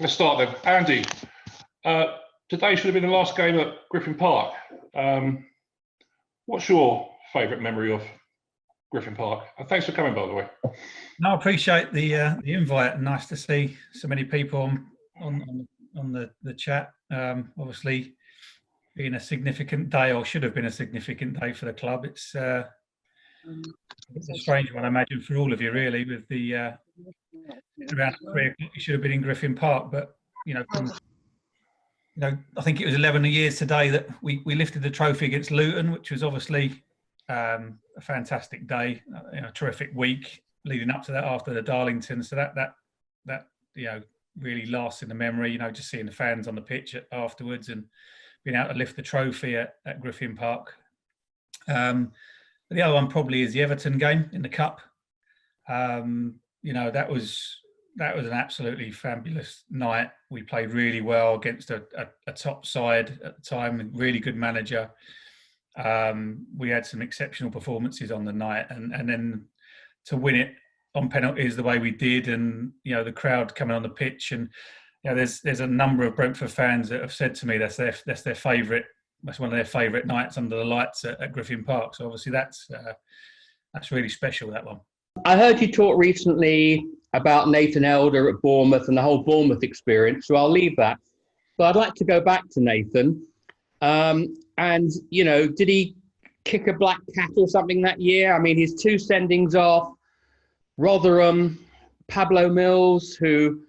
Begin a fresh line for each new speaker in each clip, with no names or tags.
Let's start then. Andy, today should have been the last game at Griffin Park. What's your favourite memory of Griffin Park? And thanks for coming, by the way.
No, I appreciate the invite. Nice to see so many people on the chat. Obviously, being a significant day, or should have been a significant day for the club. It's a strange one, I imagine, for all of you, really, with the around 3 o'clock. You should have been in Griffin Park, but I think it was 11 years today that we lifted the trophy against Luton, which was obviously a fantastic day, a terrific week leading up to that after the Darlington. So that really lasts in the memory. Just seeing the fans on the pitch afterwards and being able to lift the trophy at Griffin Park. The other one probably is the Everton game in the Cup. That was an absolutely fabulous night. We played really well against a top side at the time, really good manager. We had some exceptional performances on the night, and then to win it on penalties the way we did, and the crowd coming on the pitch, and there's a number of Brentford fans that have said to me that's their favourite. That's one of their favourite nights under the lights at Griffin Park. So obviously that's really special, that one.
I heard you talk recently about Nathan Elder at Bournemouth and the whole Bournemouth experience, so I'll leave that. But I'd like to go back to Nathan. Did he kick a black cat or something that year? I mean, his 2 sendings off, Rotherham, Pablo Mills, who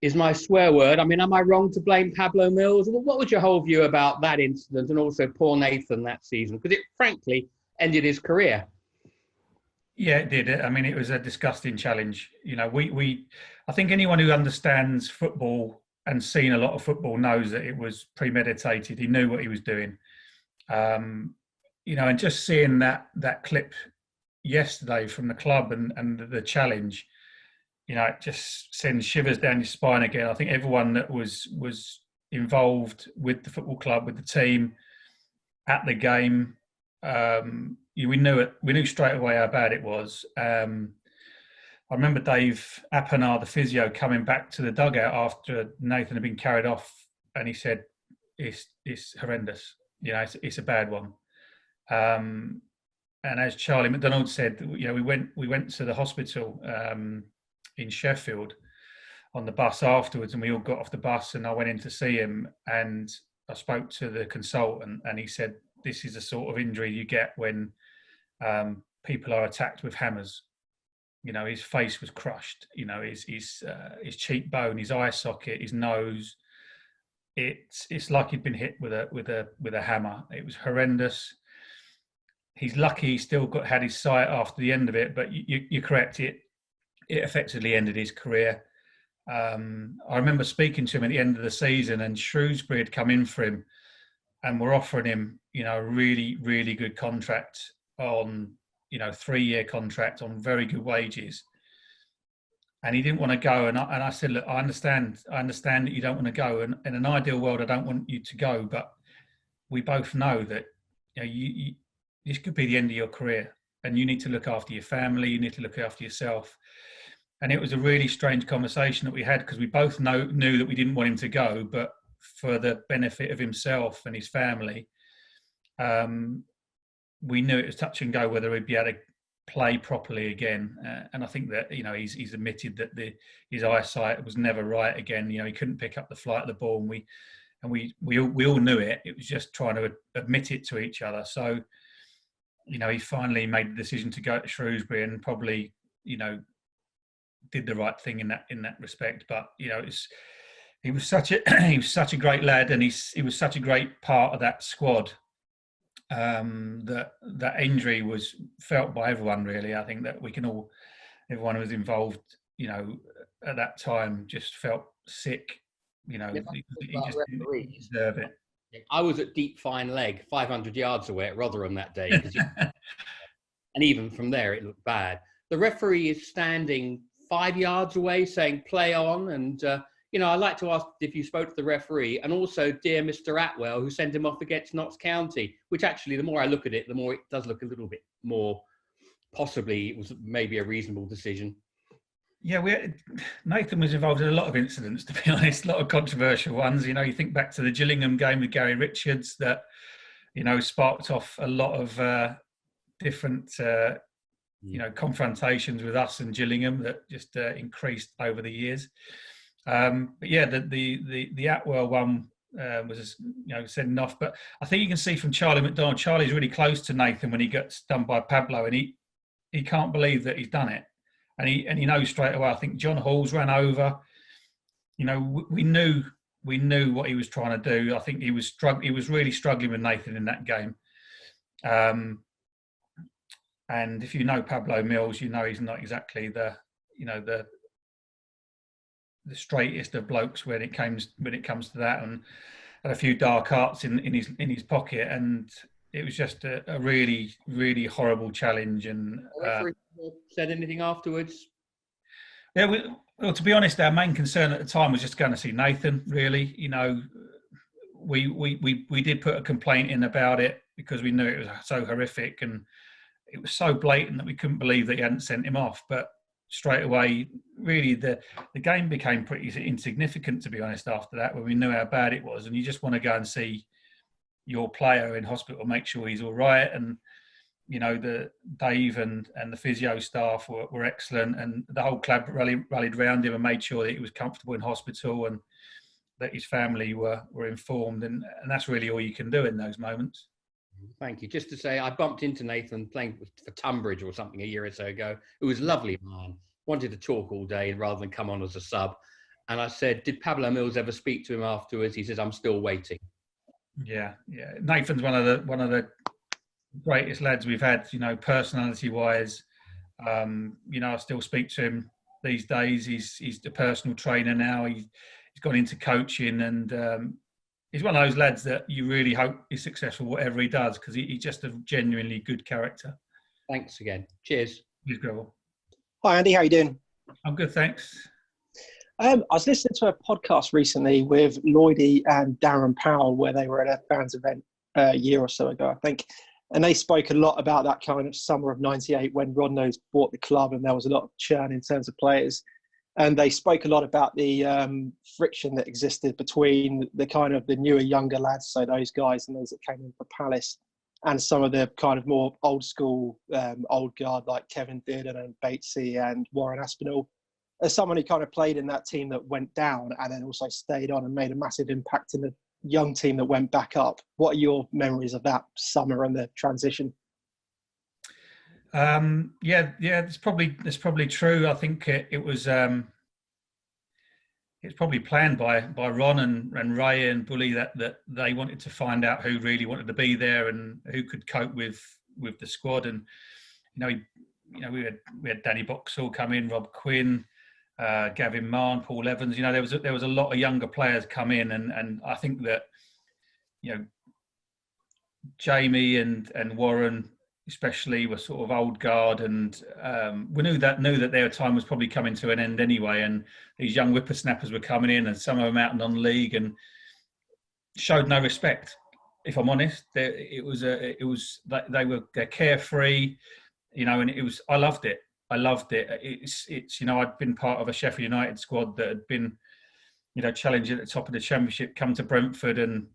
is my swear word. I mean, am I wrong to blame Pablo Mills? What was your whole view about that incident, and also poor Nathan that season? Because it frankly ended his career.
Yeah, it did. I mean, it was a disgusting challenge. I think anyone who understands football and seen a lot of football knows that it was premeditated. He knew what he was doing. And just seeing that clip yesterday from the club and the challenge, it just sends shivers down your spine again. I think everyone that was involved with the football club, with the team, at the game, we knew straight away how bad it was. I remember Dave Appenar, the physio, coming back to the dugout after Nathan had been carried off, and he said, "It's horrendous. It's a bad one." And as Charlie McDonald said, we went to the hospital in Sheffield on the bus afterwards, and we all got off the bus, and I went in to see him, and I spoke to the consultant, and he said, "This is the sort of injury you get when people are attacked with hammers." His face was crushed. His cheekbone, his eye socket, his nose. It's like he'd been hit with a hammer. It was horrendous. He's lucky he still had his sight after the end of it, but you're correct. It effectively ended his career. I remember speaking to him at the end of the season, and Shrewsbury had come in for him and were offering him, a really, really good contract on, 3-year contract on very good wages. And he didn't want to go. And I said, "Look, I understand that you don't want to go. And in an ideal world, I don't want you to go. But we both know that this could be the end of your career, and you need to look after your family. You need to look after yourself." And it was a really strange conversation that we had, because we both knew that we didn't want him to go, but for the benefit of himself and his family, we knew it was touch and go whether he'd be able to play properly again. And I think that he's admitted that his eyesight was never right again. He couldn't pick up the flight of the ball, and we all knew it. It was just trying to admit it to each other. So he finally made the decision to go to Shrewsbury, and probably did the right thing in that respect. But he was such a great lad, and he was such a great part of that squad. That injury was felt by everyone, really. I think that everyone who was involved, at that time, just felt sick. He just didn't deserve it.
I was at deep fine leg, 500 yards away at Rotherham that day, and even from there it looked bad. The referee is standing 5 yards away, saying "play on," and I'd like to ask if you spoke to the referee, and also dear Mr. Atwell, who sent him off against Notts County, which actually, the more I look at it, the more it does look a little bit more, possibly it was maybe a reasonable decision.
Yeah, Nathan was involved in a lot of incidents, to be honest, a lot of controversial ones. You know, you think back to the Gillingham game with Gary Richards that, you know, sparked off a lot of different, confrontations with us and Gillingham that just increased over the years. But yeah, the Atwell one was, sending off. But I think you can see from Charlie McDonald, Charlie's really close to Nathan when he gets done by Pablo, and he can't believe that he's done it. And he knows straight away. I think John Halls ran over. You know, we knew what he was trying to do. I think he was really struggling with Nathan in that game. And if you know Pablo Mills, you know he's not exactly the straightest of blokes when it comes to that, and had a few dark arts in his pocket, and it was just a really, really horrible challenge. And
said anything afterwards?
Yeah, well, to be honest, our main concern at the time was just going to see Nathan. Really, you know, we did put a complaint in about it because we knew it was so horrific and it was so blatant that we couldn't believe that he hadn't sent him off. But straight away, really, the game became pretty insignificant, to be honest, after that, when we knew how bad it was. And you just want to go and see your player in hospital, make sure he's all right. And, you know, the Dave and the physio staff were excellent, and the whole club rallied around him and made sure that he was comfortable in hospital and that his family were informed. And that's really all you can do in those moments.
Thank you. Just to say, I bumped into Nathan playing for Tunbridge or something a year or so ago. It was a lovely man. Wanted to talk all day rather than come on as a sub. And I said, did Pablo Mills ever speak to him afterwards? He says, I'm still waiting.
Yeah. Nathan's one of the greatest lads we've had, you know, personality-wise. I still speak to him these days. He's the personal trainer now. He's gone into coaching, and he's one of those lads that you really hope is successful whatever he does, because he's just a genuinely good character.
Thanks again. Cheers.
Cheers, Greville.
Hi, Andy. How you doing?
I'm good, thanks.
I was listening to a podcast recently with Lloydie and Darren Powell, where they were at a fans event a year or so ago, I think. And they spoke a lot about that kind of summer of '98 when Rodnos bought the club and there was a lot of churn in terms of players. And they spoke a lot about the friction that existed between the kind of the newer, younger lads, so those guys and those that came in for Palace, and some of the kind of more old school, old guard like Kevin Dearden and Batesy and Warren Aspinall. As someone who kind of played in that team that went down and then also stayed on and made a massive impact in the young team that went back up, what are your memories of that summer and the transition?
It's probably true. I think it was it's probably planned by Ron and Ray and Bully that they wanted to find out who really wanted to be there and who could cope with the squad. And we had Danny Boxall come in, Rob Quinn, Gavin Marn, Paul Evans. You know, there was a lot of younger players come in, and I think that, you know, Jamie and Warren especially were sort of old guard, and we knew that their time was probably coming to an end anyway. And these young whippersnappers were coming in, and some of them out non-league, and showed no respect. If I'm honest, they're carefree, you know, and I loved it. It's I'd been part of a Sheffield United squad that had been, you know, challenging at the top of the Championship, come to Brentford, and,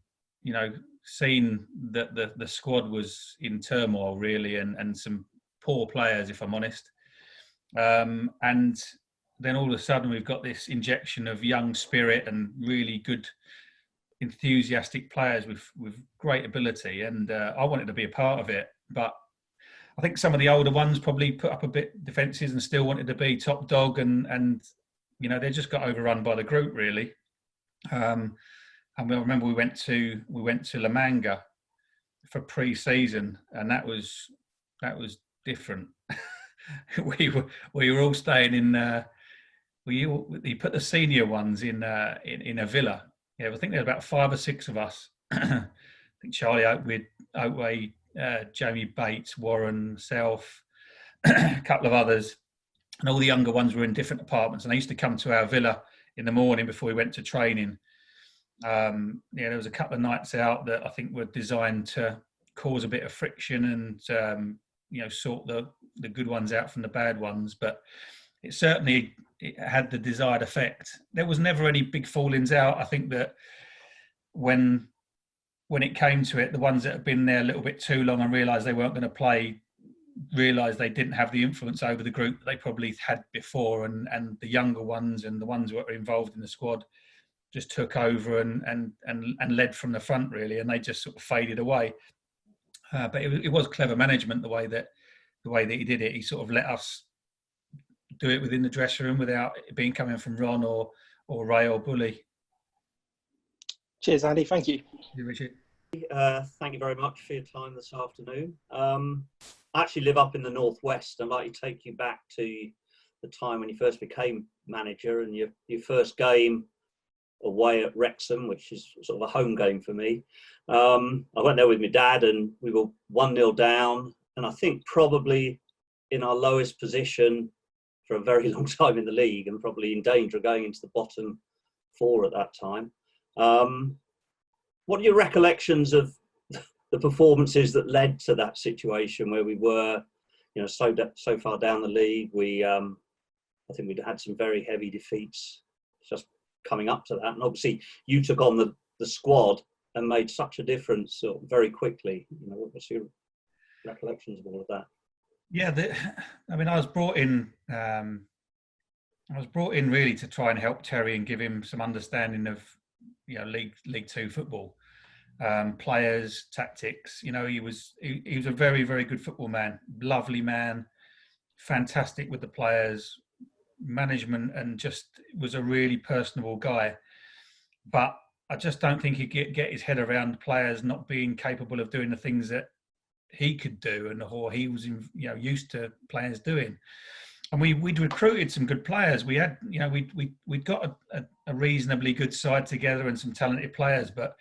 you know, seen that the squad was in turmoil really, and some poor players, if I'm honest. And then all of a sudden we've got this injection of young spirit and really good, enthusiastic players with great ability, and I wanted to be a part of it. But I think some of the older ones probably put up a bit defences and still wanted to be top dog, and you know, they just got overrun by the group really. And I remember we went to La Manga for pre-season, and that was different. we were all staying in. He put the senior ones in a villa. Yeah, I think there were about 5 or 6 of us. I think Charlie Oakway, Jamie Bates, Warren, myself, a couple of others, and all the younger ones were in different apartments. And they used to come to our villa in the morning before we went to training. There was a couple of nights out that I think were designed to cause a bit of friction and sort the good ones out from the bad ones. But it certainly it had the desired effect. There was never any big fallings out. I think that when it came to it, the ones that had been there a little bit too long and realised they weren't going to play, realised they didn't have the influence over the group that they probably had before, and the younger ones and the ones that were involved in the squad just took over and led from the front, really, and they just sort of faded away. But it was clever management the way that he did it. He sort of let us do it within the dressing room without it being coming from Ron or Ray or Bully.
Cheers, Andy. Thank you.
Richard.
Thank you very much for your time this afternoon. I actually live up in the northwest. I'd like to take you back to the time when you first became manager and your first game away at Wrexham, which is sort of a home game for me. I went there with my dad and we were 1-0 down, and I think probably in our lowest position for a very long time in the league, and probably in danger of going into the bottom 4 at that time. What are your recollections of the performances that led to that situation where we were, so far down the league? I think we'd had some very heavy defeats just coming up to that, and obviously you took on the squad and made such a difference very quickly. What's your recollections of all of that?
Yeah, I was brought in. Really to try and help Terry and give him some understanding of, League Two football, players, tactics. He was a very, very good football man, lovely man, fantastic with the players, management, and just was a really personable guy. But I just don't think he'd get his head around players not being capable of doing the things that he could do or he was used to players doing. And we'd recruited some good players. We had, we'd got a reasonably good side together and some talented players, but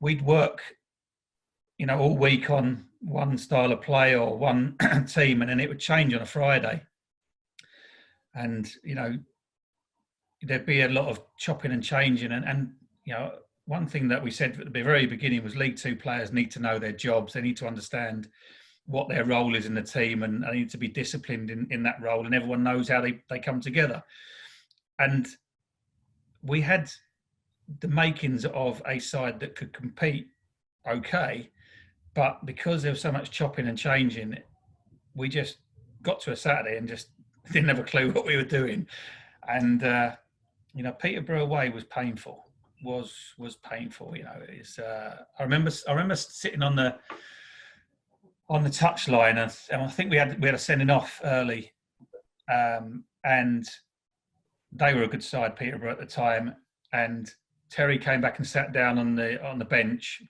we'd work, all week on one style of play or one team, and then it would change on a Friday. And, there'd be a lot of chopping and changing. And one thing that we said at the very beginning was League Two players need to know their jobs. They need to understand what their role is in the team, and they need to be disciplined in that role, and everyone knows how they come together. And we had the makings of a side that could compete okay, but because there was so much chopping and changing, we just got to a Saturday and just didn't have a clue what we were doing. And Peterborough away was painful. Was painful. I remember sitting on the touchline, and I think we had a sending off early, and they were a good side, Peterborough at the time. And Terry came back and sat down on the bench,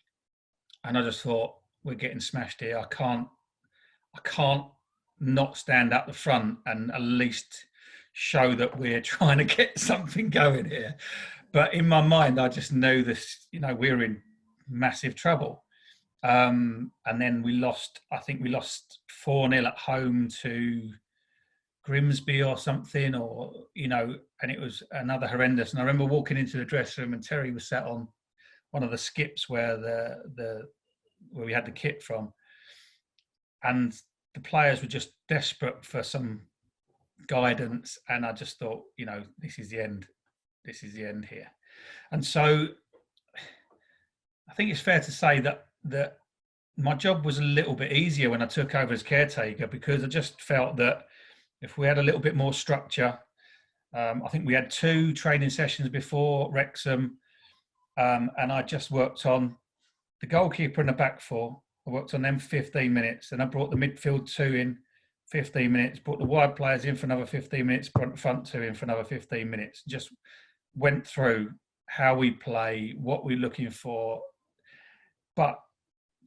and I just thought, we're getting smashed here. I can't not stand up the front and at least show that we're trying to get something going here. But in my mind, I just knew this, we're in massive trouble. And then we lost 4-0 at home to Grimsby or something, and it was another horrendous. And I remember walking into the dressing room and Terry was sat on one of the skips where where we had the kit from. And the players were just desperate for some guidance. And I just thought, this is the end. This is the end here. And so I think it's fair to say that my job was a little bit easier when I took over as caretaker, because I just felt that if we had a little bit more structure, I think we had 2 training sessions before Wrexham, and I just worked on the goalkeeper and the back 4. I worked on them for 15 minutes, and I brought the midfield 2 in 15 minutes, brought the wide players in for another 15 minutes, front 2 in for another 15 minutes. Just went through how we play, what we're looking for, but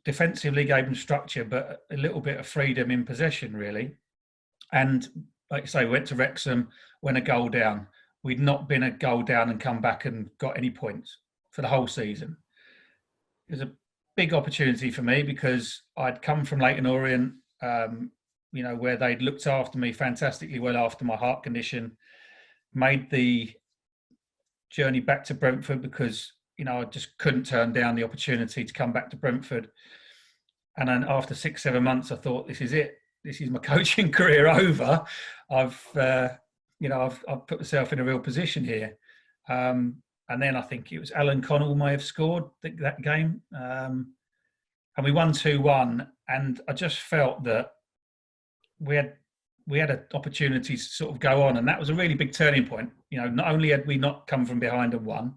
defensively gave them structure, but a little bit of freedom in possession, really. And like I say, we went to Wrexham, went a goal down. We'd not been a goal down and come back and got any points for the whole season. It was a big opportunity for me because I'd come from Leyton Orient, where they'd looked after me fantastically well after my heart condition, made the journey back to Brentford because, I just couldn't turn down the opportunity to come back to Brentford. And then after 6-7 months, I thought, this is it. this is my coaching career over. I've put myself in a real position here. And then I think it was Alan Connell may have scored that game. And we won 2-1. And I just felt that we had an opportunity to sort of go on. And that was a really big turning point. You know, not only had we not come from behind and won,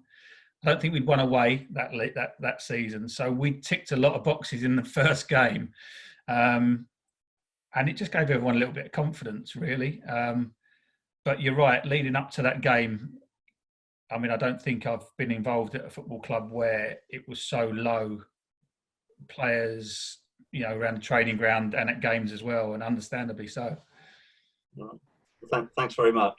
I don't think we'd won away that season. So we ticked a lot of boxes in the first game. And it just gave everyone a little bit of confidence, really. But you're right, leading up to that game, I mean, I don't think I've been involved at a football club where it was so low, players, you know, around the training ground and at games as well, and understandably so.
Thanks very much.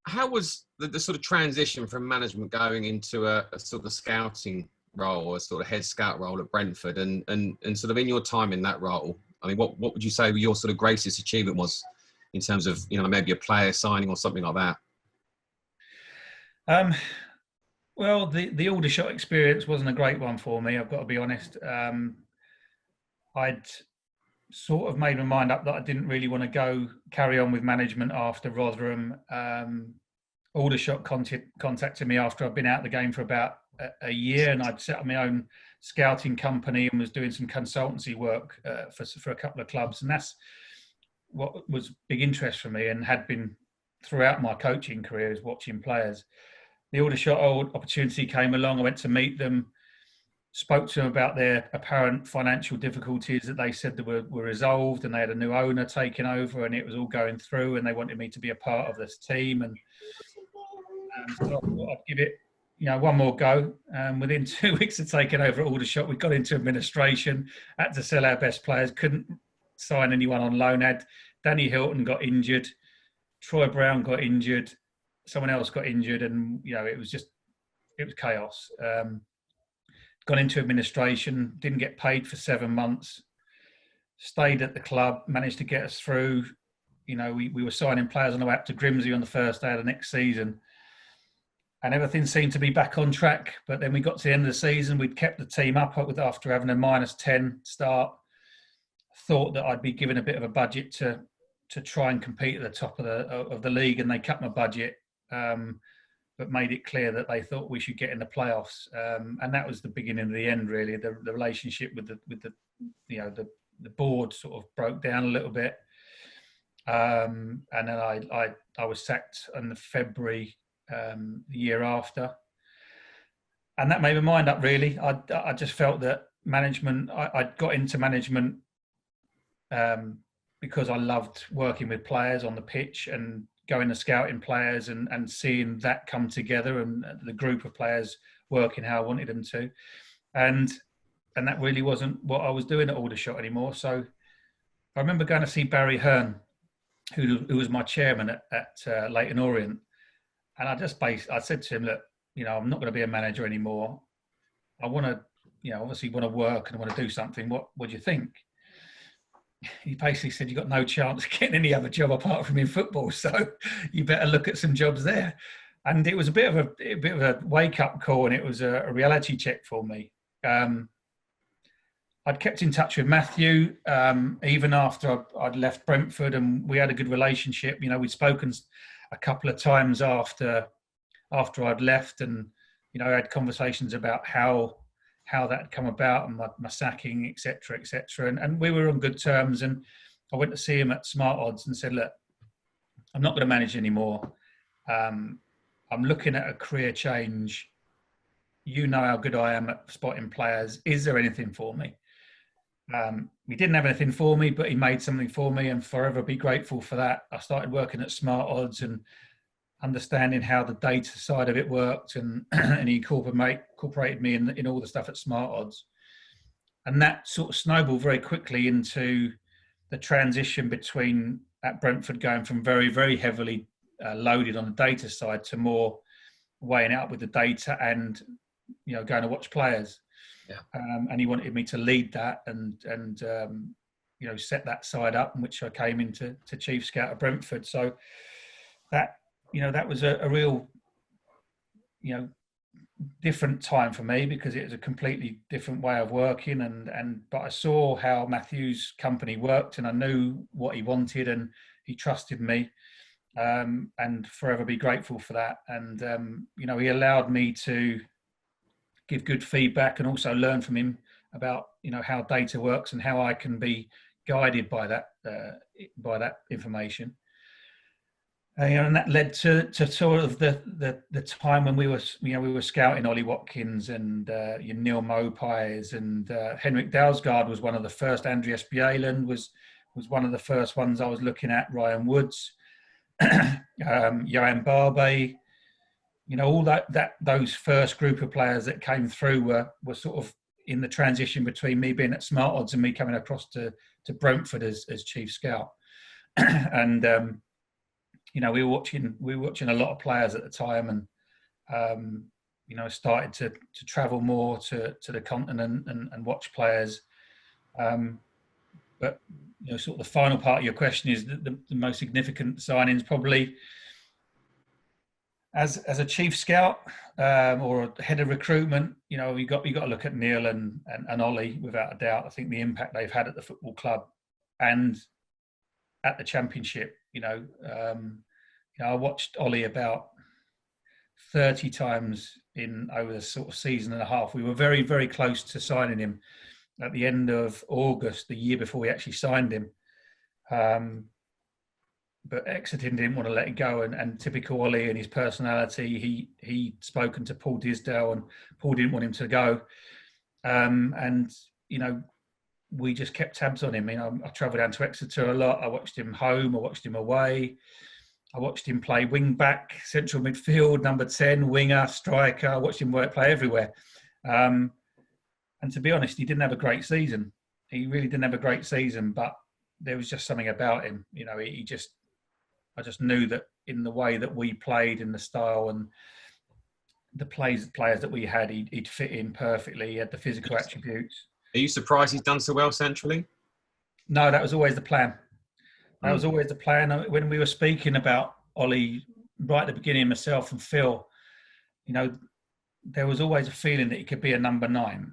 How was the sort of transition from management going into a sort of scouting role, or a sort of head scout role at Brentford, and sort of in your time in that role, I mean, what would you say your sort of greatest achievement was in terms of, you know, maybe a player signing or something like that?
Well, the Aldershot experience wasn't a great one for me, I've got to be honest. I'd sort of made my mind up that I didn't really want to carry on with management after Rotherham. Aldershot contacted me after I'd been out of the game for about a year, and I'd set up my own scouting company and was doing some consultancy work for a couple of clubs. And that's what was big interest for me, and had been throughout my coaching career, is watching players. The Aldershot opportunity came along. I went to meet them, spoke to them about their apparent financial difficulties that they said that were resolved, and they had a new owner taking over, and it was all going through, and they wanted me to be a part of this team. And so I thought I'd give it, you know, one more go. Within 2 weeks of taking over at Aldershot, we got into administration, had to sell our best players, couldn't sign anyone on loan. Had Danny Hilton got injured, Troy Brown got injured, someone else got injured, and, you know, it was chaos. Gone into administration, didn't get paid for 7 months, stayed at the club, managed to get us through. You know, we were signing players on the way up to Grimsby on the first day of the next season, and everything seemed to be back on track. But then we got to the end of the season, we'd kept the team up after having a -10 start. Thought that I'd be given a bit of a budget to try and compete at the top of the league, and they cut my budget. But made it clear that they thought we should get in the playoffs, and that was the beginning of the end. Really, the relationship with the board sort of broke down a little bit, and then I was sacked in February the year after, and that made my mind up. Really, I just felt that management. I got into management because I loved working with players on the pitch and going to scouting players and seeing that come together, and the group of players working how I wanted them to. And that really wasn't what I was doing at Aldershot anymore. So I remember going to see Barry Hearn, who was my chairman at Leyton Orient. And I said to him, look, you know, I'm not going to be a manager anymore. I want to, you know, obviously want to work and I want to do something. What do you think? He basically said, you've got no chance of getting any other job apart from in football, so you better look at some jobs there. And it was a bit of a wake-up call, and it was a reality check for me. I'd kept in touch with Matthew even after I'd left Brentford, and we had a good relationship. You know, we'd spoken a couple of times after I'd left, and, you know, I had conversations about how that had come about, and my sacking, etc., and we were on good terms. And I went to see him at Smart Odds and said, look, I'm not going to manage anymore. I'm looking at a career change. You know how good I am at spotting players. Is there anything for me? He didn't have anything for me, but he made something for me, and forever be grateful for that. I started working at Smart Odds and understanding how the data side of it worked, and he incorporated me in all the stuff at Smart Odds. And that sort of snowballed very quickly into the transition between at Brentford going from very, very heavily loaded on the data side to more weighing it up with the data and, you know, going to watch players.
Yeah.
And he wanted me to lead that and you know, set that side up, in which I came into chief scout at Brentford. So that, you know, that was a real, you know, different time for me because it was a completely different way of working, but I saw how Matthew's company worked, and I knew what he wanted, and he trusted me, and forever be grateful for that. And you know, he allowed me to give good feedback and also learn from him about, you know, how data works and how I can be guided by that information. And that led to sort of the time when we were scouting Ollie Watkins and Neil Mopais, and Henrik Dalsgaard was one of the first. Andreas Bjelland was one of the first ones I was looking at. Ryan Woods, Johan Barbe, you know, all those first group of players that came through were sort of in the transition between me being at Smart Odds and me coming across to Brentford as chief scout. And you know, we were watching a lot of players at the time, and you know, started to travel more to the continent and watch players. But you know, sort of the final part of your question is the most significant signings probably as a chief scout or a head of recruitment. You know, you got to look at Neil and Ollie without a doubt. I think the impact they've had at the football club and at the Championship. You know, I watched Ollie about 30 times over the sort of season and a half. We were very, very close to signing him at the end of August, the year before we actually signed him. But Exeter didn't want to let it go, and typical Ollie and his personality, he'd spoken to Paul Disdale, and Paul didn't want him to go. And you know, we just kept tabs on him. You know, I travelled down to Exeter a lot. I watched him home. I watched him away. I watched him play wing back, central midfield, number 10, winger, striker. I watched him play everywhere. And to be honest, he didn't have a great season. He really didn't have a great season, but there was just something about him. You know, I just knew that in the way that we played, in the style and the players that we had, he'd fit in perfectly. He had the physical attributes.
Are you surprised he's done so well centrally?
No, that was always the plan. That was always the plan. When we were speaking about Ollie right at the beginning, myself and Phil, you know, there was always a feeling that he could be a number 9.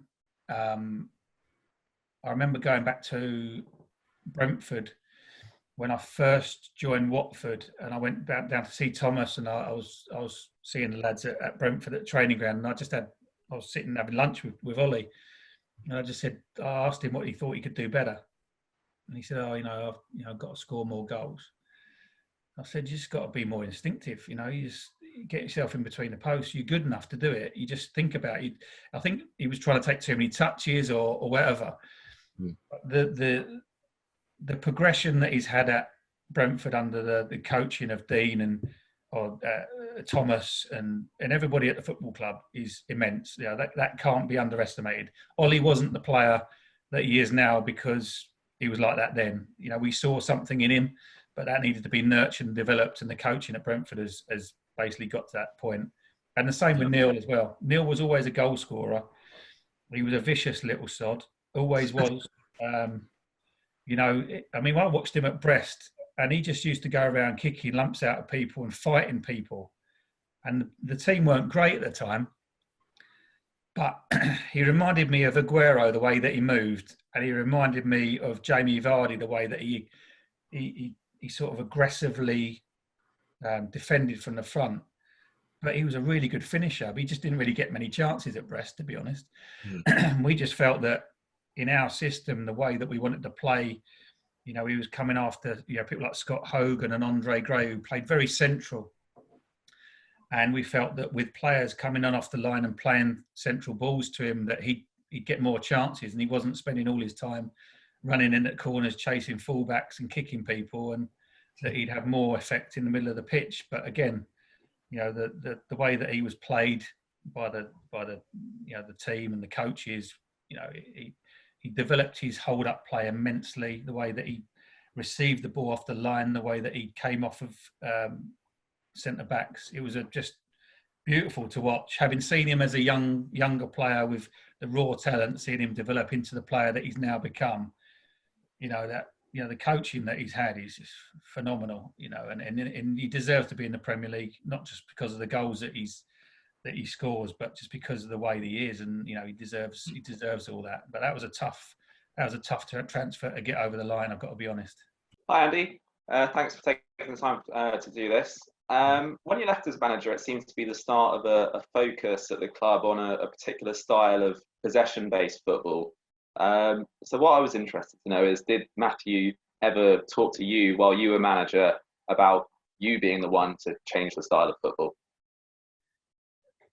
I remember going back to Brentford when I first joined Watford, and I went down to see Thomas, and I was seeing the lads at Brentford at the training ground, and I was sitting having lunch with Ollie, and I asked him what he thought he could do better. And he said, I've got to score more goals. I said, you just got to be more instinctive. You know, you just get yourself in between the posts. You're good enough to do it. You just think about it. I think he was trying to take too many touches or whatever. The progression that he's had at Brentford under the coaching of Dean or Thomas and everybody at the football club is immense. Yeah, that can't be underestimated. Ollie wasn't the player that he is now because he was like that then. You know, we saw something in him, but that needed to be nurtured and developed, and the coaching at Brentford has basically got to that point. And the same with Neil as well. Neil was always a goal scorer. He was a vicious little sod, always was. You know, when I watched him at Brest, and he just used to go around kicking lumps out of people and fighting people. And the team weren't great at the time, but he reminded me of Aguero, the way that he moved. And he reminded me of Jamie Vardy, the way that he sort of aggressively defended from the front. But he was a really good finisher. But he just didn't really get many chances at Brest, to be honest. We just felt that in our system, the way that we wanted to play, you know, he was coming after, you know, people like Scott Hogan and Andre Gray, who played very central. And we felt that with players coming on off the line and playing central balls to him, that he'd get more chances, and he wasn't spending all his time running in at corners, chasing fullbacks and kicking people, and that he'd have more effect in the middle of the pitch. But again, you know, the way that he was played by the you know, the team and the coaches, you know, he developed his hold-up play immensely, the way that he received the ball off the line, the way that he came off of centre-backs. It was just beautiful to watch. Having seen him as a younger player with the raw talent, seeing him develop into the player that he's now become, you know, the coaching that he's had is just phenomenal, you know, and he deserves to be in the Premier League, not just because of the goals that he's that he scores, but just because of the way that he is, and you know, he deserves all that. But that was a tough transfer to get over the line, I've got to be honest.
Hi Andy, thanks for taking the time to do this. When you left as manager, it seems to be the start of a focus at the club on a particular style of possession-based football. So what I was interested to know is, did Matthew ever talk to you while you were manager about you being the one to change the style of football?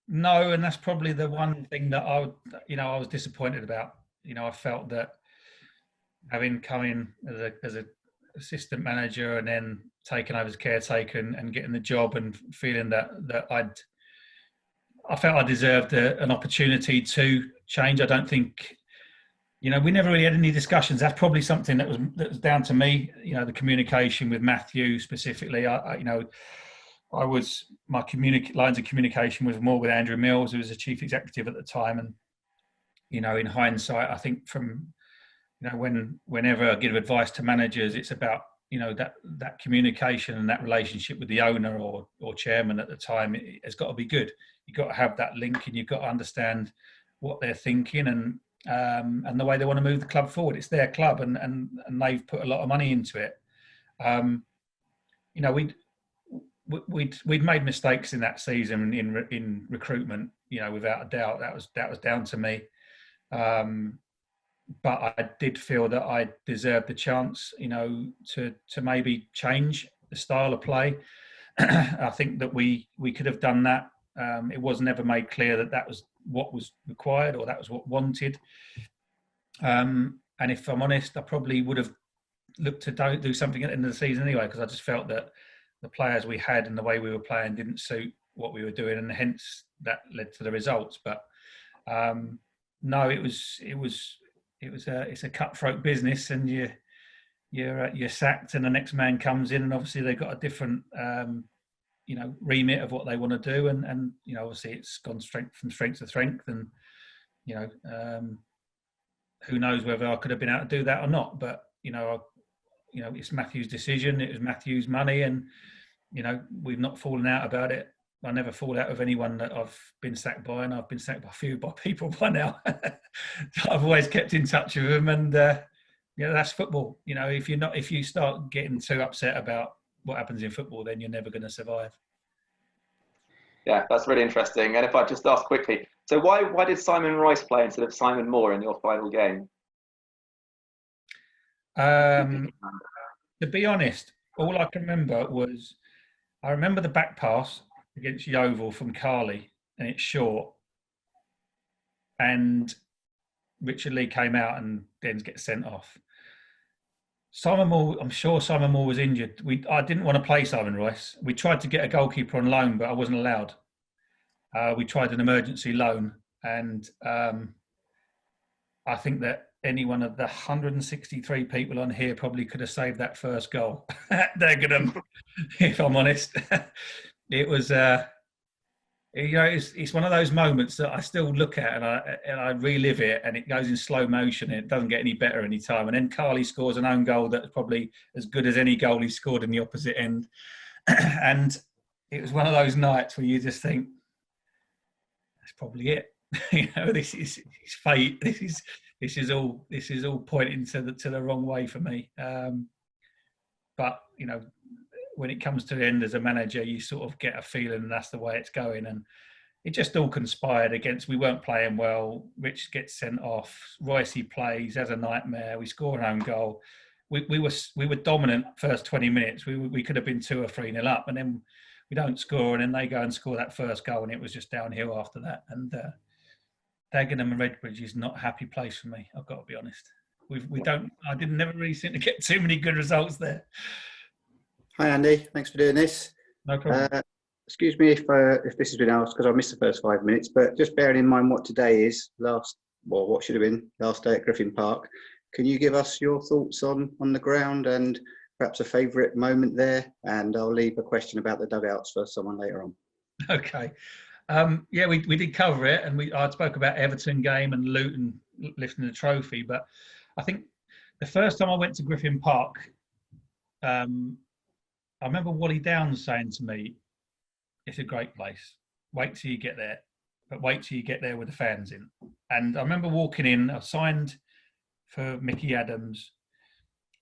No, and that's probably the one thing that I was disappointed about. You know, I felt that having come in as a assistant manager and then taken over as caretaker and getting the job and feeling that I felt I deserved an opportunity to change. I don't think, you know, we never really had any discussions. That's probably something that was down to me. You know, the communication with Matthew specifically. My lines of communication was more with Andrew Mills, who was the chief executive at the time. And, you know, in hindsight, I think whenever I give advice to managers, it's about, you know, that communication and that relationship with the owner or chairman at the time. It has got to be good. You've got to have that link, and you've got to understand what they're thinking and the way they want to move the club forward. It's their club, and they've put a lot of money into it. You know, we'd made mistakes in that season in recruitment. You know, without a doubt, that was down to me. But I did feel that I deserved the chance, you know, to maybe change the style of play. I think that we could have done that. It was never made clear that was what was required or that was what wanted. And if I'm honest, I probably would have looked to do something at the end of the season anyway, because I just felt that the players we had and the way we were playing didn't suit what we were doing, and hence that led to the results. But no, it's a cutthroat business, and you're sacked, and the next man comes in, and obviously they've got a different remit of what they want to do, and you know, obviously it's gone from strength to strength, and you know, who knows whether I could have been able to do that or not. But you know, it's Matthew's decision. It was Matthew's money, and you know, we've not fallen out about it. I never fall out with anyone that I've been sacked by, and I've been sacked by a few people by now. I've always kept in touch with them, and that's football. You know, if you start getting too upset about what happens in football, then you're never going to survive.
Yeah, that's really interesting. And if I just ask quickly, so why did Simon Royce play instead of Simon Moore in your final game?
To be honest, all I can remember was I remember the back pass against Yeovil from Carley, and it's short, and Richard Lee came out and then gets sent off. Simon Moore, I'm sure Simon Moore was injured. I didn't want to play Simon Royce. We tried to get a goalkeeper on loan, but I wasn't allowed. We tried an emergency loan, and I think that any one of the 163 people on here probably could have saved that first goal at Dagenham, if I'm honest. It was, it's one of those moments that I still look at and I relive it, and it goes in slow motion, and it doesn't get any better any time. And then Carley scores an own goal that's probably as good as any goal he scored in the opposite end. And it was one of those nights where you just think, that's probably it. This is fate. This is all pointing to the wrong way for me. But you know, when it comes to the end as a manager, you sort of get a feeling that's the way it's going, and it just all conspired against. We weren't playing well. Rich gets sent off. Royce plays as a nightmare. We score an own goal. We were dominant first 20 minutes. We could have been 2 or 3-0 up, and then we don't score, and then they go and score that first goal, and it was just downhill after that. And Dagenham and Redbridge is not a happy place for me. I've got to be honest. I never really seem to get too many good results there.
Hi Andy, thanks for doing this.
No problem.
Excuse me if this has been asked, because I missed the first 5 minutes, but just bearing in mind what today is, what should have been last day at Griffin Park, can you give us your thoughts on the ground and perhaps a favourite moment there? And I'll leave a question about the dugouts for someone later on.
Okay. We did cover it, and I spoke about Everton game and Luton lifting the trophy, but I think the first time I went to Griffin Park, I remember Wally Downs saying to me, "It's a great place." wait till you get there, but wait till you get there with the fans in. And I remember walking in, I signed for Mickey Adams,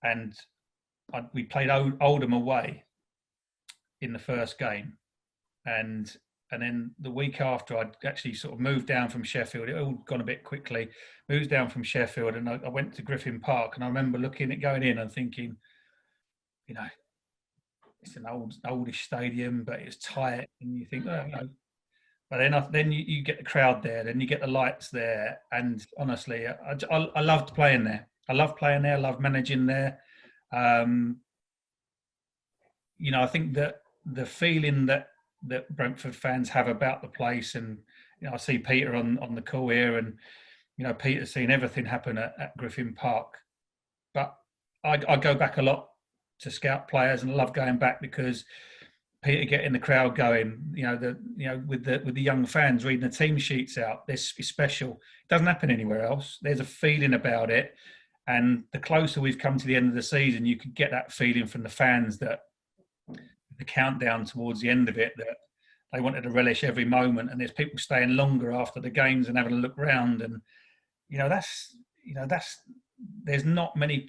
and we played Oldham away in the first game. And then the week after, I'd actually sort of moved down from Sheffield. It all gone a bit quickly. Moved down from Sheffield, and I went to Griffin Park. And I remember looking at going in and thinking, you know, it's an oldish stadium, but it's tight. And you think, oh, you know. But then you get the crowd there, then you get the lights there. And honestly, I loved playing there. I love playing there. I love managing there. You know, I think that the feeling that Brentford fans have about the place, and you know, I see Peter on the call here, and you know, Peter's seen everything happen at Griffin Park. But I go back a lot to scout players, and I love going back because Peter getting the crowd going, with the young fans reading the team sheets out. This is special. It doesn't happen anywhere else. There's a feeling about it, and the closer we've come to the end of the season, you could get that feeling from the fans that the countdown towards the end of it, that they wanted to relish every moment, and there's people staying longer after the games and having a look round, and there's not many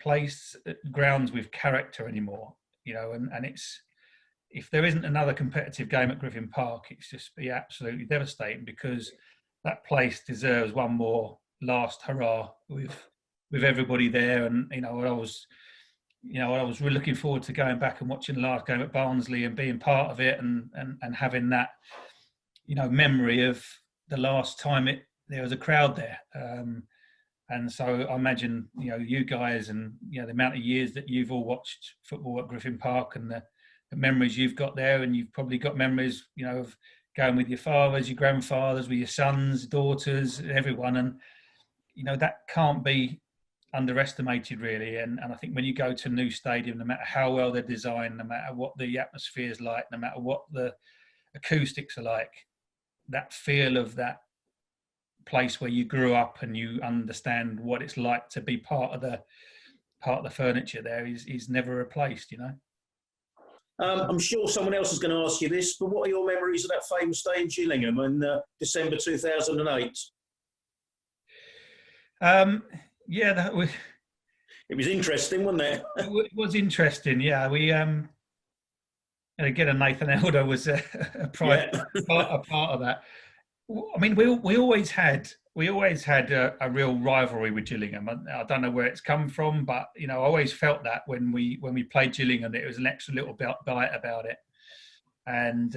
grounds with character anymore, and it's, if there isn't another competitive game at Griffin Park, it's just be absolutely devastating, because that place deserves one more last hurrah with everybody there. And I was really looking forward to going back and watching the last game at Barnsley and being part of it, and having that memory of the last time there was a crowd there. And so I imagine you guys, and the amount of years that you've all watched football at Griffin Park, and the memories you've got there, and you've probably got memories of going with your fathers, your grandfathers, with your sons, daughters, everyone, and that can't be underestimated, really. And I think when you go to a new stadium, no matter how well they're designed, no matter what the atmosphere is like, no matter what the acoustics are like, that feel of that place where you grew up and you understand what it's like to be part of the furniture there is never replaced.
I'm sure someone else is going to ask you this, but what are your memories of that famous day in Gillingham in December 2008? It was interesting, wasn't it?
It was interesting, yeah. We and again, Nathan Elder was a part of that. I mean, we always had a real rivalry with Gillingham. I don't know where it's come from, but I always felt that when we played Gillingham, it was an extra little bite about it. And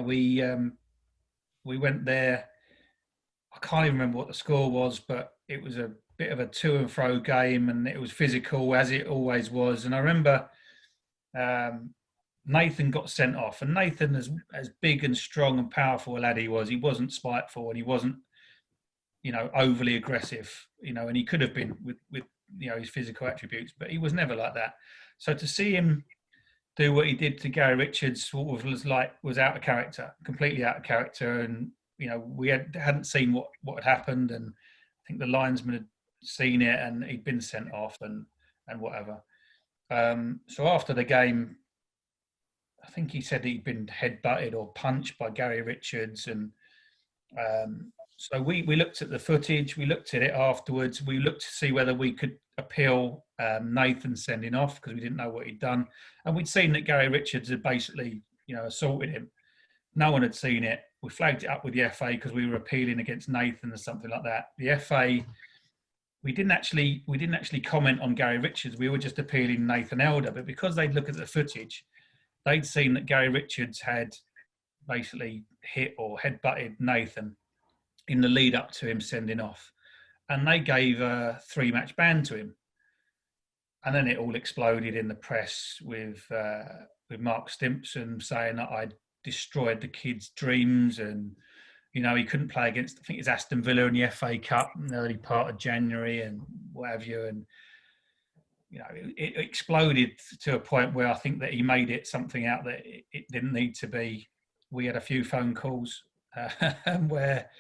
we went there. I can't even remember what the score was, but it was a bit of a to and fro game, and it was physical, as it always was. And I remember Nathan got sent off, and Nathan, as big and strong and powerful a lad he wasn't spiteful, and he wasn't, overly aggressive, and he could have been with his physical attributes, but he was never like that. So to see him do what he did to Gary Richards sort of was out of character, completely out of character, and we hadn't seen what had happened, and I think the linesman had seen it, and he'd been sent off and whatever. So after the game, I think he said he'd been headbutted or punched by Gary Richards. And so we looked at the footage, we looked at it afterwards, we looked to see whether we could appeal Nathan sending off, because we didn't know what he'd done. And we'd seen that Gary Richards had basically, assaulted him. No one had seen it. We flagged it up with the FA because we were appealing against Nathan or something like that. The FA, we didn't actually comment on Gary Richards. We were just appealing Nathan Elder. But because they'd look at the footage, they'd seen that Gary Richards had basically hit or headbutted Nathan in the lead up to him sending off. And they gave a 3-match ban to him. And then it all exploded in the press with Mark Stimpson saying that I'd destroyed the kid's dreams, and, he couldn't play against, I think it's Aston Villa in the FA Cup in the early part of January and what have you. And, it exploded to a point where I think that he made it something out that it didn't need to be. We had a few phone calls where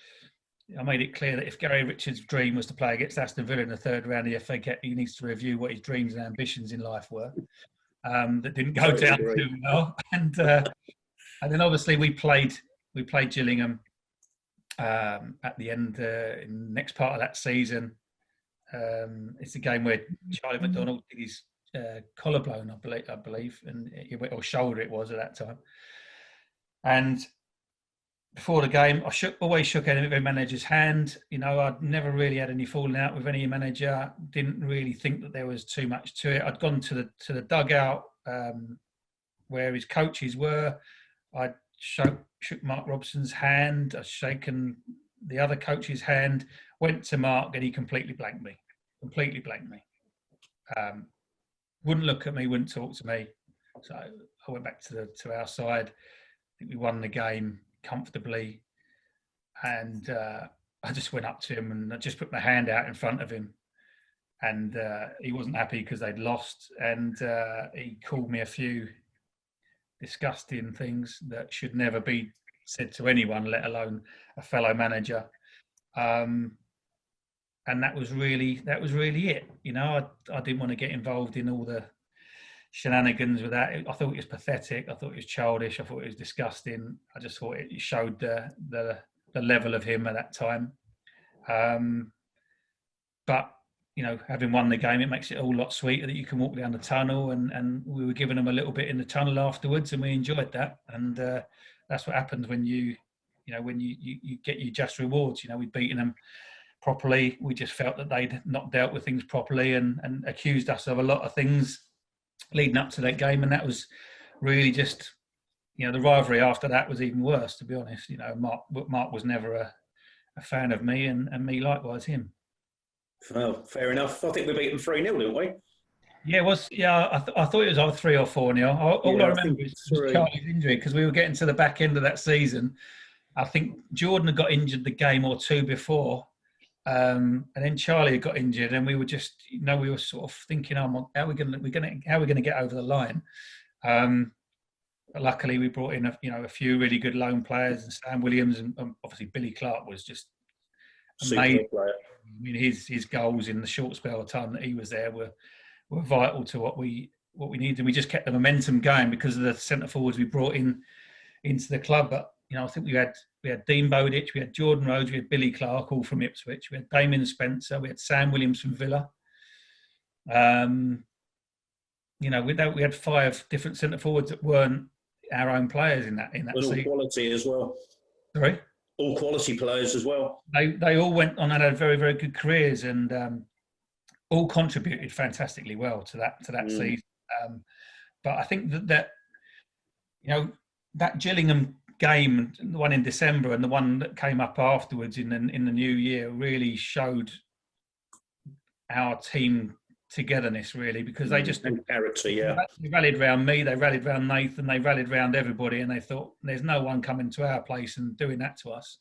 I made it clear that if Gary Richards' dream was to play against Aston Villa in the third round of the FA Cup, he needs to review what his dreams and ambitions in life were. That didn't go down too well. And And then obviously we played Gillingham at the end, in the next part of that season. It's a game where Charlie McDonald did his collarbone, I believe, and or shoulder it was at that time. And before the game, I always shook every manager's hand. You know, I'd never really had any falling out with any manager. Didn't really think that there was too much to it. I'd gone to the dugout where his coaches were. I'd shook Mark Robson's hand. I'd shaken the other coach's hand. Went to Mark, and he completely blanked me. Wouldn't look at me. Wouldn't talk to me. So I went back to our side. I think we won the game comfortably, and I just went up to him and I just put my hand out in front of him, and he wasn't happy because they'd lost, and he called me a few disgusting things that should never be said to anyone, let alone a fellow manager. And that was really it. You know, I didn't want to get involved in all the shenanigans with that. I thought it was pathetic. I thought it was childish. I thought it was disgusting. I just thought it showed the level of him at that time. But, you know, having won the game, it makes it a whole lot sweeter that you can walk down the tunnel, and we were giving them a little bit in the tunnel afterwards, and we enjoyed that. And that's what happens when you get your just rewards. You know, we'd beaten them properly. We just felt that they'd not dealt with things properly and accused us of a lot of things leading up to that game, and that was really just, you know, the rivalry after that was even worse, to be honest. You know, Mark was never a fan of me, and me likewise him.
Well, fair enough. I think we beat them 3-0, didn't we?
Yeah, it was. Yeah, I thought it was either 3 or 4-0. All I remember is Charlie's injury, because we were getting to the back end of that season. I think Jordan had got injured the game or two before, and then Charlie had got injured, and we were just, you know, we were sort of thinking, how are we going to get over the line? But luckily, we brought in a few really good loan players, and Sam Williams, and obviously Billy Clark was just amazing. Player. I mean, his goals in the short spell of time that he was there were vital to what we needed. We just kept the momentum going because of the centre forwards we brought into the club. But you know, I think we had Dean Bowditch, we had Jordan Rhodes, we had Billy Clark, all from Ipswich. We had Damien Spencer, we had Sam Williams from Villa. You know, we had 5 different centre forwards that weren't our own players in that
season. All quality as well.
Sorry?
All quality players as well.
They all went on and had very, very good careers, and all contributed fantastically well to that season. But I think that you know, that Gillingham game, the one in December and the one that came up afterwards in the new year, really showed our team togetherness, really, because they just
character,
they rallied around me, they rallied around Nathan, they rallied around everybody, and they thought there's no one coming to our place and doing that to us,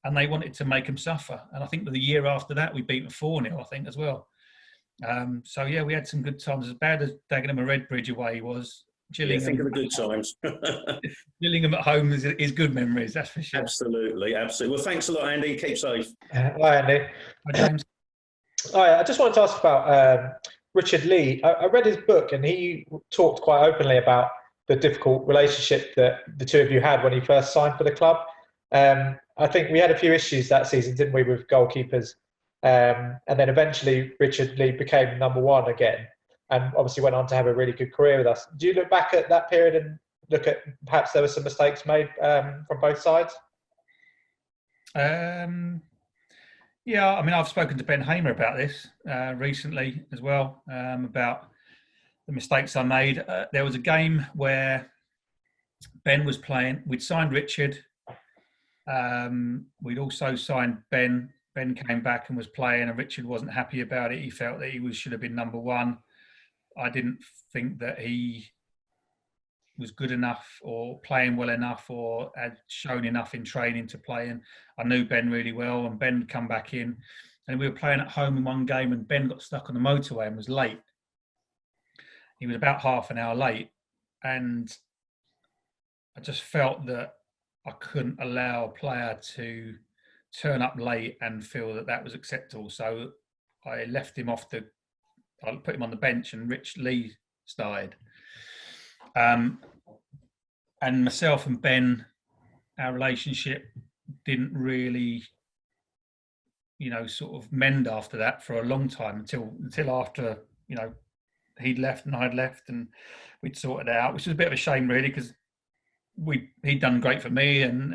and they wanted to make them suffer. And I think the year after that we beat them 4-0, I think, as well. So yeah, we had some good times. As bad as Dagenham and Redbridge away was, Gillingham,
think of the good times.
Gillingham at home is good memories, that's for sure.
Absolutely. Well, thanks a lot, Andy. Keep safe.
Hi, Andy.
Hi, James.
I just wanted to ask about Richard Lee. I read his book, and he talked quite openly about the difficult relationship that the two of you had when he first signed for the club. I think we had a few issues that season, didn't we, with goalkeepers? And then eventually Richard Lee became number 1 again, and obviously went on to have a really good career with us. Do you look back at that period and look at perhaps there were some mistakes made from both sides?
Yeah, I mean, I've spoken to Ben Hamer about this recently as well, about the mistakes I made. There was a game where Ben was playing. We'd signed Richard. We'd also signed Ben. Ben came back and was playing, and Richard wasn't happy about it. He felt that he should have been number 1. I didn't think that he was good enough or playing well enough or had shown enough in training to play. And I knew Ben really well, and Ben had come back in, and we were playing at home in one game, and Ben got stuck on the motorway and was late. He was about half an hour late, and I just felt that I couldn't allow a player to turn up late and feel that was acceptable. So I left him I put him on the bench, and Rich Lee started. and myself and Ben, our relationship didn't really, sort of mend after that for a long time until after, he'd left and I'd left and we'd sorted it out, which was a bit of a shame really, because he'd done great for me and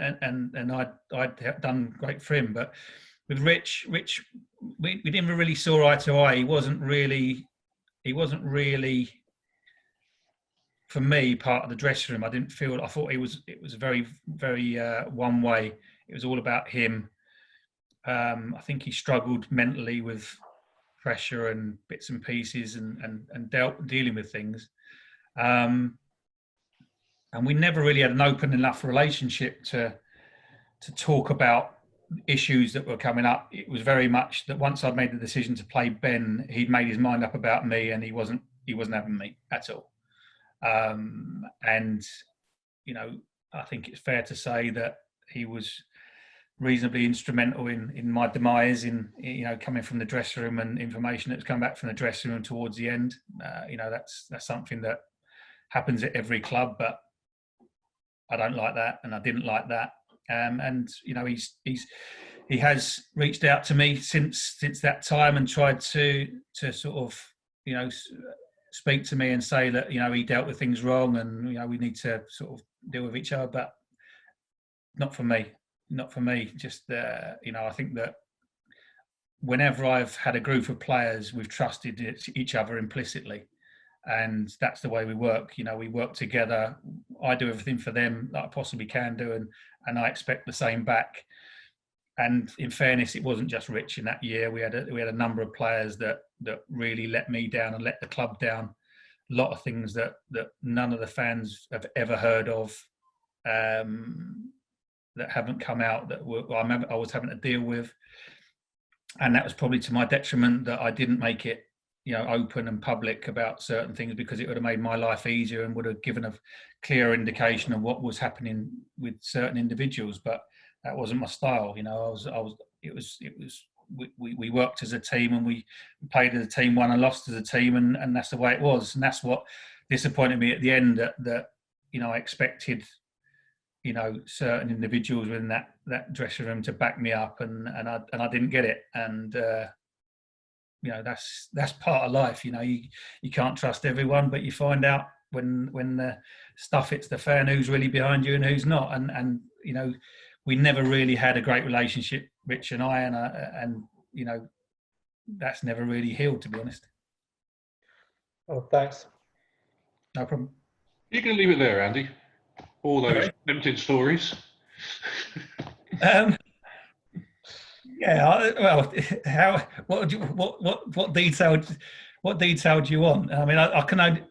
I'd done great for him. But with Rich, we didn't really saw eye to eye. He wasn't really, for me, part of the dressing room. I thought it was very, very one way. It was all about him. I think he struggled mentally with pressure and bits and pieces and dealing with things. And we never really had an open enough relationship to talk about issues that were coming up. It was very much that once I'd made the decision to play Ben, he'd made his mind up about me, and he wasn't having me at all. And I think it's fair to say that he was reasonably instrumental in my demise, in coming from the dressing room and information that's come back from the dressing room towards the end. That's something that happens at every club, but I don't like that, and I didn't like that. And he has reached out to me since that time and tried to sort of speak to me and say that he dealt with things wrong and we need to sort of deal with each other, but not for me. Just I think that whenever I've had a group of players, we've trusted each other implicitly, and that's the way we work. We work together. I do everything for them that I possibly can do, and I expect the same back. And in fairness, it wasn't just Rich in that year. We had a number of players that really let me down and let the club down. A lot of things that none of the fans have ever heard of, that haven't come out, that I was having to deal with. And that was probably to my detriment, that I didn't make it open and public about certain things, because it would have made my life easier and would have given a clearer indication of what was happening with certain individuals. But that wasn't my style. We worked as a team, and we played as a team, won and lost as a team, and that's the way it was. And that's what disappointed me at the end, that I expected certain individuals within that dressing room to back me up, and I didn't get it. And that's part of life. You can't trust everyone, but you find out when the stuff hits the fan who's really behind you and who's not. And we never really had a great relationship, Rich and I, and that's never really healed, to be honest.
Oh, thanks.
No problem.
You can leave it there, Andy. All those tempted stories.
Yeah. What detail do you want? I mean, I can only,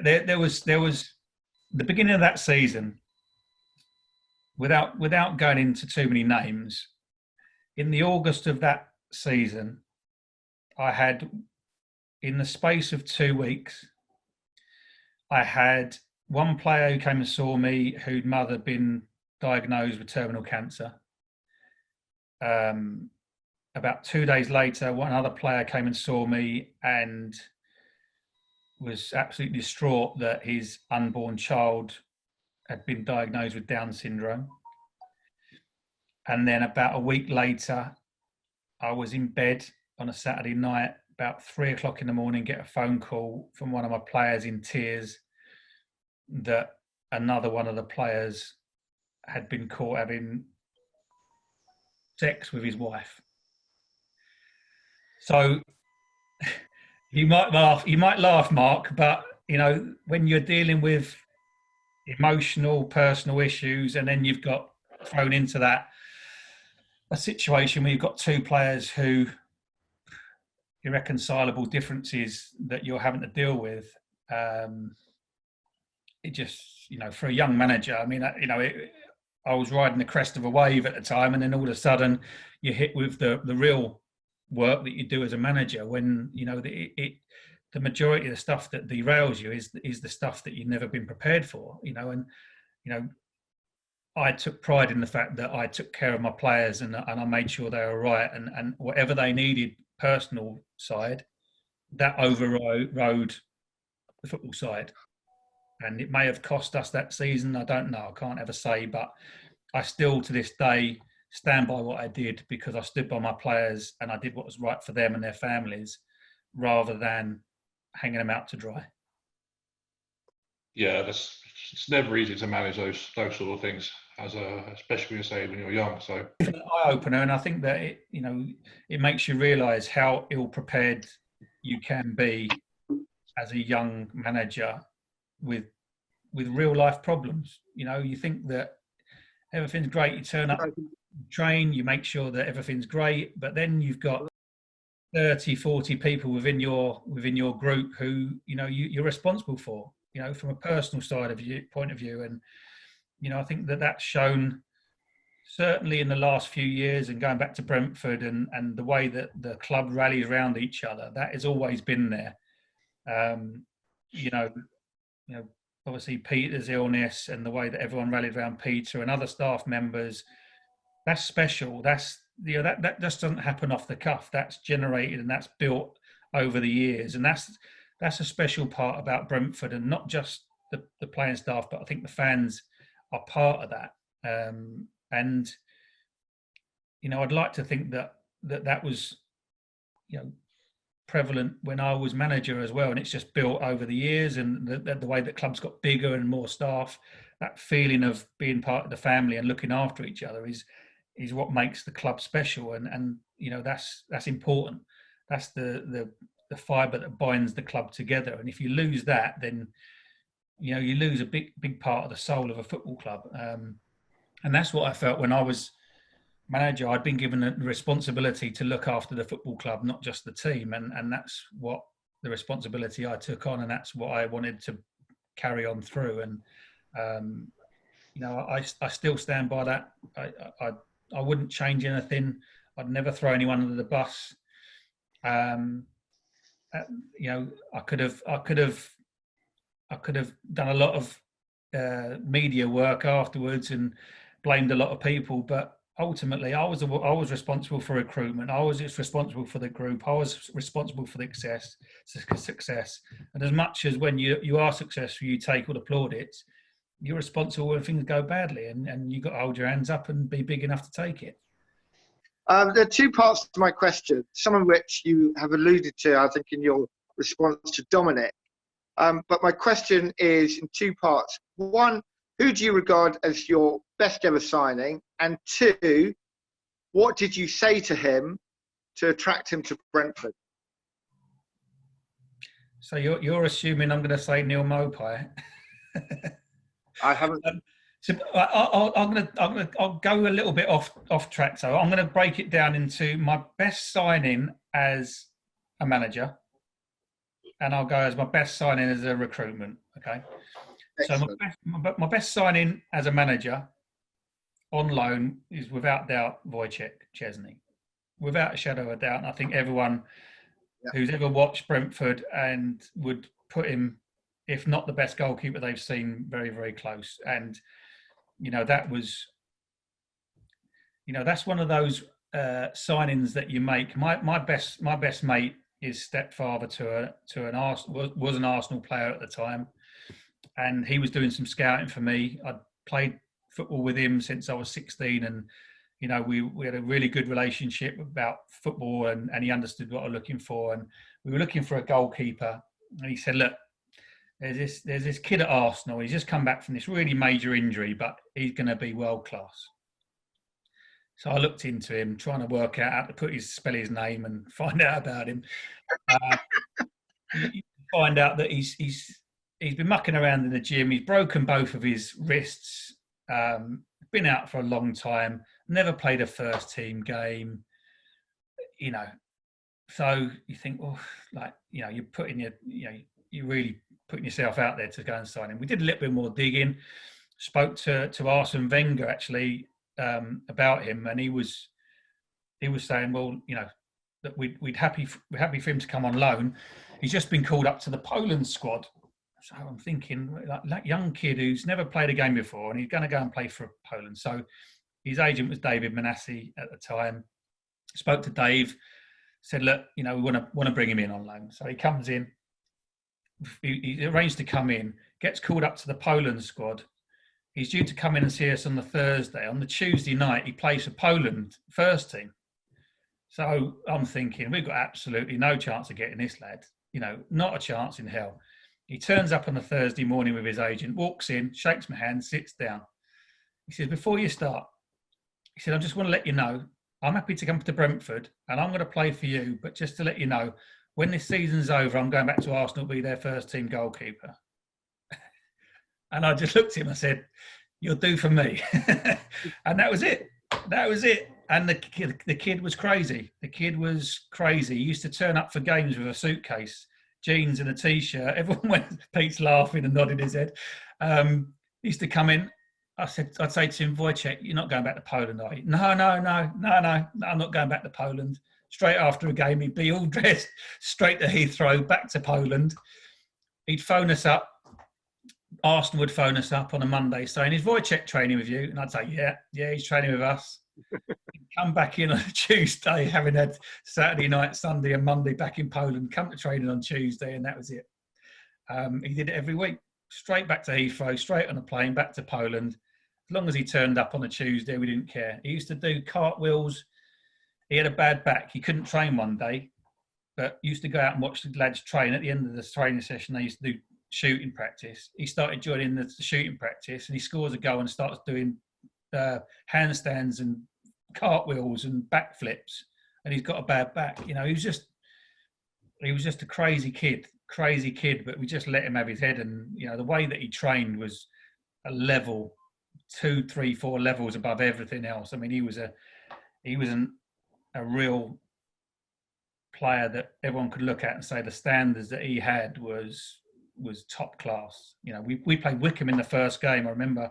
there was the beginning of that season. Without going into too many names, in the August of that season, I had, in the space of 2 weeks, I had one player who came and saw me whose mother had been diagnosed with terminal cancer. About 2 days later, one other player came and saw me and was absolutely distraught that his unborn child had been diagnosed with Down syndrome. And then about a week later, I was in bed on a Saturday night, about 3 o'clock in the morning, get a phone call from one of my players in tears that another one of the players had been caught having sex with his wife. So you might laugh, Mark, but when you're dealing with emotional, personal issues, and then you've got thrown into that a situation where you've got two players who irreconcilable differences that you're having to deal with. It just, for a young manager, I mean, I was riding the crest of a wave at the time, and then all of a sudden you're hit with the real work that you do as a manager, when the majority of the stuff that derails you is the stuff that you've never been prepared for, and I took pride in the fact that I took care of my players and I made sure they were right, and whatever they needed personal side, that overrode the football side. and it may have cost us that season. I don't know. I can't ever say, but I still, to this day, stand by what I did because I stood by my players and I did what was right for them and their families, rather than hanging them out to dry.
Yeah, it's never easy to manage those sort of things, especially when you're young. So
It's an eye opener, and I think that it makes you realise how ill prepared you can be as a young manager with real life problems. You think that everything's great. You turn up, train, you make sure that everything's great, but then you've got 30, 40 people within your group who you're responsible for. From a personal point of view, and I think that that's shown certainly in the last few years, and going back to Brentford and the way that the club rallies around each other. That has always been there. Obviously Peter's illness and the way that everyone rallied around Peter and other staff members, that's special. That just doesn't happen off the cuff. That's generated and that's built over the years, and that's a special part about Brentford, and not just the playing staff, but I think the fans are part of that. And I'd like to think that was prevalent when I was manager as well, and it's just built over the years, and the way that clubs got bigger and more staff, that feeling of being part of the family and looking after each other is what makes the club special, and that's important. That's the fibre that binds the club together, and if you lose that, then you lose a big part of the soul of a football club. And that's what I felt when I was manager. I'd been given the responsibility to look after the football club, not just the team, and that's what the responsibility I took on, and that's what I wanted to carry on through. And I still stand by that. I wouldn't change anything. I'd never throw anyone under the bus. I could have done a lot of media work afterwards and blamed a lot of people, but ultimately I was responsible for recruitment. I was responsible for the group. I was responsible for the success. And as much as when you are successful, you take all the plaudits, you're responsible when things go badly, and you've got to hold your hands up and be big enough to take it.
There are two parts to my question, some of which you have alluded to, I think, in your response to Dominic. But my question is in two parts. One, who do you regard as your best ever signing? And two, what did you say to him to attract him to Brentford?
So you're assuming I'm going to say Neil Maupay.
I haven't.
So I'll go a little bit off track. So I'm going to break it down into my best signing as a manager, and I'll go as my best signing as a recruitment. Okay. Excellent. So my best signing as a manager on loan is without doubt Wojciech Szczesny, without a shadow of a doubt. And I think everyone who's ever watched Brentford and would put him, if not the best goalkeeper they've seen, very, very close. And that was, that's one of those signings that you make. My best mate is stepfather to an was an Arsenal player at the time, and he was doing some scouting for me. I'd played football with him since I was 16, and we had a really good relationship about football, and he understood what I was looking for. And we were looking for a goalkeeper, and he said, "Look, there's this kid at Arsenal. He's just come back from this really major injury, but he's going to be world class." So I looked into him, trying to work out how to spell his name and find out about him. You find out that he's been mucking around in the gym. He's broken both of his wrists. Been out for a long time. Never played a first team game. So you think, you're putting you're really putting yourself out there to go and sign him. We did a little bit more digging. Spoke to Arsene Wenger actually about him, and he was saying, well, that we're happy for him to come on loan. He's just been called up to the Poland squad. So I'm thinking, that young kid who's never played a game before, and he's going to go and play for Poland. So his agent was David Manassi at the time. Spoke to Dave, said, look, we want to bring him in on loan. So he comes in. he arranged to come in, gets called up to the Poland squad. He's due to come in and see us on the Thursday. On the Tuesday night, he plays for Poland first team. So I'm thinking, we've got absolutely no chance of getting this lad. You know, not a chance in hell. He turns up on a Thursday morning with his agent, walks in, shakes my hand, sits down. He says, before you start, he said, I just want to let you know, I'm happy to come to Brentford and I'm going to play for you. But just to let you know, when this season's over, I'm going back to Arsenal to be their first team goalkeeper. And I just looked at him and said, you'll do for me. And that was it. That was it. And the kid was crazy. The kid was crazy. He used to turn up for games with a suitcase, jeans and a T-shirt. Everyone went, Pete's laughing and nodding his head. He used to come in. I'd say to him, Wojciech, you're not going back to Poland, are you? No, I'm not going back to Poland. Straight after a game, he'd be all dressed, straight to Heathrow, back to Poland. He'd phone us up. Arsenal would phone us up on a Monday saying, is Wojciech training with you? And I'd say, yeah, he's training with us. He'd come back in on a Tuesday, having had Saturday night, Sunday and Monday back in Poland, come to training on Tuesday, and that was it. He did it every week. Straight back to Heathrow, straight on a plane, back to Poland. As long as he turned up on a Tuesday, we didn't care. He used to do cartwheels. He had a bad back. He couldn't train one day, but used to go out and watch the lads train. At the end of the training session, they used to do shooting practice. He started joining the shooting practice, and he scores a goal and starts doing handstands and cartwheels and backflips. And he's got a bad back. You know, he was just a crazy kid, but we just let him have his head. And, you know, the way that he trained was a level 2, 3, 4 levels above everything else. I mean, he was a real player that everyone could look at and say the standards that he had was top class. You know, we played Wickham in the first game. I remember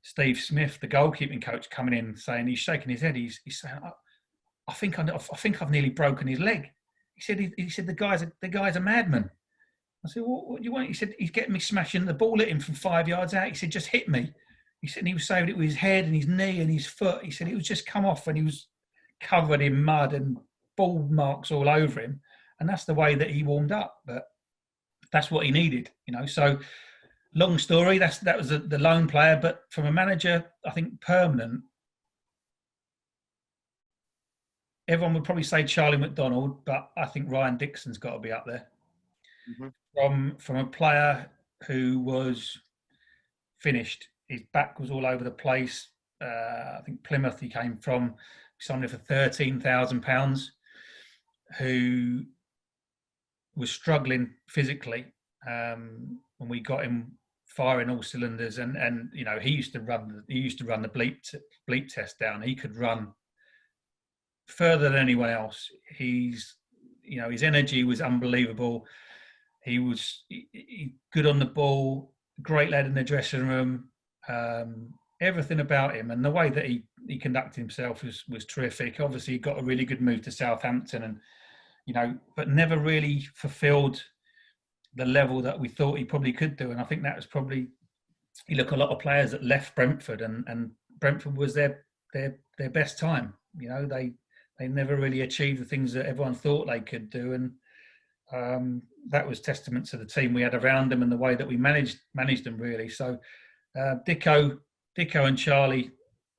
Steve Smith, the goalkeeping coach, coming in saying, he's shaking his head. He's saying, I think I've nearly broken his leg. He said the guy's a madman. I said, what do you want? He said, he's getting me smashing the ball at him from 5 yards out. He said, just hit me. He said, and he was saving it with his head and his knee and his foot. He said, it was just come off and he was covered in mud and ball marks all over him. And that's the way that he warmed up. But that's what he needed, you know. So long story, that was the lone player. But from a manager, I think permanent, everyone would probably say Charlie McDonald, but I think Ryan Dixon's got to be up there. Mm-hmm. From a player who was finished, his back was all over the place. I think Plymouth he came from, somebody for £13,000, who was struggling physically, and we got him firing all cylinders. And you know, he used to run the bleep test down. He could run further than anyone else. His energy was unbelievable. He was good on the ball, great lad in the dressing room. Everything about him and the way that he conducted himself was terrific. Obviously, he got a really good move to Southampton, and you know, but never really fulfilled the level that we thought he probably could do. And I think that was probably, you look at a lot of players that left Brentford, and Brentford was their best time. You know, they never really achieved the things that everyone thought they could do, and that was testament to the team we had around them and the way that we managed them really. So Dicko and Charlie,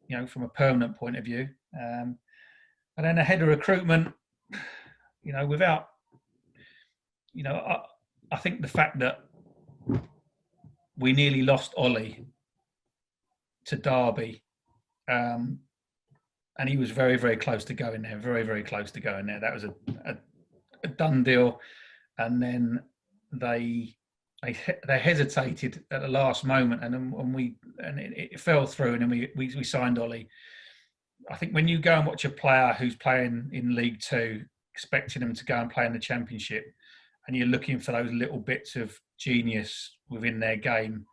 you know, from a permanent point of view, and then ahead of recruitment, you know, without, you know, I think the fact that we nearly lost Ollie to Derby, and he was very, very close to going there, very, very close to going there. That was a done deal. And then they hesitated at the last moment, and it fell through, and then we signed Ollie. I think when you go and watch a player who's playing in League Two, expecting them to go and play in the Championship, and you're looking for those little bits of genius within their game,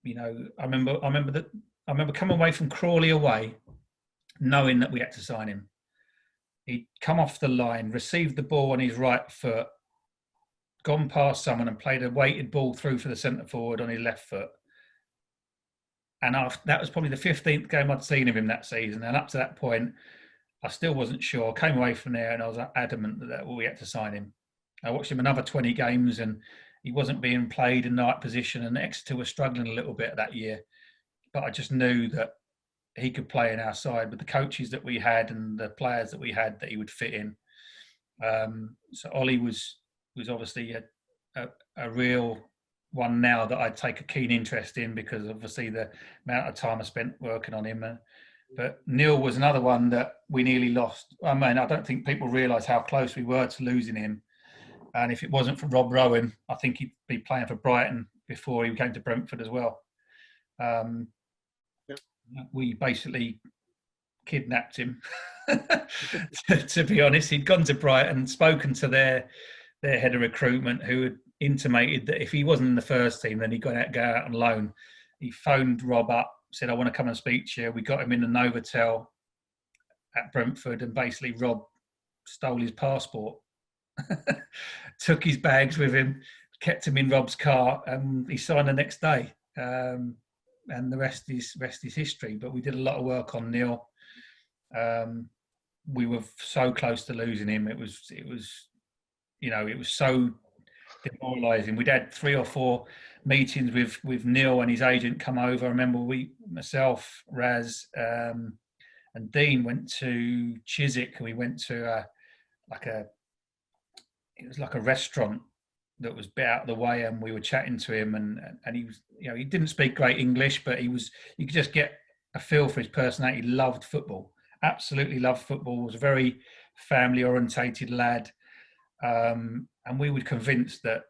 you know, I remember coming away from Crawley away, knowing that we had to sign him. He'd come off the line, received the ball on his right foot, gone past someone and played a weighted ball through for the centre forward on his left foot. And that was probably the 15th game I'd seen of him that season. And up to that point, I still wasn't sure. I came away from there and I was adamant that we had to sign him. I watched him another 20 games and he wasn't being played in the right position, and Exeter was struggling a little bit that year. But I just knew that he could play in our side with the coaches that we had and the players that we had, that he would fit in. So Ollie was obviously a real one now that I'd take a keen interest in, because obviously the amount of time I spent working on him. But Neil was another one that we nearly lost. I mean, I don't think people realise how close we were to losing him. And if it wasn't for Rob Rowan, I think he'd be playing for Brighton before he came to Brentford as well. We basically kidnapped him. To be honest, he'd gone to Brighton, spoken to their head of recruitment, who had intimated that if he wasn't in the first team, then he'd go out on loan. He phoned Rob up, said, "I want to come and speak to you." We got him in the Novotel at Brentford, and basically Rob stole his passport, took his bags with him, kept him in Rob's car, and he signed the next day. And the rest is history. But we did a lot of work on Neil. We were so close to losing him. It was so demoralising. We'd had 3 or 4 meetings with Neil and his agent come over. I remember myself, Raz, and Dean went to Chiswick. We went to it was like a restaurant that was a bit out of the way, and we were chatting to him, and he was, he didn't speak great English, but you could just get a feel for his personality. He loved football, absolutely loved football. Was a very family orientated lad. And we were convinced that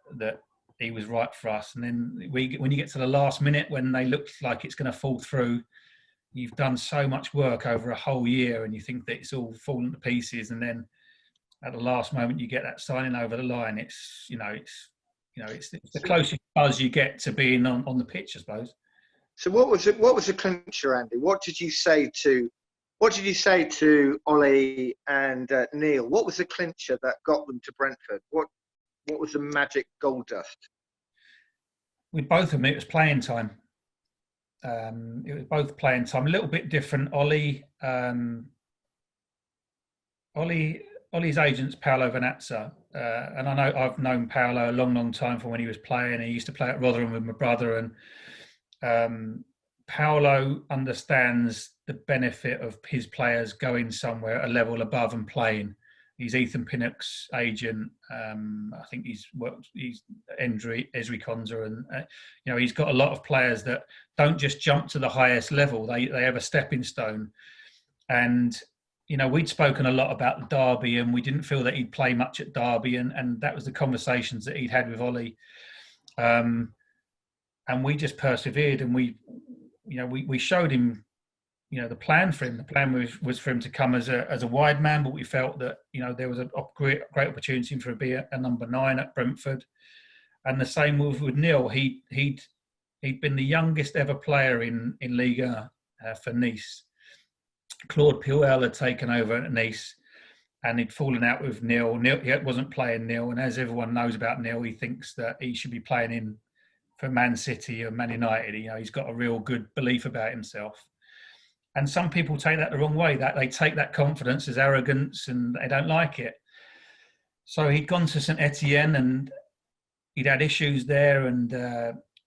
he was right for us. And then when you get to the last minute, when they look like it's going to fall through, you've done so much work over a whole year, and you think that it's all fallen to pieces. And then at the last moment, you get that signing over the line. It's the closest buzz you get to being on the pitch, I suppose.
So what was the clincher, Andy? What did you say to Ollie and Neil? What was the clincher that got them to Brentford? What was the magic gold dust?
With both of them, it was playing time. It was both playing time. A little bit different. Ollie's agent's Paolo Vanazza, and I know I've known Paolo a long time from when he was playing. He used to play at Rotherham with my brother, and Paolo understands the benefit of his players going somewhere a level above and playing. He's Ethan Pinnock's agent. I think he's Esri Konza, and he's got a lot of players that don't just jump to the highest level. They have a stepping stone. And we'd spoken a lot about Derby, and we didn't feel that he'd play much at Derby, and that was the conversations that he'd had with Ollie. And we just persevered, and we showed him, the plan for him. The plan was for him to come as a wide man, but we felt that there was a great opportunity for him to be a number 9 at Brentford. And the same with Neil. He'd been the youngest ever player in Liga for Nice. Claude Puel had taken over at Nice, and he'd fallen out with Neil. He wasn't playing Neil, and as everyone knows about Neil, he thinks that he should be playing for Man City or Man United. He's got a real good belief about himself. And some people take that the wrong way, that they take that confidence as arrogance, and they don't like it. So he'd gone to St Etienne, and he'd had issues there, and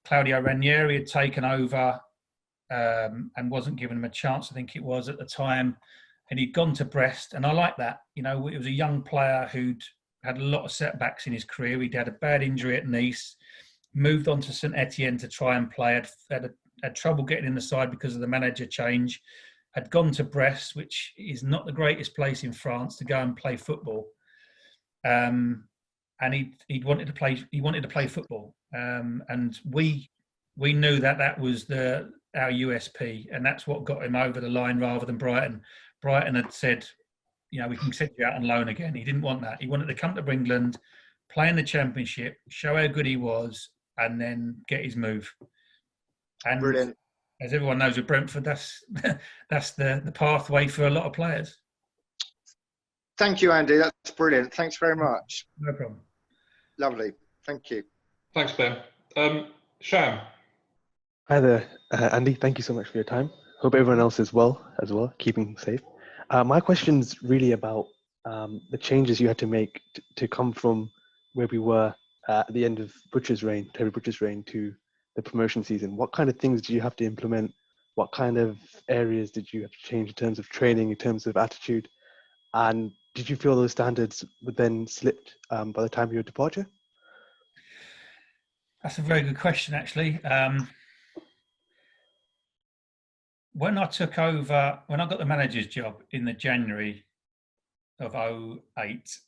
Claudio Ranieri had taken over and wasn't giving him a chance, I think it was at the time. And he'd gone to Brest, and I like that. It was a young player who'd had a lot of setbacks in his career. He'd had a bad injury at Nice, moved on to St Etienne to try and play, had trouble getting in the side because of the manager change, had gone to Brest, which is not the greatest place in France to go and play football. And he wanted to play football. And we knew that was our USP, and that's what got him over the line rather than Brighton. Brighton had said, we can send you out on loan again. He didn't want that. He wanted to come to England, play in the Championship, show how good he was, and then get his move. And
brilliant.
As everyone knows with Brentford, that's the pathway for a lot of players.
Thank you, Andy. That's brilliant. Thanks very much.
No problem.
Lovely. Thank you.
Thanks, Ben. Sham.
Hi there, Andy. Thank you so much for your time. Hope everyone else is well as well, keeping safe. My question's really about the changes you had to make to come from where we were at the end of Terry Butcher's reign to the promotion season, what kind of things did you have to implement? What kind of areas did you have to change in terms of training, in terms of attitude? And did you feel those standards would then slipped by the time of your departure?
That's a very good question, actually. When I took over, when I got the manager's job in the January of 2008,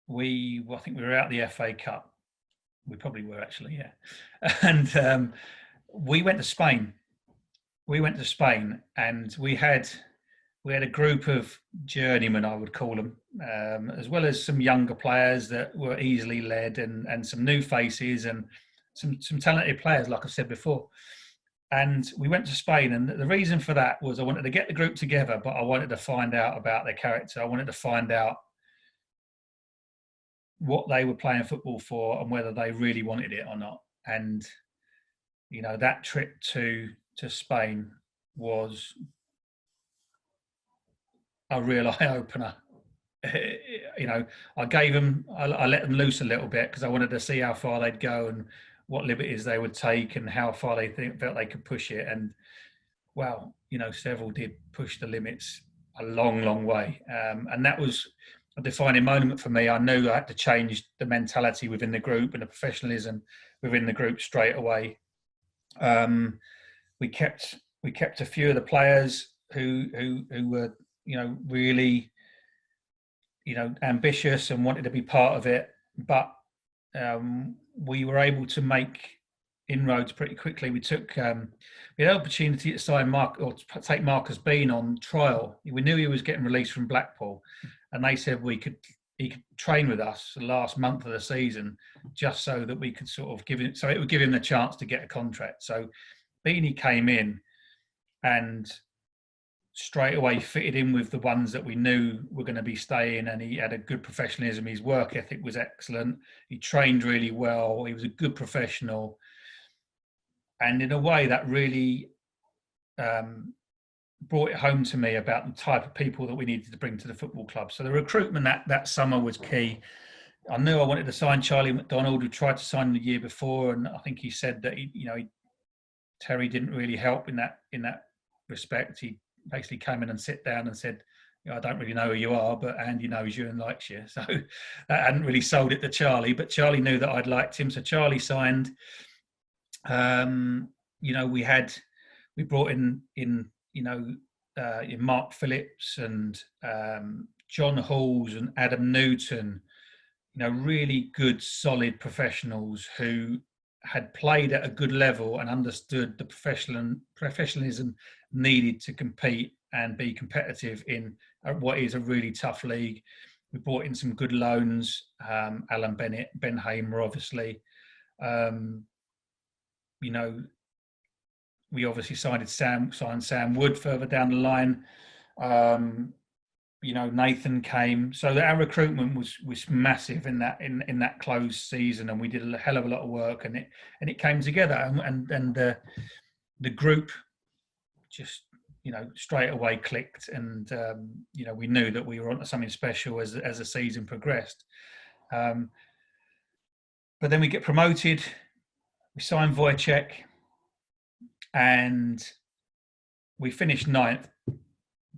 I think we were out the FA Cup. We probably were, actually, yeah. And we went to Spain. And we had a group of journeymen, I would call them, as well as some younger players that were easily led, and some new faces, and some talented players, like I said before. And we went to Spain, and the reason for that was I wanted to get the group together, but I wanted to find out about their character. I wanted to find out what they were playing football for and whether they really wanted it or not. And, you know, that trip to Spain was a real eye-opener. You know, I let them loose a little bit because I wanted to see how far they'd go and what liberties they would take and how far they felt they could push it. And, well, you know, several did push the limits a long, long way. And that was a defining moment for me. I knew I had to change the mentality within the group and the professionalism within the group straight away. We kept a few of the players who were, you know, really, you know, ambitious and wanted to be part of it, but we were able to make inroads pretty quickly. We had an opportunity to sign take Marcus Bean on trial. We knew he was getting released from Blackpool, and they said he could train with us the last month of the season, just so that we could sort of it would give him the chance to get a contract. So Beanie came in and straight away fitted in with the ones that we knew were going to be staying, and he had a good professionalism. His work ethic was excellent. He trained really well. He was a good professional. And in a way that really brought it home to me about the type of people that we needed to bring to the football club. So the recruitment that summer was key. I knew I wanted to sign Charlie McDonald, who tried to sign the year before, and I think he said that Terry didn't really help in that respect. He basically came in and sat down and said, I don't really know who you are, but Andy knows you and likes you. So that hadn't really sold it to Charlie, but Charlie knew that I'd liked him. So Charlie signed. We brought in Mark Phillips and John Halls and Adam Newton, really good, solid professionals who had played at a good level and understood the professionalism needed to compete and be competitive in what is a really tough league. We brought in some good loans, Alan Bennett, Ben Hamer, obviously. We obviously signed Sam Wood further down the line. Nathan came. So our recruitment was massive in that closed season, and we did a hell of a lot of work, and it came together, and the group just straight away clicked, and we knew that we were onto something special as the season progressed. But then we get promoted. We signed Wojciech, and we finished 9th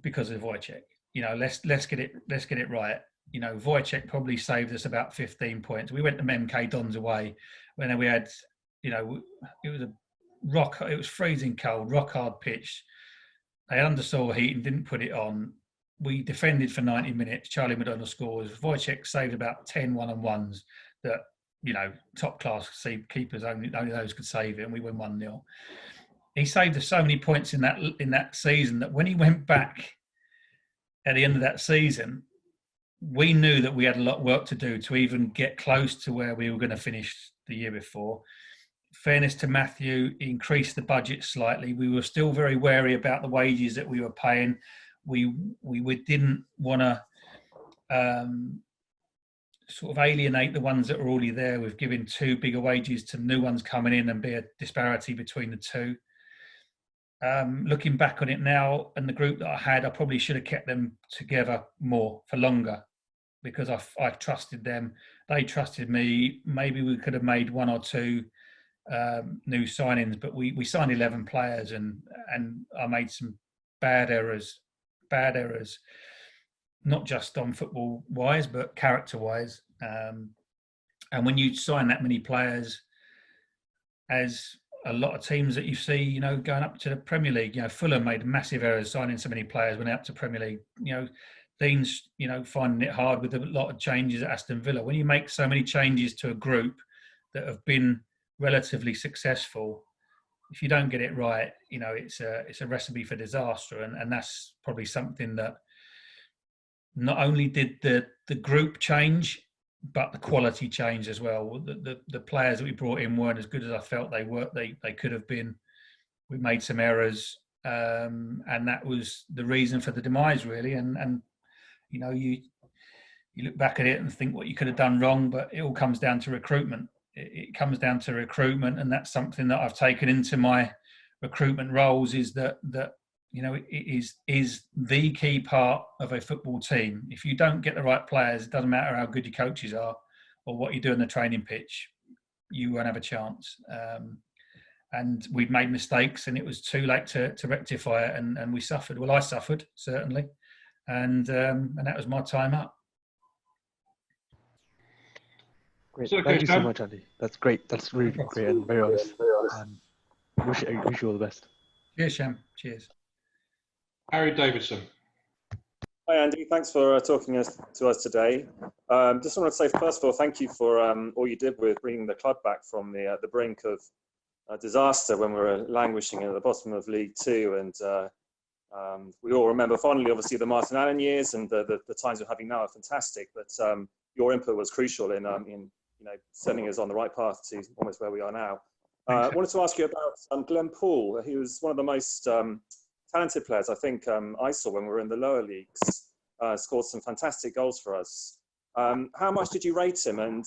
because of Wojciech. Let's get it right. Wojciech probably saved us about 15 points. We went to MK Dons away when we had, it was freezing cold, rock hard pitch. They undersaw heat and didn't put it on. We defended for 90 minutes. Charlie McDonald scores. Wojciech saved about 10 one-on-ones that, top class keepers, only those could save it, and we win 1-0. He saved us so many points in that season that when he went back at the end of that season, we knew that we had a lot of work to do to even get close to where we were going to finish the year before. Fairness to Matthew, he increased the budget slightly. We were still very wary about the wages that we were paying. We didn't want to sort of alienate the ones that were already there with giving too big a wages to new ones coming in and be a disparity between the two. Looking back on it now, and the group that I had, I probably should have kept them together more for longer. because I trusted them. They trusted me. Maybe we could have made one or two new signings, but we signed 11 players, and I made some bad errors, not just on football wise, but character wise. And when you sign that many players, as a lot of teams that you see, you know, going up to the Premier League, you know, Fulham made massive errors signing so many players when they're up to Premier League. You know, Dean's, you know, finding it hard with a lot of changes at Aston Villa. When you make so many changes to a group that have been relatively successful, if you don't get it right, you know, it's a recipe for disaster. And that's probably something that not only did the group change, but the quality changed as well. The players that we brought in weren't as good as I felt they were. They could have been. We made some errors, and that was the reason for the demise, really. And you know, you look back at it and think what you could have done wrong, but it all comes down to recruitment. It comes down to recruitment, and that's something that I've taken into my recruitment roles. Is that you know, it is the key part of a football team. If you don't get the right players, it doesn't matter how good your coaches are or what you do on the training pitch, you won't have a chance. And we'd made mistakes, and it was too late to rectify it, and we suffered. Well, I suffered, certainly, and that was my time up.
Great. Thank you so much, Andy. That's great. That's really great and very honest. Wish you all the best.
Cheers, Sham. Cheers.
Harry Davidson.
Hi, Andy. Thanks for talking to us today. Just want to say, first of all, thank you for all you did with bringing the club back from the brink of disaster when we were languishing at the bottom of League Two. And we all remember fondly, obviously, the Martin Allen years, and the times we're having now are fantastic. But your input was crucial in you know, setting us on the right path to almost where we are now. I wanted to ask you about Glenn Poole. He was one of the most talented players I think I saw when we were in the lower leagues. Scored some fantastic goals for us. How much did you rate him, and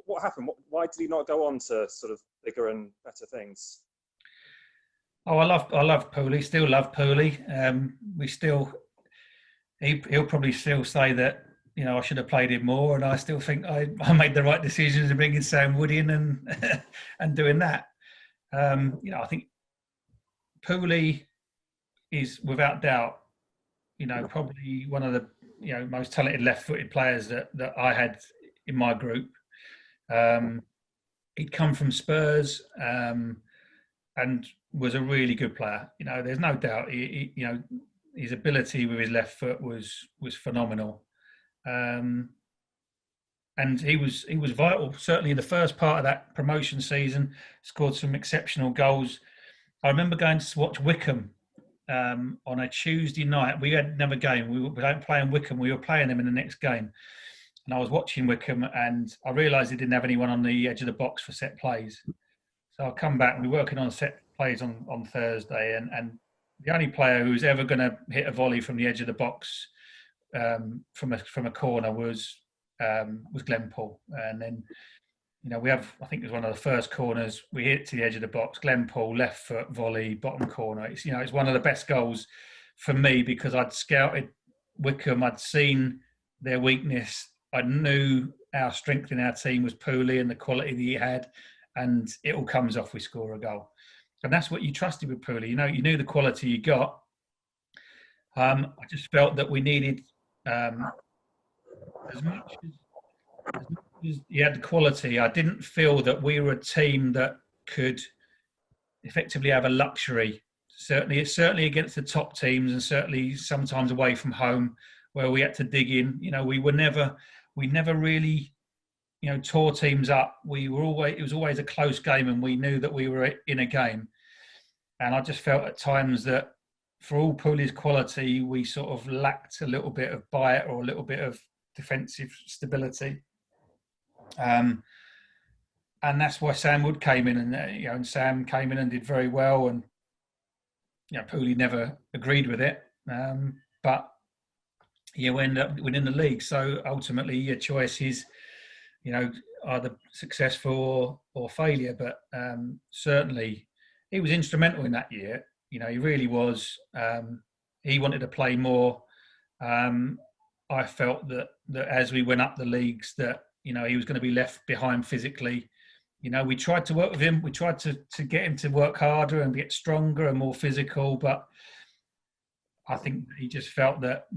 what happened? Why did he not go on to sort of bigger and better things?
Oh, I love Pooley. Still love Pooley. He'll probably still say that, you know, I should have played him more, and I still think I made the right decisions in bringing Sam Wood in and doing that. You know, I think Pooley is without doubt, you know, probably one of the, you know, most talented left-footed players that I had in my group. He'd come from Spurs and was a really good player. You know, there's no doubt. You know, his ability with his left foot was phenomenal. And he was vital, certainly in the first part of that promotion season. Scored some exceptional goals. I remember going to watch Wycombe on a Tuesday night. We had another game. We don't play in Wycombe. We were playing them in the next game, and I was watching Wycombe, and I realised they didn't have anyone on the edge of the box for set plays. So I come back, and we're working on set plays on Thursday, and the only player who was ever going to hit a volley from the edge of the box from a corner was Glenn Poole. And then, you know, I think it was one of the first corners, we hit to the edge of the box, Glenn Poole, left foot volley, bottom corner. It's, you know, it's one of the best goals for me because I'd scouted Wycombe, I'd seen their weakness, I knew our strength in our team was Pooley and the quality that he had, and it all comes off we score a goal. And that's what you trusted with Pooley. You know, you knew the quality you got. I just felt that we needed as much as he had the quality. I didn't feel that we were a team that could effectively have a luxury. Certainly against the top teams, and certainly sometimes away from home, where we had to dig in. You know, we never really, you know, tore teams up. It was always a close game, and we knew that we were in a game. And I just felt at times that for all Pooley's quality, we sort of lacked a little bit of bite or a little bit of defensive stability. And that's why Sam Wood came in, and Sam came in and did very well. And you know, Pooley never agreed with it, but you end up winning the league. So ultimately, your choice is, you know, either successful or failure. But certainly, he was instrumental in that year. You know, he really was. He wanted to play more. I felt that that as we went up the leagues that, you know, he was going to be left behind physically. You know, we tried to work with him. We tried to get him to work harder and get stronger and more physical. But I think he just felt that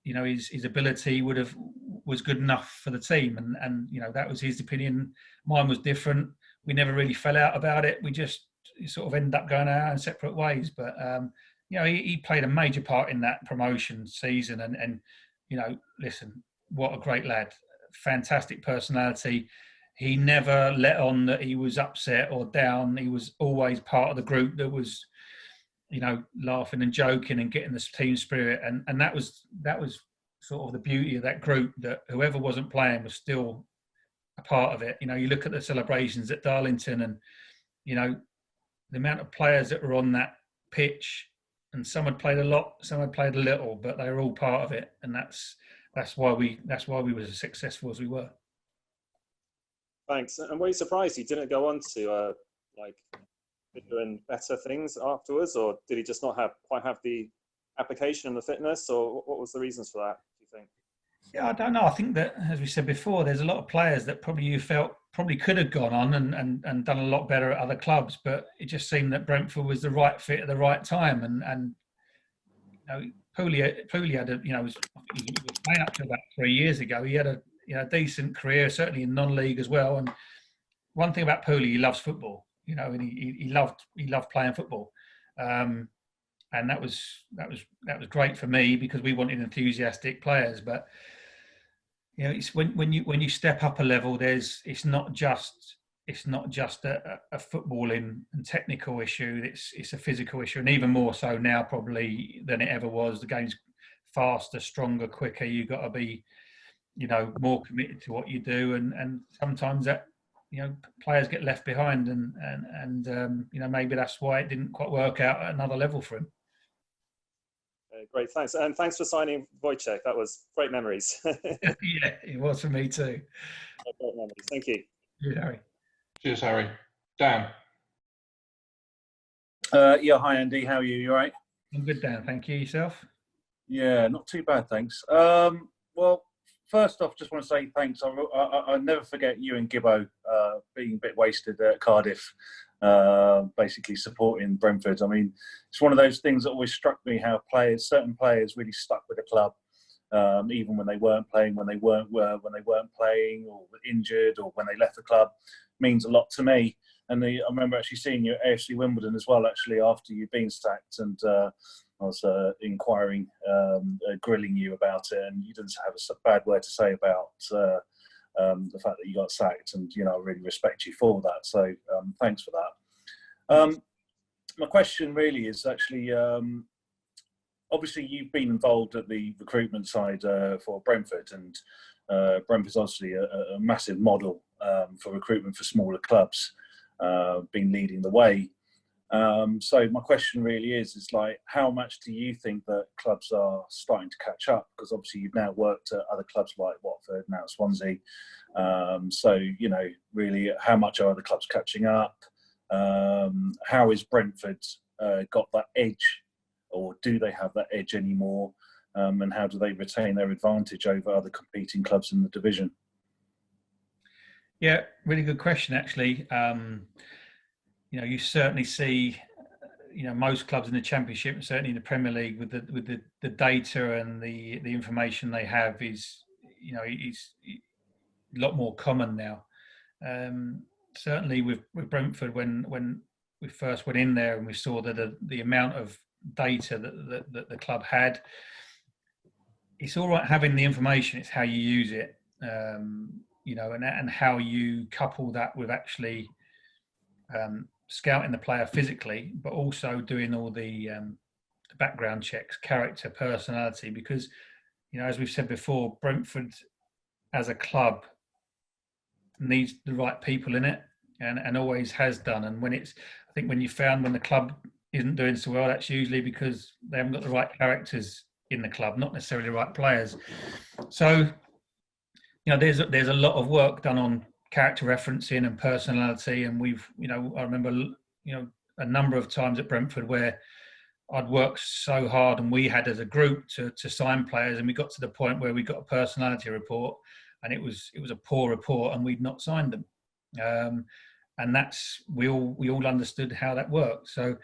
you know, his ability was good enough for the team. And you know, that was his opinion. Mine was different. We never really fell out about it. We just sort of ended up going our own separate ways. But, you know, he played a major part in that promotion season. And you know, listen, what a great lad. Fantastic personality. He never let on that he was upset or down. He was always part of the group that was, you know, laughing and joking and getting the team spirit. And that was sort of the beauty of that group, that whoever wasn't playing was still a part of it. You know, you look at the celebrations at Darlington and, you know, the amount of players that were on that pitch, and some had played a lot, some had played a little, but they were all part of it. And that's why we were as successful as we were.
Thanks. And were you surprised he didn't go on to like bigger and better things afterwards, or did he just not quite have the application and the fitness, or what was the reasons for that, do you think?
Yeah, I don't know. I think that, as we said before, there's a lot of players that probably could have gone on and done a lot better at other clubs, but it just seemed that Brentford was the right fit at the right time. And you know, Pooley had a, you know, he was playing up to about 3 years ago. He had a decent career, certainly in non-league as well. And one thing about Pooley, he loves football, you know, and he loved playing football. And that was great for me, because we wanted enthusiastic players. But you know, it's when you step up a level, it's not just a footballing and technical issue. It's a physical issue, and even more so now probably than it ever was. The game's faster, stronger, quicker. You've got to be, you know, more committed to what you do, and sometimes that, you know, players get left behind, and you know, maybe that's why it didn't quite work out at another level for him.
Great, thanks. And thanks for signing Wojciech. That was great memories.
Yeah, it was for me too.
Great memories. Thank you.
Cheers, Harry.
Cheers, Harry. Dan.
Yeah, hi Andy. How are you? You all right?
I'm good, Dan. Thank you. Yourself?
Yeah, not too bad, thanks. Well, first off, just want to say thanks. I never forget you and Gibbo being a bit wasted at Cardiff, basically supporting Brentford. I mean, it's one of those things that always struck me, how certain players really stuck with the club, even when they weren't playing, when they weren't playing, or were injured, or when they left the club. Means a lot to me. And I remember actually seeing you at AFC Wimbledon as well, actually, after you'd been sacked, and I was inquiring, grilling you about it, and you didn't have a bad word to say about the fact that you got sacked, and you know, I really respect you for that. So thanks for that. My question really is actually, obviously you've been involved at the recruitment side for Brentford, and Brentford's obviously a massive model for recruitment for smaller clubs, been leading the way. So my question really is like, how much do you think that clubs are starting to catch up? Because obviously you've now worked at other clubs like Watford, now Swansea. So, you know, really, how much are other clubs catching up? How is Brentford got that edge, or do they have that edge anymore? And how do they retain their advantage over other competing clubs in the division?
Yeah, really good question, actually. You know, you certainly see, you know, most clubs in the Championship, and certainly in the Premier League, with the data and the information they have is, you know, is a lot more common now. Certainly with Brentford, when we first went in there and we saw that the amount of data that the club had, it's all right having the information, it's how you use it, you know, and how you couple that with actually scouting the player physically, but also doing all the background checks, character, personality, because, you know, as we've said before, Brentford as a club needs the right people in it, and always has done. And when I think when you found when the club isn't doing so well, that's usually because they haven't got the right characters in the club, not necessarily the right players. So, you know, there's a lot of work done on character referencing and personality, and we've, you know, I remember, you know, a number of times at Brentford where I'd worked so hard, and we had as a group to sign players, and we got to the point where we got a personality report, and it was a poor report, and we'd not signed them. And that's we all understood how that worked. So,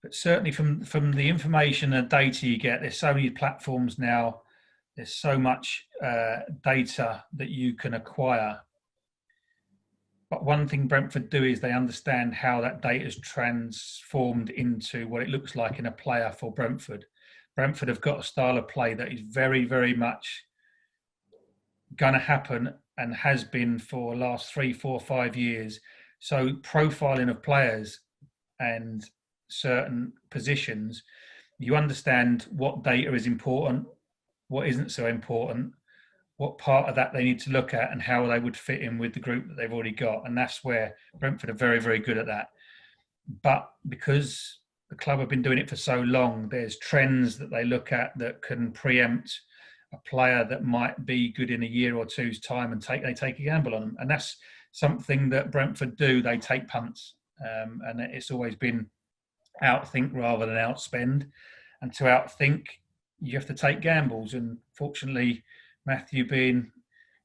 but certainly from the information and data you get, there's so many platforms now. There's so much data that you can acquire. But one thing Brentford do is they understand how that data is transformed into what it looks like in a player for Brentford. Brentford have got a style of play that is very, very much going to happen and has been for the last 3, 4, 5 years. So profiling of players and certain positions, you understand what data is important, what isn't so important, what part of that they need to look at, and how they would fit in with the group that they've already got. And that's where Brentford are very, very good at that. But because the club have been doing it for so long, there's trends that they look at that can preempt a player that might be good in a year or two's time, and they take a gamble on them. And that's something that Brentford do. They take punts. And it's always been outthink rather than outspend. And to outthink, you have to take gambles. And fortunately, Matthew being,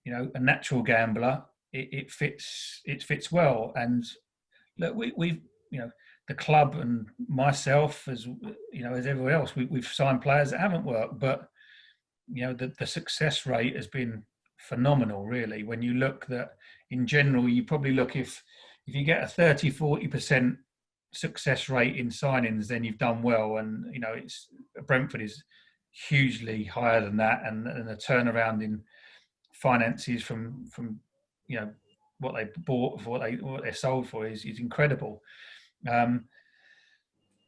a natural gambler, it fits well. And look, we've the club and myself, as as everyone else, we've signed players that haven't worked, but the success rate has been phenomenal, really. When you look that in general, you probably look if you get a 30-40% success rate in signings, then you've done well. And it's Brentford is hugely higher than that, and the turnaround in finances from what they bought for what they're sold for is incredible.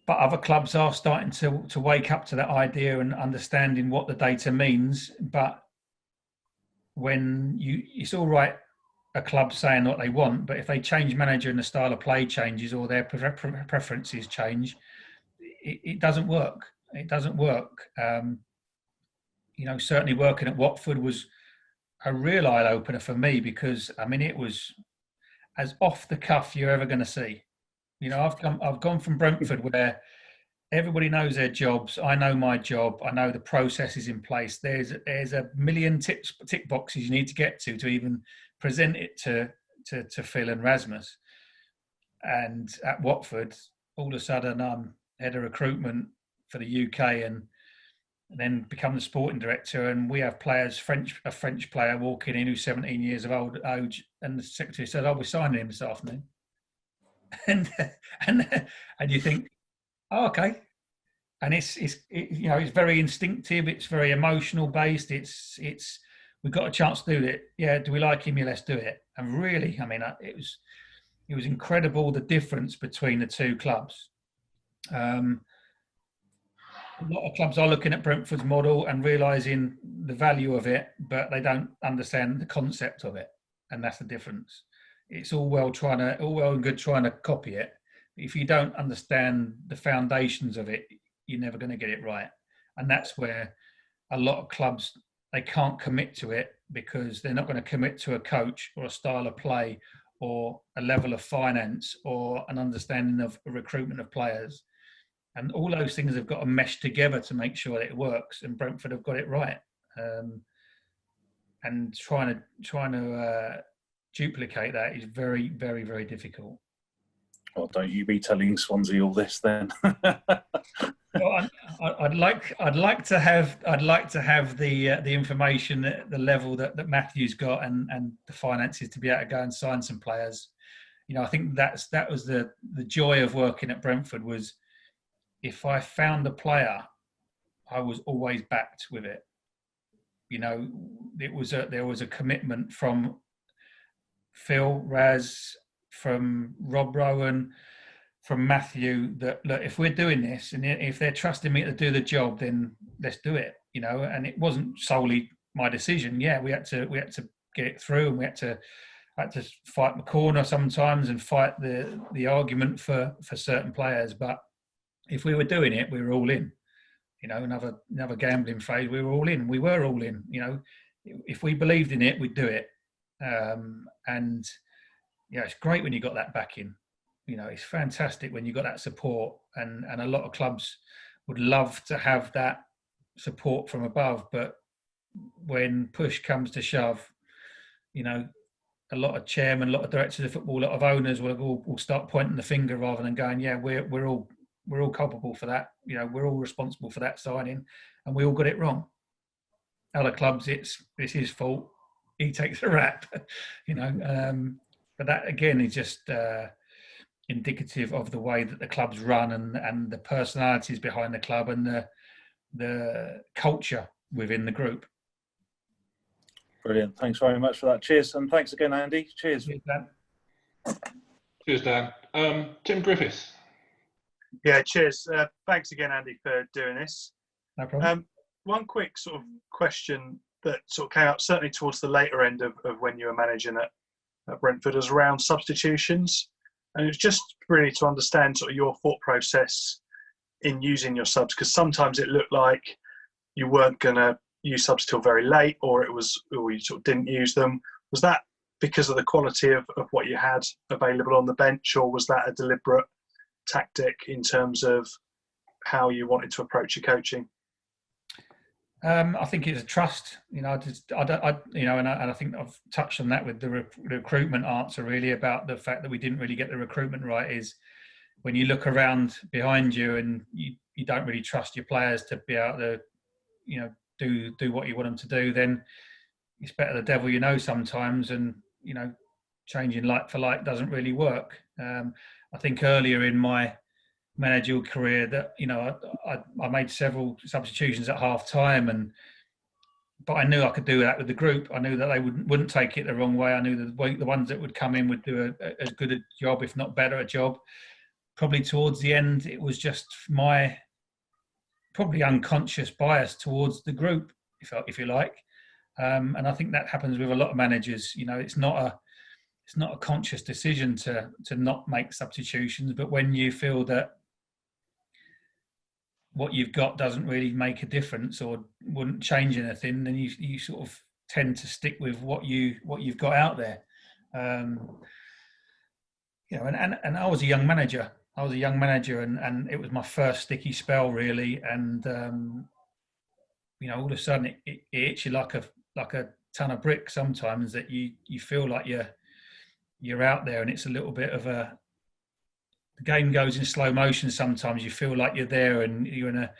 But other clubs are starting to wake up to that idea and understanding what the data means. But when it's all right, a club saying what they want, but if they change manager and the style of play changes, or their preferences change, it doesn't work. It doesn't work. Certainly working at Watford was a real eye opener for me, because it was as off the cuff you're ever going to see. I've gone from Brentford, where everybody knows their jobs. I know my job. I know the process is in place. There's a million tick boxes you need to get to even present it to Phil and Rasmus. And at Watford, all of a sudden I'm head of recruitment for the UK, and then become the sporting director. And we have players, a French player walking in who's 17 years of age, and the secretary said, "Oh, we're signing him this afternoon." And you think, oh, okay. And it's very instinctive. It's very emotional based. It's we've got a chance to do it. Yeah, do we like him? Yeah, let's do it. And really, it was incredible, the difference between the two clubs. A lot of clubs are looking at Brentford's model and realising the value of it, but they don't understand the concept of it, and that's the difference. It's all well and good trying to copy it. But if you don't understand the foundations of it, you're never going to get it right. And that's where a lot of clubs, they can't commit to it, because they're not going to commit to a coach or a style of play or a level of finance or an understanding of recruitment of players. And all those things have got to mesh together to make sure that it works. And Brentford have got it right. And trying to duplicate that is very, very, very difficult.
Well, don't you be telling Swansea all this then.
Well, I'd like to have the information at the level that Matthew's got, and the finances to be able to go and sign some players. I think that was the joy of working at Brentford, was if I found a player, I was always backed with it. There was a commitment from Phil, Raz, from Rob Rowan, from Matthew, that look, if we're doing this and if they're trusting me to do the job, then let's do it. And it wasn't solely my decision. Yeah, we had to get it through, and we had to fight the corner sometimes and fight the argument for certain players. But if we were doing it, we were all in. Another gambling phrase, we were all in. We were all in. If we believed in it, we'd do it. And it's great when you got that backing. you know, it's fantastic when you've got that support, and a lot of clubs would love to have that support from above, but when push comes to shove, you know, a lot of chairmen, a lot of directors of football, a lot of owners will start pointing the finger rather than going, yeah, we're all culpable for that. You know, we're all responsible for that signing, and we all got it wrong. Other clubs, it's his fault. He takes a rap, you know. But that again is just indicative of the way that the clubs run and the personalities behind the club and the culture within the group.
Brilliant. Thanks very much for that. Cheers. And thanks again, Andy. Cheers.
Cheers, Dan.
Cheers, Dan. Tim Griffiths.
Yeah, cheers. Thanks again, Andy, for doing this.
No problem.
One quick sort of question that sort of came up certainly towards the later end of when you were managing at Brentford was around substitutions. And it's just really to understand sort of your thought process in using your subs, because sometimes it looked like you weren't going to use subs till very late, or you sort of didn't use them. Was that because of the quality of what you had available on the bench, or was that a deliberate tactic in terms of how you wanted to approach your coaching?
I think it's a trust, you know. I think I've touched on that with the recruitment answer, really, about the fact that we didn't really get the recruitment right. Is when you look around behind you and you don't really trust your players to be able to, you know, do what you want them to do, then it's better the devil you know sometimes, and you know, changing like for like doesn't really work. I think earlier in my managerial career that, you know, I made several substitutions at half time, but I knew I could do that with the group. I knew that they wouldn't take it the wrong way. I knew that the ones that would come in would do as good a job, if not better a job. Probably towards the end, it was just my probably unconscious bias towards the group, if you like. And I think that happens with a lot of managers. You know, it's not a conscious decision to not make substitutions, but when you feel that what you've got doesn't really make a difference or wouldn't change anything, then you sort of tend to stick with what you've got out there. You know, and I was a young manager. And it was my first sticky spell, really. And you know, all of a sudden it hits you like a ton of bricks sometimes, that you feel like you're out there, and it's a little bit of the game goes in slow motion. Sometimes you feel like you're there and you're in a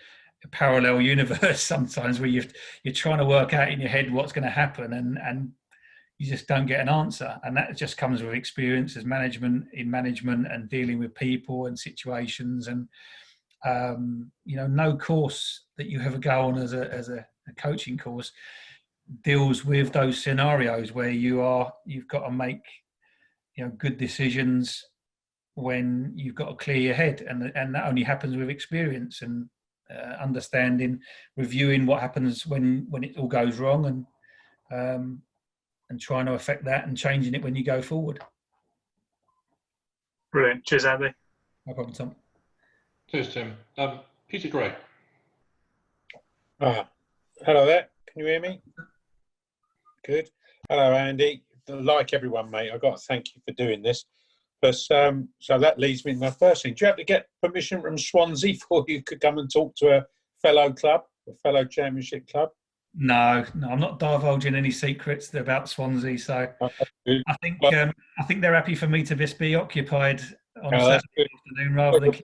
parallel universe sometimes, where you're trying to work out in your head what's going to happen, and you just don't get an answer. And that just comes with experience as management and dealing with people and situations. And you know, no course that you ever go on as a coaching course deals with those scenarios where you've got to make, you know, good decisions when you've got to clear your head, and that only happens with experience and understanding, reviewing what happens when it all goes wrong, and trying to affect that and changing it when you go forward.
Brilliant. Cheers, Andy.
No problem, Tom.
Cheers, Tim. Peter Gray.
Hello there. Can you hear me? Good. Hello, Andy. Like everyone, mate, I've got to thank you for doing this. But so that leads me to my first thing. Do you have to get permission from Swansea before you could come and talk to a fellow club, a fellow Championship club?
No, I'm not divulging any secrets about Swansea. So I think they're happy for me to just be occupied on Saturday afternoon rather than.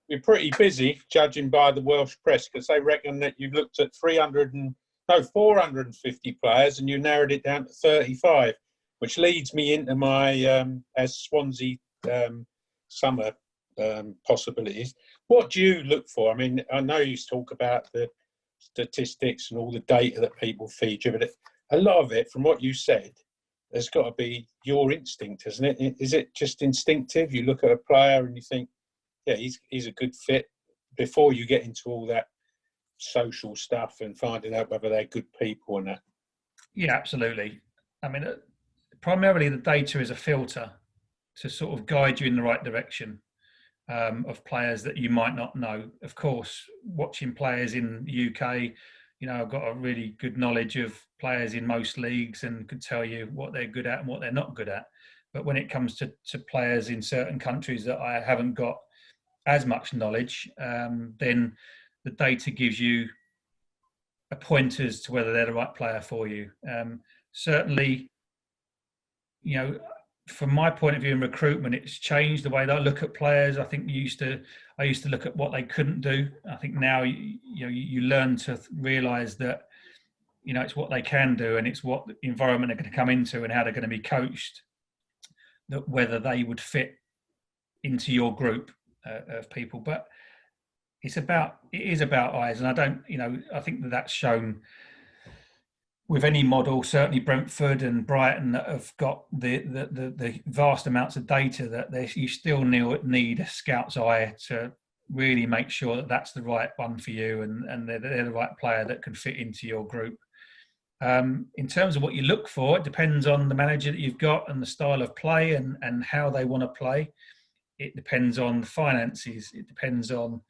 You're pretty busy, judging by the Welsh press, because they reckon that you've looked at 450 players and you narrowed it down to 35, which leads me into my as Swansea summer possibilities. What do you look for? I mean, I know you talk about the statistics and all the data that people feed you, but a lot of it, from what you said, there's got to be your instinct, isn't it? Is it just instinctive? You look at a player and you think, yeah, he's a good fit, before you get into all that social stuff and finding out whether they're good people and that.
Yeah, absolutely. I mean, primarily the data is a filter to sort of guide you in the right direction of players that you might not know. Of course, watching players in the UK, you know, I've got a really good knowledge of players in most leagues and could tell you what they're good at and what they're not good at. But when it comes to players in certain countries that I haven't got as much knowledge, then the data gives you a point as to whether they're the right player for you. Certainly, you know, from my point of view in recruitment, it's changed the way that I look at players. I think I used to look at what they couldn't do. I think now you learn to realise that, you know, it's what they can do, and it's what environment they're going to come into and how they're going to be coached, that whether they would fit into your group of people. But it is about eyes, and I think that's shown with any model. Certainly Brentford and Brighton that have got the vast amounts of data, that you still need a scout's eye to really make sure that that's the right one for you, and they're the right player that can fit into your group. In terms of what you look for, it depends on the manager that you've got and the style of play and how they want to play. It depends on the finances. It depends on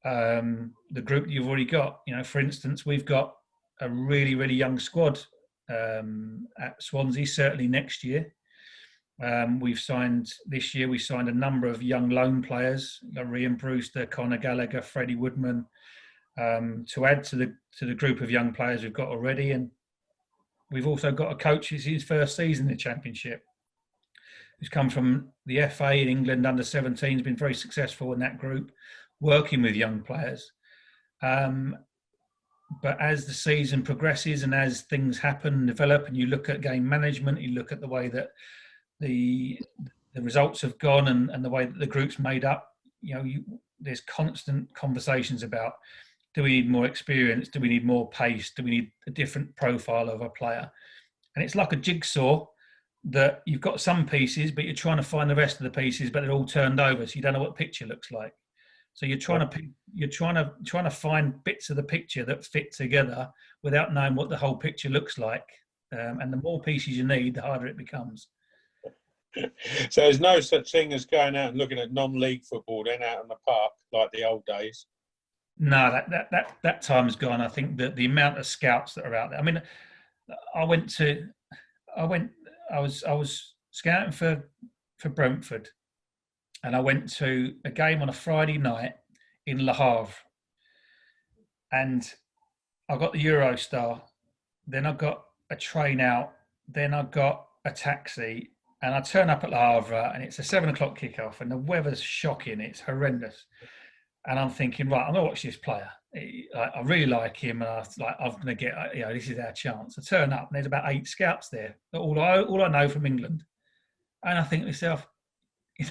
the group that you've already got. You know, for instance, we've got a really, really young squad at Swansea, certainly next year. This year we signed a number of young loan players, Ryan Brewster, Conor Gallagher, Freddie Woodman, to add to the group of young players we've got already. And we've also got a coach, it's his first season in the Championship, who's come from the FA in England under 17, has been very successful in that group, working with young players. But as the season progresses and as things happen and develop, and you look at game management, you look at the way that the results have gone and the way that the group's made up, there's constant conversations about, do we need more experience? Do we need more pace? Do we need a different profile of a player? And it's like a jigsaw that you've got some pieces, but you're trying to find the rest of the pieces, but they're all turned over, so you don't know what the picture looks like. So you're trying to find bits of the picture that fit together without knowing what the whole picture looks like. And the more pieces you need, the harder it becomes.
So there's no such thing as going out and looking at non-league football then out in the park like the old days.
No, that time's gone. I think that the amount of scouts that are out there. I mean, I was scouting for Brentford, and I went to a game on a Friday night in Le Havre, and I got the Eurostar. Then I got a train out. Then I got a taxi, and I turn up at Le Havre, and it's a 7 o'clock kickoff, and the weather's shocking. It's horrendous. And I'm thinking, right, I'm going to watch this player. I really like him, and I'm going to get, this is our chance. I turn up, and there's about 8 scouts there, all I know from England. And I think to myself,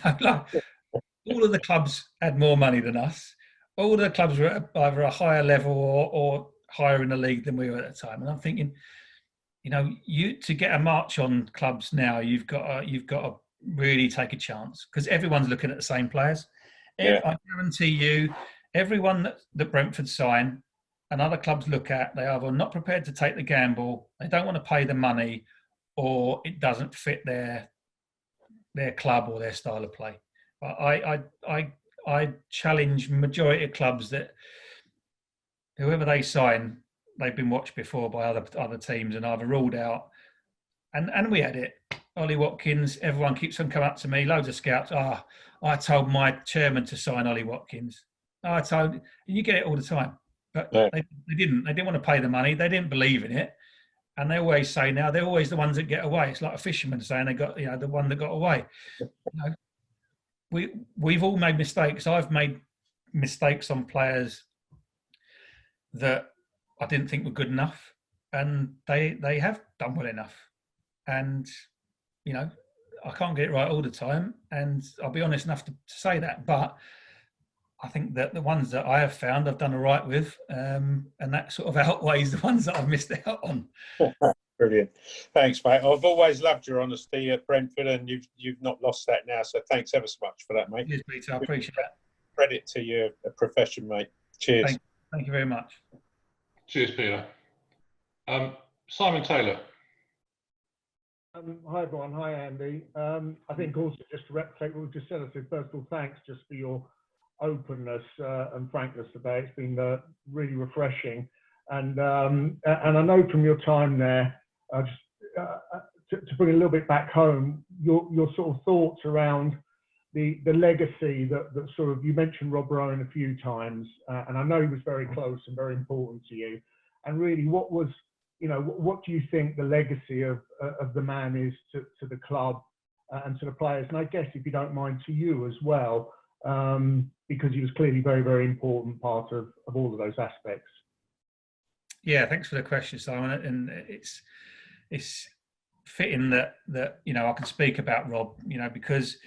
all of the clubs had more money than us. All of the clubs were at either a higher level or higher in the league than we were at the time. And I'm thinking, to get a march on clubs now, you've got to really take a chance, because everyone's looking at the same players. Yeah. I guarantee you, everyone that Brentford sign and other clubs look at, they either not prepared to take the gamble, they don't want to pay the money, or it doesn't fit their club or their style of play. But I challenge majority of clubs that whoever they sign, they've been watched before by other teams and either ruled out. And we had it. Ollie Watkins, everyone keeps on coming up to me, loads of scouts. I told my chairman to sign Ollie Watkins. You get it all the time. But yeah. They didn't. They didn't want to pay the money. They didn't believe in it. And they always say now, they're always the ones that get away. It's like a fisherman saying they got, the one that got away. We've all made mistakes. I've made mistakes on players that I didn't think were good enough, and they have done well enough. And I can't get it right all the time, and I'll be honest enough to say that. But I think that the ones that I have found, I've done all right with, and that sort of outweighs the ones that I've missed out on.
Brilliant. Thanks, mate. I've always loved your honesty at Brentford, and you've not lost that now. So thanks ever so much for that, mate.
Cheers, Peter. I appreciate that.
Credit to your profession, mate. Cheers.
Thank you very much.
Cheers, Peter. Simon Taylor.
Hi, everyone. Hi, Andy. I think also just to replicate what we just said, I say first of all, thanks just for your openness and frankness today. It's been really refreshing. And I know from your time there, to bring a little bit back home, your sort of thoughts around the legacy that sort of, you mentioned Rob Rowan a few times, and I know he was very close and very important to you. And really, what was, you know, what do you think the legacy of the man is to the club and to the players? And I guess, if you don't mind, to you as well, because he was clearly very, very important part of all of those aspects.
Yeah, thanks for the question, Simon. And it's fitting that you know, I can speak about Rob, you know, because,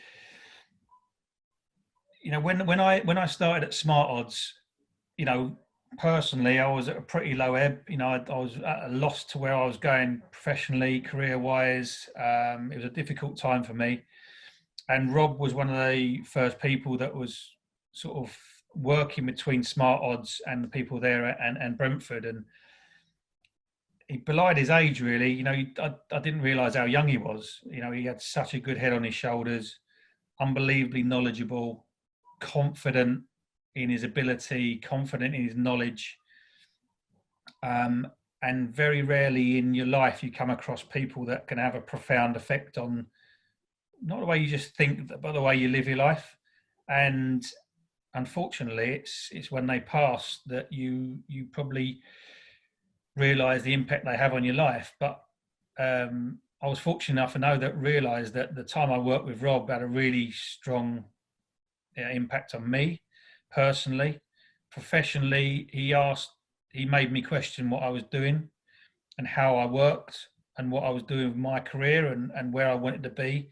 you know, when I started at Smart Odds, you know, personally, I was at a pretty low ebb. You know, I was at a loss to where I was going professionally, career-wise. It was a difficult time for me. And Rob was one of the first people that was sort of working between Smart Odds and the people there and Brentford. And he belied his age, really. You know, I didn't realise how young he was. You know, he had such a good head on his shoulders, unbelievably knowledgeable, confident in his ability, confident in his knowledge. And very rarely in your life you come across people that can have a profound effect on not the way you just think, but the way you live your life. And unfortunately, it's when they pass that you probably realise the impact they have on your life. But I was fortunate enough to know that, realise that the time I worked with Rob had a really strong impact on me personally. Professionally, he made me question what I was doing and how I worked and what I was doing with my career and where I wanted to be.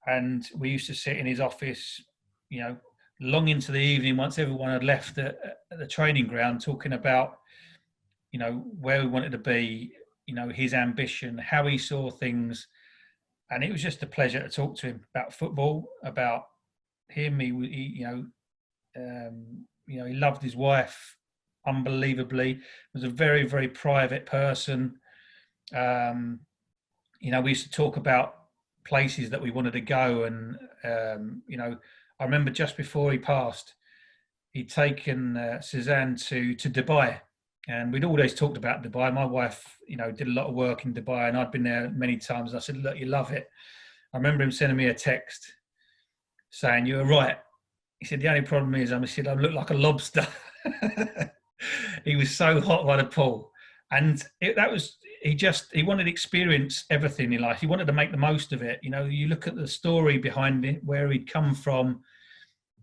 And we used to sit in his office, you know, long into the evening, once everyone had left the training ground, talking about, you know, where we wanted to be, you know, his ambition, how he saw things. And it was just a pleasure to talk to him about football, about him. He you know, he loved his wife unbelievably. Was a very, very private person. You know, we used to talk about places that we wanted to go, and you know, I remember just before he passed, he'd taken Suzanne to Dubai, and we'd always talked about Dubai. My wife, you know, did a lot of work in Dubai, and I'd been there many times. I said, "Look, you love it." I remember him sending me a text saying, "You were right." He said, "The only problem is," I said, "I look like a lobster." He was so hot by the pool, and he wanted to experience everything in life. He wanted to make the most of it. You know, you look at the story behind it, where he'd come from,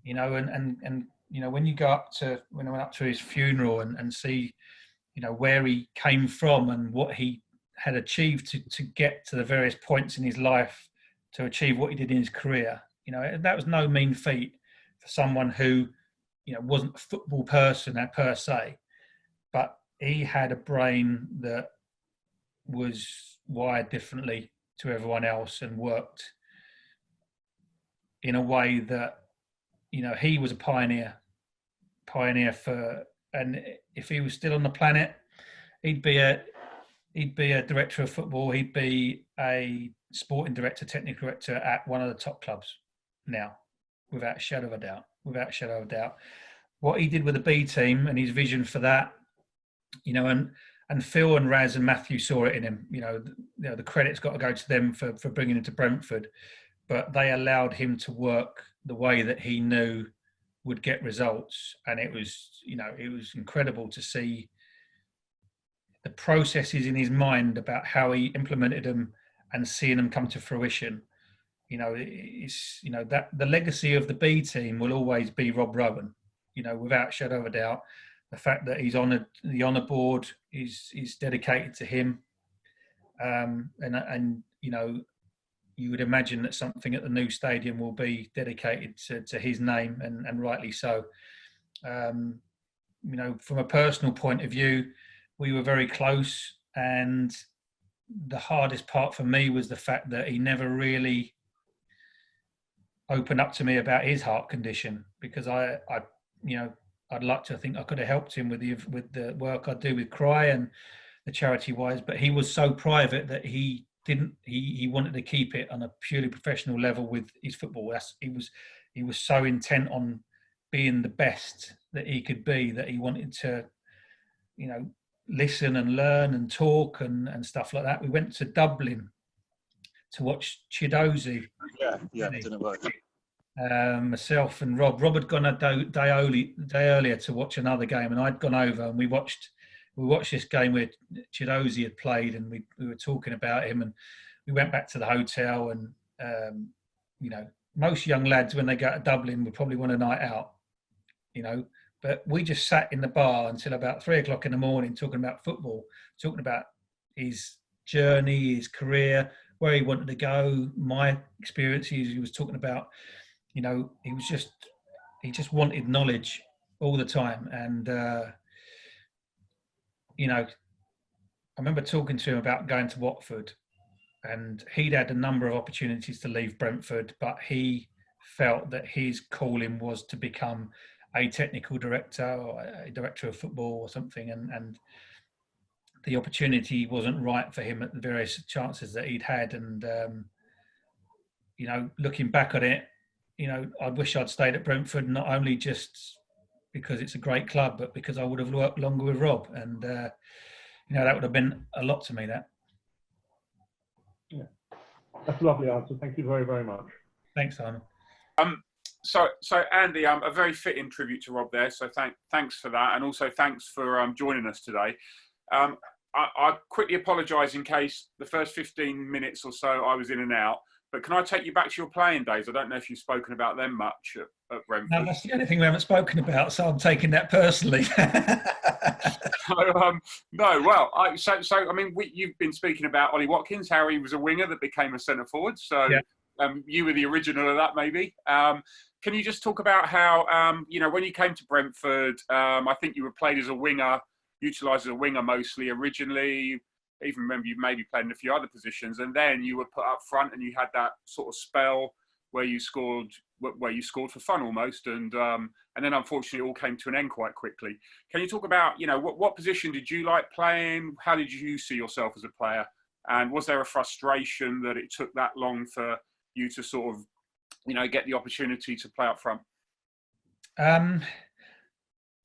you know, and you know, when I went up to his funeral and see, you know, where he came from and what he had achieved to get to the various points in his life to achieve what he did in his career. You know, that was no mean feat for someone who, you know, wasn't a football person per se, but he had a brain that was wired differently to everyone else and worked in a way that, you know, he was a pioneer for, and if he was still on the planet, he'd be a director of football. He'd be a sporting director, technical director at one of the top clubs now, without a shadow of a doubt. What he did with the B team and his vision for that, you know, and Phil and Raz and Matthew saw it in him. You know, the credit's got to go to them for bringing him to Brentford, but they allowed him to work the way that he knew would get results. And it was, you know, it was incredible to see the processes in his mind about how he implemented them and seeing them come to fruition. You know, it's, you know, that the legacy of the B team will always be Rob Rowan, you know, without a shadow of a doubt. The fact that he's honoured, the honour board is dedicated to him. And you know, you would imagine that something at the new stadium will be dedicated to his name, and rightly so. You know, from a personal point of view, we were very close, and the hardest part for me was the fact that he never really opened up to me about his heart condition, because I you know, I'd like to think I could have helped him with the work I do with Cry and the charity wise, but he was so private that he wanted to keep it on a purely professional level with his football. He was so intent on being the best that he could be that he wanted to, you know, listen and learn and talk and stuff like that. We went to Dublin to watch Chidozie.
Yeah, it didn't work.
Myself and Rob had gone a day earlier to watch another game, and I'd gone over and we watched this game where Chidozie had played, and we were talking about him, and we went back to the hotel, and you know, most young lads when they go to Dublin would probably want a night out, you know, but we just sat in the bar until about 3 o'clock in the morning talking about football, talking about his journey, his career, where he wanted to go, my experiences. He was talking about, you know, he just wanted knowledge all the time. And, you know, I remember talking to him about going to Watford, and he'd had a number of opportunities to leave Brentford, but he felt that his calling was to become a technical director or a director of football or something. And the opportunity wasn't right for him at the various chances that he'd had. And, you know, looking back on it, you know, I wish I'd stayed at Brentford, not only just because it's a great club, but because I would have worked longer with Rob. And, you know, that would have been a lot to me, that.
Yeah, that's a lovely answer. Thank you very, very much.
Thanks, Simon.
So Andy, a very fitting tribute to Rob there. So thanks for that. And also thanks for joining us today. I quickly apologise in case the first 15 minutes or so I was in and out. But can I take you back to your playing days? I don't know if you've spoken about them much at Brentford.
No, that's the only thing we haven't spoken about, so I'm taking that personally.
No, well, I mean, you've been speaking about Ollie Watkins, how he was a winger that became a centre forward. So yeah. You were the original of that, maybe. Can you just talk about how, you know, when you came to Brentford, I think you were played as a winger, utilised as a winger mostly originally. I even remember you maybe played in a few other positions, and then you were put up front, and you had that sort of spell where you scored for fun almost, and then unfortunately it all came to an end quite quickly. Can you talk about, you know, what position did you like playing? How did you see yourself as a player? And was there a frustration that it took that long for you to sort of, you know, get the opportunity to play up front?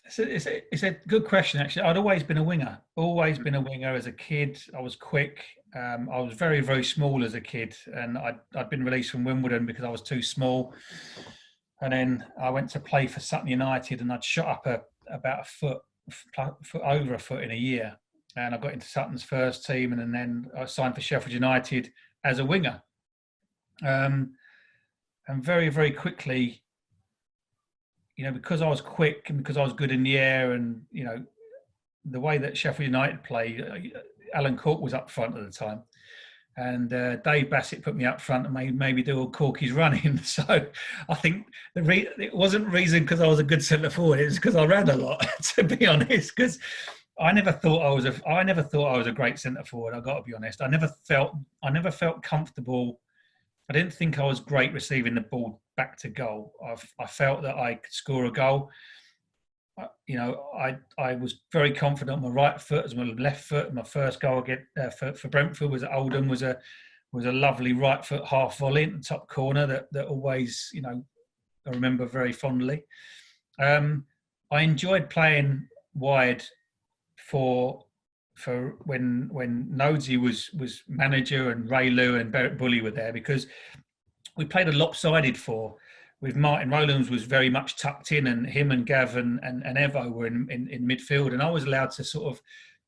It's a good question, actually. I'd always been a winger. Always been a winger as a kid. I was quick. I was very, very small as a kid, and I'd been released from Wimbledon because I was too small. And then I went to play for Sutton United, and I'd shot up about a foot over a foot in a year. And I got into Sutton's first team, and then I signed for Sheffield United as a winger. And very, very quickly, you know, because I was quick and because I was good in the air, and, you know, the way that Sheffield United played, Alan Cork was up front at the time, and Dave Bassett put me up front and made me do all Corky's running. So I think it wasn't reason because I was a good centre forward. It was because I ran a lot, to be honest. Because I never thought I was a great centre forward. I got to be honest. I never felt comfortable. I didn't think I was great receiving the ball back to goal. I felt that I could score a goal. You know, I was very confident on my right foot as well as my left foot. My first goal for Brentford was at Oldham, was a lovely right foot half volley in the top corner that always, you know, I remember very fondly. I enjoyed playing wide for when Nosey was manager and Ray Lew and Beric Bully were there, because we played a lopsided four. With Martin Rowlands was very much tucked in, and him and Gav and Evo were in midfield, and I was allowed to sort of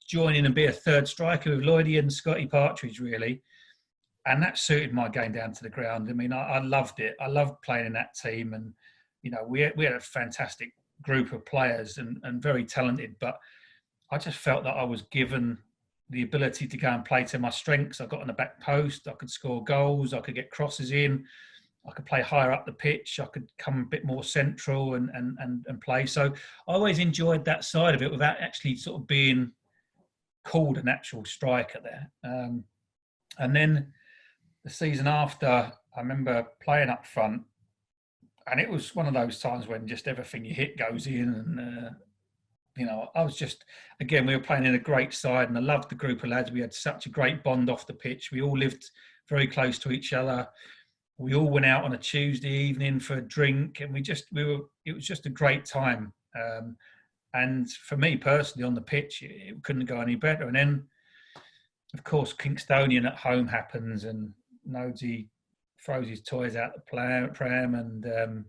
join in and be a third striker with Lloydie and Scotty Partridge, really. And that suited my game down to the ground. I mean, I loved it. I loved playing in that team, and, you know, we had a fantastic group of players and very talented, but I just felt that I was given the ability to go and play to my strengths. I got on the back post, I could score goals, I could get crosses in, I could play higher up the pitch, I could come a bit more central and play. So I always enjoyed that side of it without actually sort of being called an actual striker there. And then the season after, I remember playing up front, and it was one of those times when just everything you hit goes in, and you know, I was just, again, we were playing in a great side, and I loved the group of lads. We had such a great bond off the pitch. We all lived very close to each other. We all went out on a Tuesday evening for a drink, and it was just a great time. And for me personally on the pitch, it couldn't go any better. And then, of course, Kingstonian at home happens, and Nosy throws his toys out the pram, and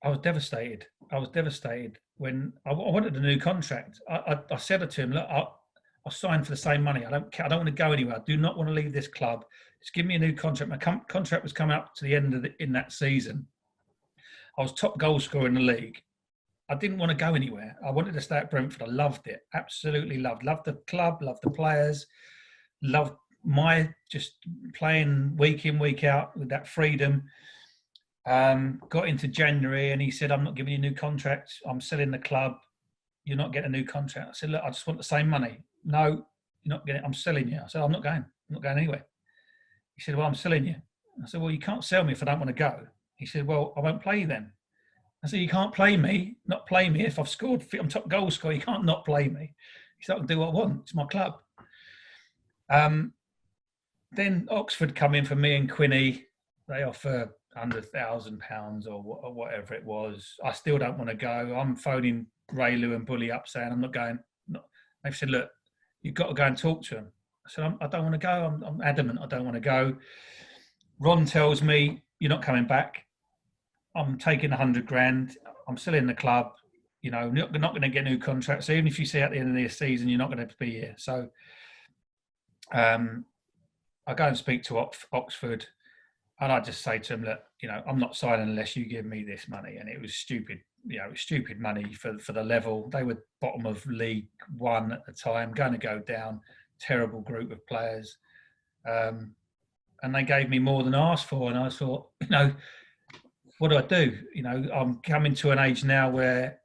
I was devastated. I was devastated when I wanted a new contract. I said to him, look, I'll sign for the same money. I don't want to go anywhere. I do not want to leave this club. Just give me a new contract. My contract was coming up to the end of in that season. I was top goal scorer in the league. I didn't want to go anywhere. I wanted to stay at Brentford. I loved it. Absolutely loved the club, loved the players, loved my just playing week in, week out with that freedom. Got into January and he said, I'm not giving you a new contract. I'm selling the club. You're not getting a new contract. I said, look, I just want the same money. No, you're not getting it. I'm selling you. I said, I'm not going anywhere. He said, well, I'm selling you. I said, well, you can't sell me if I don't want to go. He said, well, I won't play you then. I said, you can't not play me if I've scored. I'm top goal scorer. You can't not play me. He said, I can do what I want. It's my club. Then Oxford come in for me and Quinny. They offer £100,000 or whatever it was. I still don't want to go. I'm phoning Raylu and Bully up saying I'm not going. They've said, look, you've got to go and talk to him. I said, I don't want to go. I'm adamant I don't want to go. Ron tells me, you're not coming back. I'm taking 100 grand. I'm still in the club. You know, you're not going to get a new contract. So even if you see at the end of the season, you're not going to be here. So I go and speak to Oxford and I just say to him, look, you know, I'm not signing unless you give me this money. And it was stupid. You know, it was stupid money for the level. They were bottom of League One at the time, going to go down. Terrible group of players. And they gave me more than I asked for. And I thought, you know, what do I do? You know, I'm coming to an age now where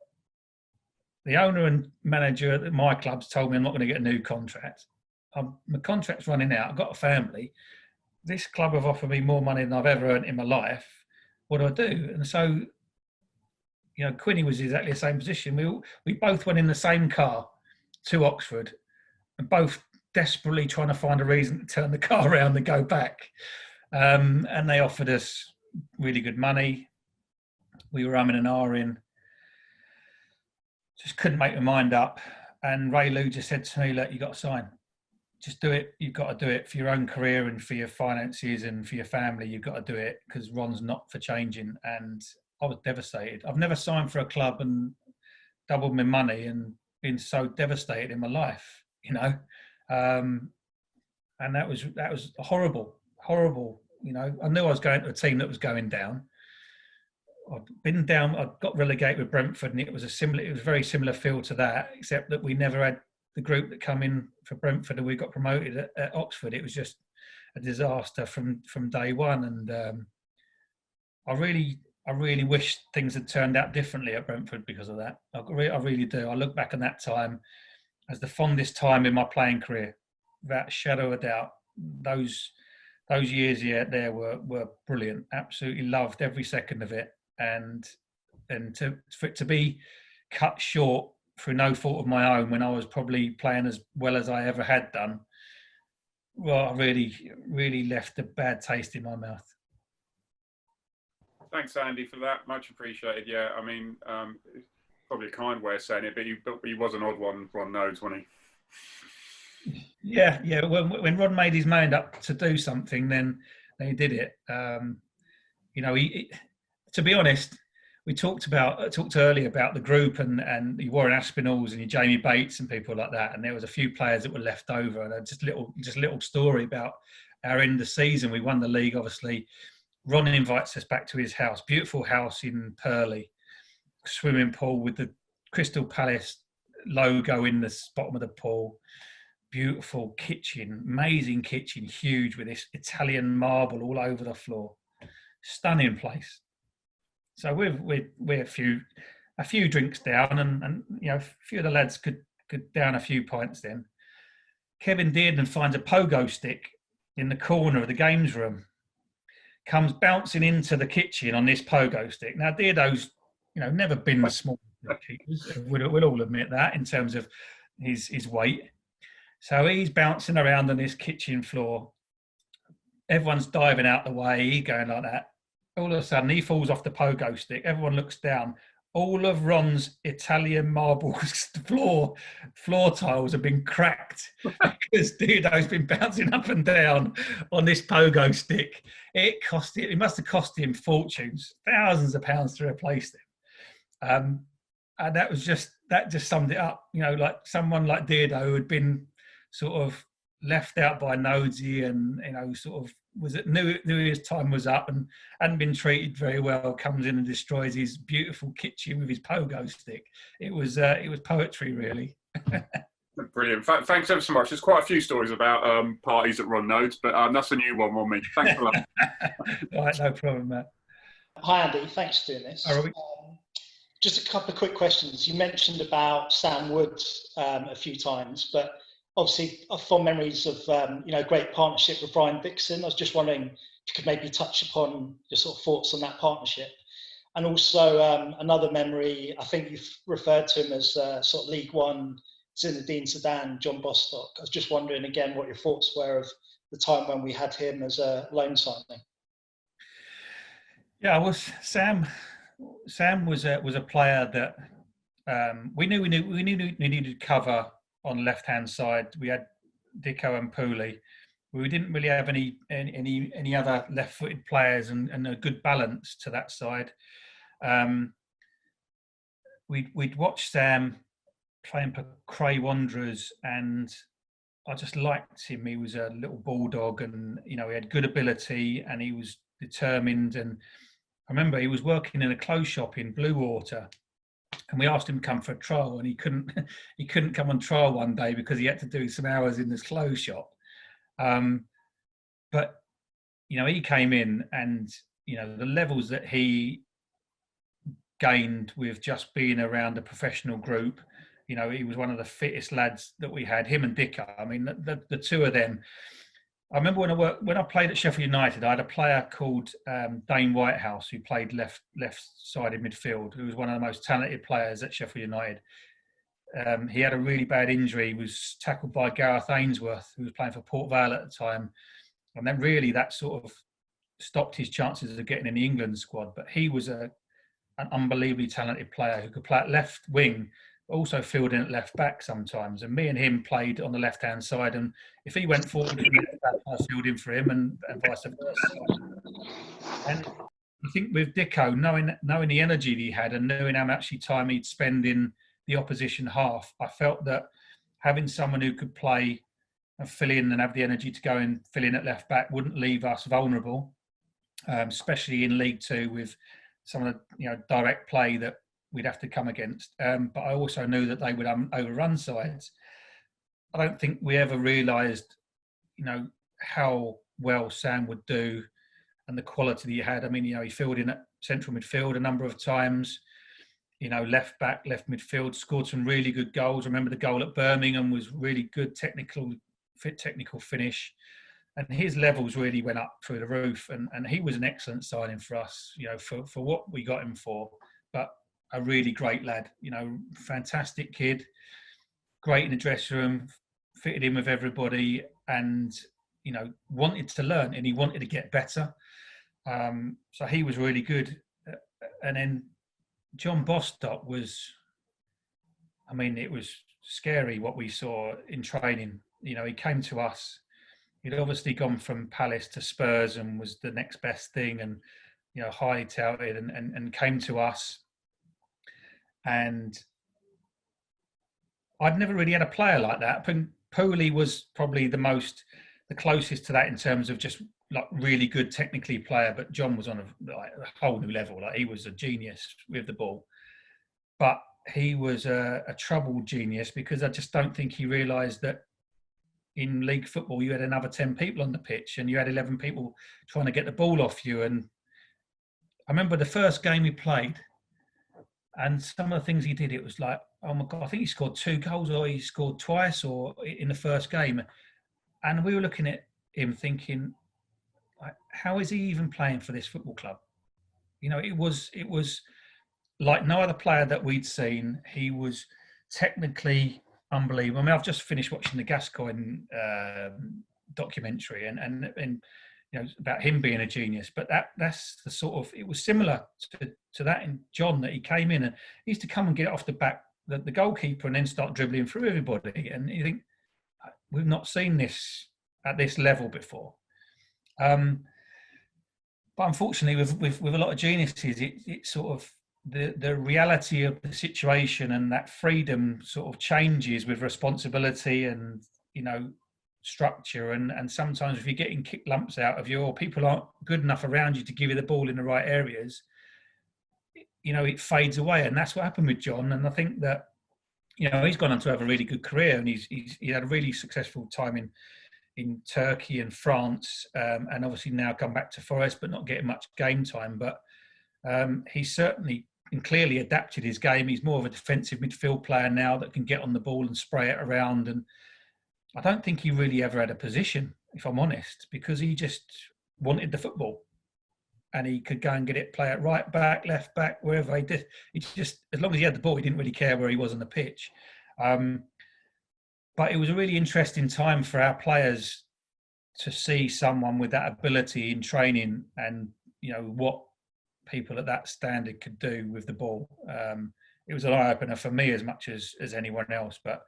the owner and manager at my club's told me I'm not going to get a new contract. My contract's running out. I've got a family. This club have offered me more money than I've ever earned in my life. What do I do? And so, you know, Quinny was exactly the same position. We both went in the same car to Oxford and both desperately trying to find a reason to turn the car around and go back. And they offered us really good money. We were umming and ahhing. Just couldn't make my mind up. And Raylu just said to me, look, you got to sign. Just do it. You've got to do it for your own career and for your finances and for your family. You've got to do it because Ron's not for changing. And I was devastated. I've never signed for a club and doubled my money and been so devastated in my life, you know. And that was horrible. You know, I knew I was going to a team that was going down. I'd been down. I got relegated with Brentford, and it was a very similar feel to that, except that we never had the group that come in for Brentford, and we got promoted at Oxford. It was just a disaster from day one, and I really wish things had turned out differently at Brentford because of that. I really do. I look back on that time as the fondest time in my playing career, without a shadow of a doubt. Those years there were brilliant. Absolutely loved every second of it, and for it to be cut short through no fault of my own when I was probably playing as well as I ever had done, well, I really left a bad taste in my mouth.
Thanks, Andy, for that. Much appreciated. Yeah, I mean, probably a kind way of saying it, but he was an odd one. Ron knows, wasn't he?
Yeah. When Ron made his mind up to do something, then he did it. You know, to be honest, we talked earlier about the group and your Warren Aspinalls and your Jamie Bates and people like that, and there was a few players that were left over. And just little story about our end of the season. We won the league, obviously. Ron invites us back to his house, beautiful house in Purley, swimming pool with the Crystal Palace logo in the bottom of the pool, beautiful kitchen, amazing kitchen, huge with this Italian marble all over the floor, stunning place. So we're a few drinks down, and you know, a few of the lads could down a few pints. Then Kevin Dearden finds a pogo stick in the corner of the games room. Comes bouncing into the kitchen on this pogo stick. Now, Deardo's, you know, never been the small keepers. We'll all admit that in terms of his weight. So he's bouncing around on this kitchen floor. Everyone's diving out the way. He's going like that. All of a sudden, he falls off the pogo stick. Everyone looks down. all of Ron's Italian marble floor tiles have been cracked because Diado's been bouncing up and down on this pogo stick. It must have cost him fortunes, thousands of pounds to replace them. And that just summed it up. You know, like someone like Diado who had been sort of left out by Nosey and, you know, sort of knew his time was up and hadn't been treated very well, comes in and destroys his beautiful kitchen with his pogo stick. It was poetry, really.
Brilliant. Thanks ever so much. There's quite a few stories about parties that Ron knows, but that's a new one on me. Thanks a lot.
All right, no problem, Matt.
Hi, Andy. Thanks for doing this.
Hi, Robbie.
Just a couple of quick questions. You mentioned about Sam Woods a few times, but obviously fond memories of great partnership with Brian Dixon. I was just wondering if you could maybe touch upon your sort of thoughts on that partnership. And also another memory, I think you've referred to him as sort of League One Zinedine Zidane, John Bostock. I was just wondering again what your thoughts were of the time when we had him as a loan signing.
Yeah, Sam was a player that we knew we needed cover on the left-hand side. We had Dicko and Pooley. We didn't really have any other left-footed players and a good balance to that side. We'd watched Sam playing for Cray Wanderers, and I just liked him. He was a little bulldog, and he had good ability, and he was determined. And I remember he was working in a clothes shop in Bluewater, and we asked him to come for a trial, and he couldn't come on trial one day because he had to do some hours in this clothes shop. But he came in, and the levels that he gained with just being around a professional group. He was one of the fittest lads that we had. Him and Dicko. I mean, the two of them. I remember when I played at Sheffield United, I had a player called Dane Whitehouse who played left-sided midfield, who was one of the most talented players at Sheffield United. He had a really bad injury. He was tackled by Gareth Ainsworth, who was playing for Port Vale at the time. And then really that sort of stopped his chances of getting in the England squad. But he was an unbelievably talented player who could play at left wing, also filled in at left back sometimes. And me and him played on the left-hand side. And if he went forward, I filled in for him and vice versa. And I think with Dicko, knowing the energy that he had and knowing how much time he'd spend in the opposition half, I felt that having someone who could play and fill in and have the energy to go and fill in at left back wouldn't leave us vulnerable, especially in League Two with some of the direct play that we'd have to come against. But I also knew that they would overrun sides. I don't think we ever realised, how well Sam would do and the quality that he had. I mean, he filled in at central midfield a number of times. Left back, left midfield, scored some really good goals. I remember the goal at Birmingham was really good technical finish. And his levels really went up through the roof. And he was an excellent signing for us, for what we got him for. But a really great lad, fantastic kid, great in the dressing room, fitted in with everybody and, wanted to learn and he wanted to get better. So he was really good. And then John Bostock was, it was scary what we saw in training. He came to us. He'd obviously gone from Palace to Spurs and was the next best thing and, highly touted and came to us. And I'd never really had a player like that. Pooley was probably the closest to that in terms of just like really good technically player, but John was on a whole new level. Like he was a genius with the ball, but he was a troubled genius because I just don't think he realised that in league football you had another 10 people on the pitch and you had 11 people trying to get the ball off you. And I remember the first game he played and some of the things he did, it was like, oh my God, I think he scored 2 goals or he scored twice or in the first game. And we were looking at him thinking, like, how is he even playing for this football club? It was like no other player that we'd seen. He was technically unbelievable. I've just finished watching the Gascoigne documentary and you know, about him being a genius. But that's the sort of, it was similar to that in John, that he came in and he used to come and get it off the back, the goalkeeper, and then start dribbling through everybody. And you think, we've not seen this at this level before. But unfortunately, with a lot of geniuses, it's sort of the reality of the situation, and that freedom sort of changes with responsibility and, you know, structure. And sometimes if you're getting kick lumps out of you, or people aren't good enough around you to give you the ball in the right areas, you know, it fades away. And that's what happened with John. And I think that, you know, he's gone on to have a really good career, and he had a really successful time in Turkey and France, and obviously now come back to Forest, but not getting much game time. But he's certainly and clearly adapted his game. He's more of a defensive midfield player now that can get on the ball and spray it around. And I don't think he really ever had a position, if I'm honest, because he just wanted the football. And he could go and get it, play it right back, left back, wherever he did. He just, as long as he had the ball, he didn't really care where he was on the pitch. But it was a really interesting time for our players to see someone with that ability in training, and, you know, what people at that standard could do with the ball. It was an eye-opener for me as much as anyone else. But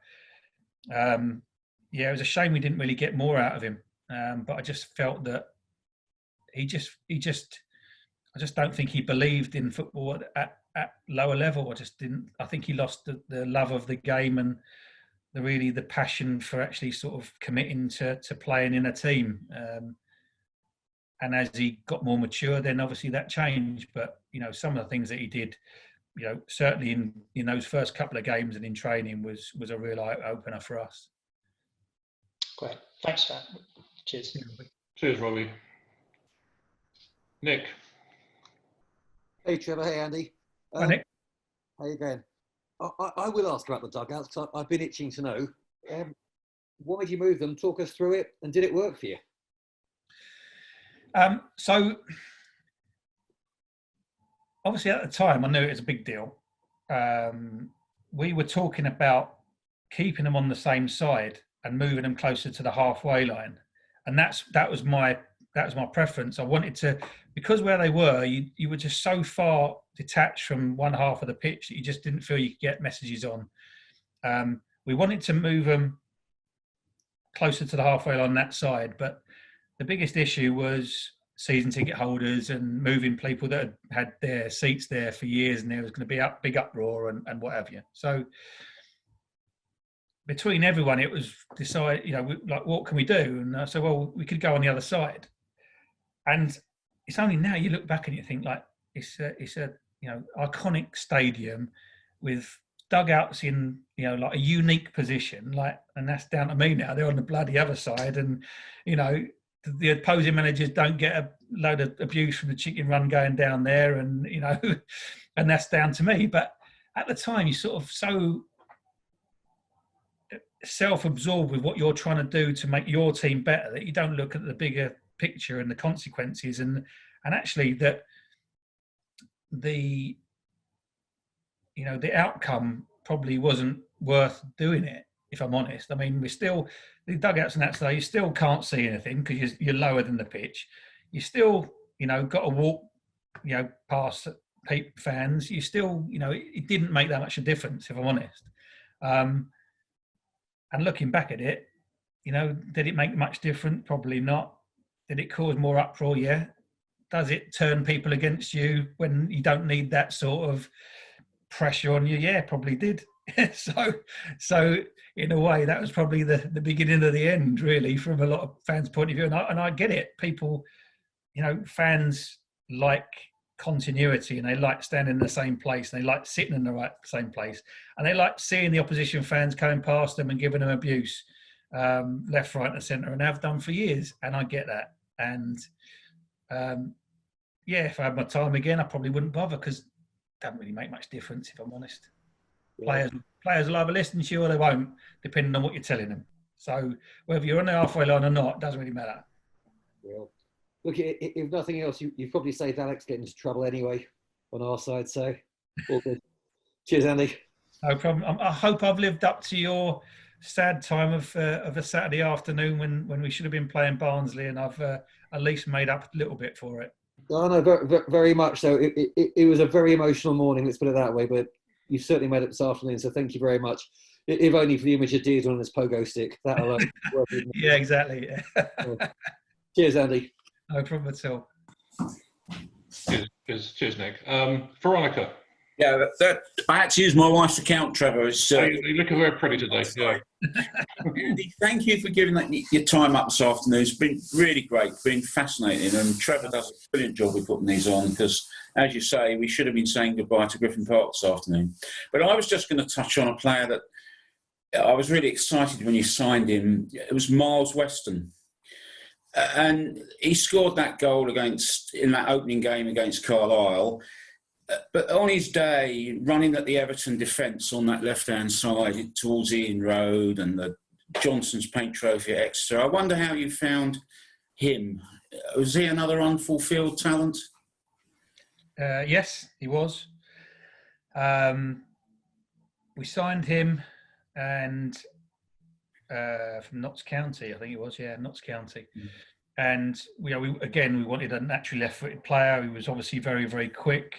yeah, it was a shame we didn't really get more out of him. But I just felt that I just don't think he believed in football at lower level. I think he lost the love of the game and the passion for actually sort of committing to playing in a team. And as he got more mature, then obviously that changed. But, you know, some of the things that he did, you know, certainly in those first couple of games and in training was a real eye opener for us.
Great. Thanks for that. Cheers.
Cheers, Robbie. Nick.
Hey, Trevor. Hey, Andy.
Hi, Nick.
How you going? I will ask about the dugouts, because I've been itching to know. Why did you move them? Talk us through it, and did it work for you?
So obviously at the time I knew it was a big deal. We were talking about keeping them on the same side and moving them closer to the halfway line, and that was my preference. I wanted to, because where they were, you were just so far detached from one half of the pitch that you just didn't feel you could get messages on. We wanted to move them closer to the halfway line on that side, but the biggest issue was season ticket holders and moving people that had their seats there for years, and there was going to be a big uproar and what have you. So between everyone, it was decided, you know, like, what can we do? And I said, well, we could go on the other side. And it's only now you look back and you think, like, it's a you know, iconic stadium with dugouts in, you know, like a unique position, like, and that's down to me now. They're on the bloody other side, and, you know, the opposing managers don't get a load of abuse from the chicken run going down there, and, you know, and that's down to me. But at the time, you're sort of so self-absorbed with what you're trying to do to make your team better that you don't look at the bigger picture and the consequences, and actually that the, you know, the outcome probably wasn't worth doing it, if I'm honest. I mean, the dugouts and that stuff, you still can't see anything because you're lower than the pitch. You still, you know, got to walk, you know, past fans. You still, you know, it didn't make that much a difference, if I'm honest. And looking back at it, you know, did it make much difference? Probably not. Did it cause more uproar? Yeah. Does it turn people against you when you don't need that sort of pressure on you? Yeah, probably did. So in a way, that was probably the beginning of the end, really, from a lot of fans' point of view. And I get it. People, you know, fans like continuity, and they like standing in the same place, and they like sitting in the same place, and they like seeing the opposition fans coming past them and giving them abuse, left, right, and centre, and have done for years. And I get that. And yeah, if I had my time again, I probably wouldn't bother, because it doesn't really make much difference, if I'm honest. Yeah. Players will either listen to you or they won't, depending on what you're telling them. So whether you're on the halfway line or not, doesn't really matter.
Well, look, if nothing else, you've probably saved Alex getting into trouble anyway on our side, so all good. Cheers, Andy.
No problem. I hope I've lived up to your sad time of a Saturday afternoon when we should have been playing Barnsley, and I've at least made up a little bit for it.
Oh, no, very, very much so. It was a very emotional morning, let's put it that way, but you certainly made it this afternoon, so thank you very much. If only for the image of Deirdre on this pogo stick. That alone.
Yeah, exactly.
Cheers, Andy.
No problem at all.
Cheers, Nick. Veronica.
Yeah, I had to use my wife's account, Trevor.
You're looking very pretty today. Yeah.
Andy, thank you for giving your time up this afternoon. It's been really great, been fascinating, and Trevor does a brilliant job with putting these on because, as you say, we should have been saying goodbye to Griffin Park this afternoon. But I was just going to touch on a player that I was really excited when you signed him. It was Miles Weston. And he scored that goal in that opening game against Carlisle. But on his day, running at the Everton defence on that left-hand side towards Ian Road and the Johnson's Paint Trophy at Exeter, I wonder how you found him. Was he another unfulfilled talent?
Yes, he was. We signed him and from Notts County, I think it was, Notts County. And we wanted a naturally left-footed player. He was obviously very, very quick.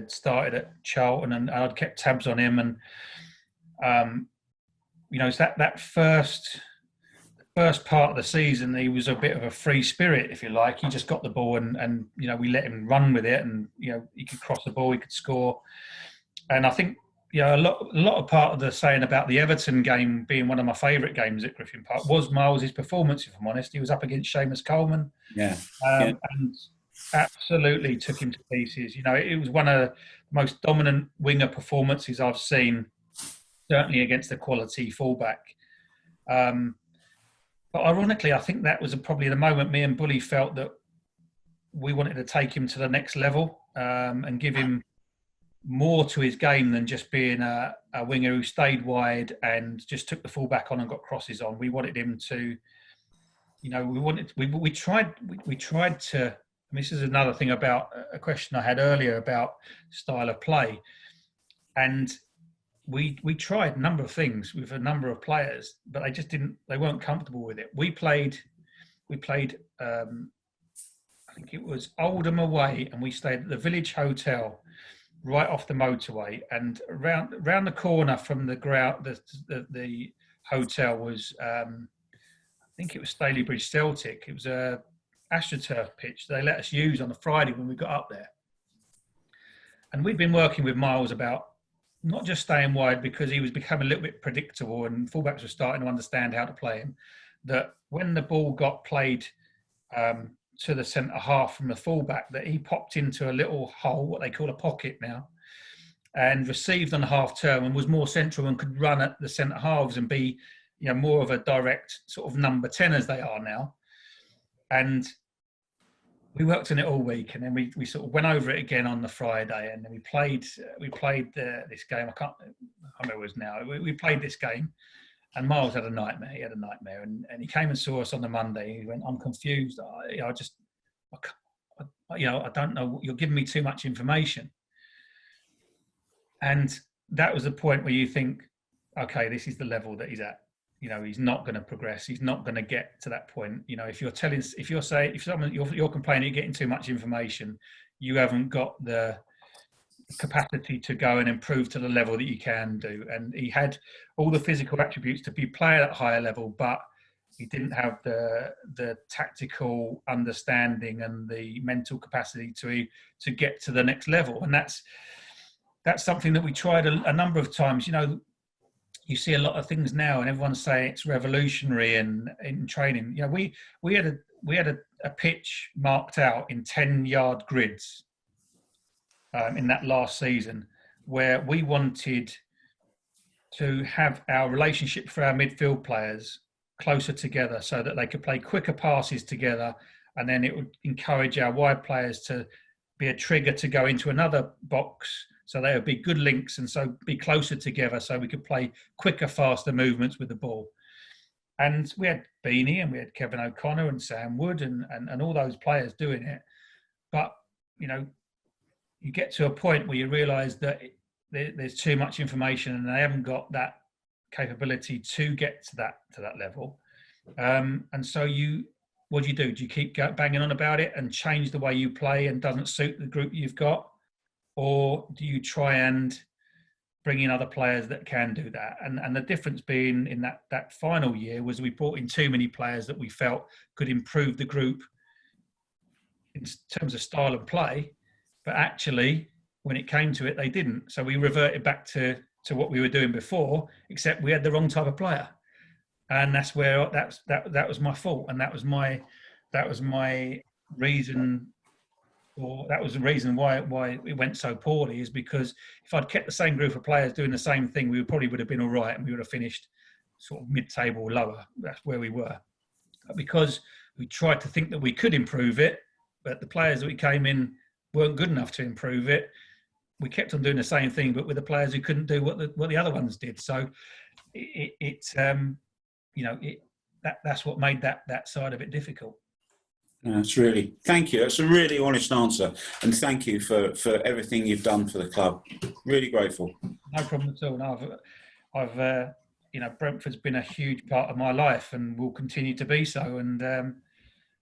Started at Charlton, and I'd kept tabs on him. And it's that first part of the season, he was a bit of a free spirit, if you like. He just got the ball, and we let him run with it, and he could cross the ball, he could score. And I think a lot of part of the saying about the Everton game being one of my favourite games at Griffin Park was Miles' performance, if I'm honest. He was up against Seamus Coleman. And absolutely took him to pieces. It was one of the most dominant winger performances I've seen, certainly against a quality fullback. But ironically, I think that was probably the moment me and Bully felt that we wanted to take him to the next level and give him more to his game than just being a winger who stayed wide and just took the fullback on and got crosses on. We wanted him to, we tried to. I mean, this is another thing about a question I had earlier about style of play, and we tried a number of things with a number of players, but they weren't comfortable with it. We played. I think it was Oldham away, and we stayed at the Village Hotel, right off the motorway, and around the corner from the ground, the hotel was, I think it was Stalybridge Celtic. It was a AstroTurf pitch they let us use on a Friday when we got up there. And we'd been working with Miles about not just staying wide because he was becoming a little bit predictable and fullbacks were starting to understand how to play him, that when the ball got played to the centre half from the fullback, that he popped into a little hole, what they call a pocket now, and received on the half turn and was more central and could run at the centre halves and be, more of a direct sort of number 10 as they are now. And we worked on it all week, and then we sort of went over it again on the Friday, and then we played this game. I can't remember what it was now. We played this game. And Miles had a nightmare. He had a nightmare, and he came and saw us on the Monday. He went, "I'm confused. I don't know. You're giving me too much information." And that was the point where you think, "Okay, this is the level that he's at. He's not going to progress. He's not going to get to that point. If you're complaining you're getting too much information, you haven't got the capacity to go and improve to the level that you can do." And he had all the physical attributes to be playing at a higher level, but he didn't have the tactical understanding and the mental capacity to get to the next level. And that's something that we tried a number of times. You see a lot of things now, and everyone's saying it's revolutionary in training. We had a pitch marked out in 10-yard grids in that last season, where we wanted to have our relationship for our midfield players closer together so that they could play quicker passes together, and then it would encourage our wide players to be a trigger to go into another box, so they would be good links and so be closer together so we could play quicker, faster movements with the ball. And we had Beanie and we had Kevin O'Connor and Sam Wood and all those players doing it. But, you get to a point where you realise that there's too much information and they haven't got that capability to get to that level. And so what do? Do you keep banging on about it and change the way you play and doesn't suit the group you've got? Or do you try and bring in other players that can do that? And the difference being in that final year was we brought in too many players that we felt could improve the group in terms of style of play, but actually when it came to it, they didn't. So we reverted back to what we were doing before, except we had the wrong type of player. And that's where that was my fault, and that was my reason, or that was the reason why it went so poorly, is because if I'd kept the same group of players doing the same thing, we probably would have been all right, and we would have finished sort of mid-table or lower. That's where we were. But because we tried to think that we could improve it, but the players that we came in weren't good enough to improve it, we kept on doing the same thing, but with the players who couldn't do what the other ones did. So that's what made that side of it difficult.
That's really, thank you. That's a really honest answer, and thank you for everything you've done for the club. Really grateful.
No problem at all. No, I've Brentford's been a huge part of my life and will continue to be so. And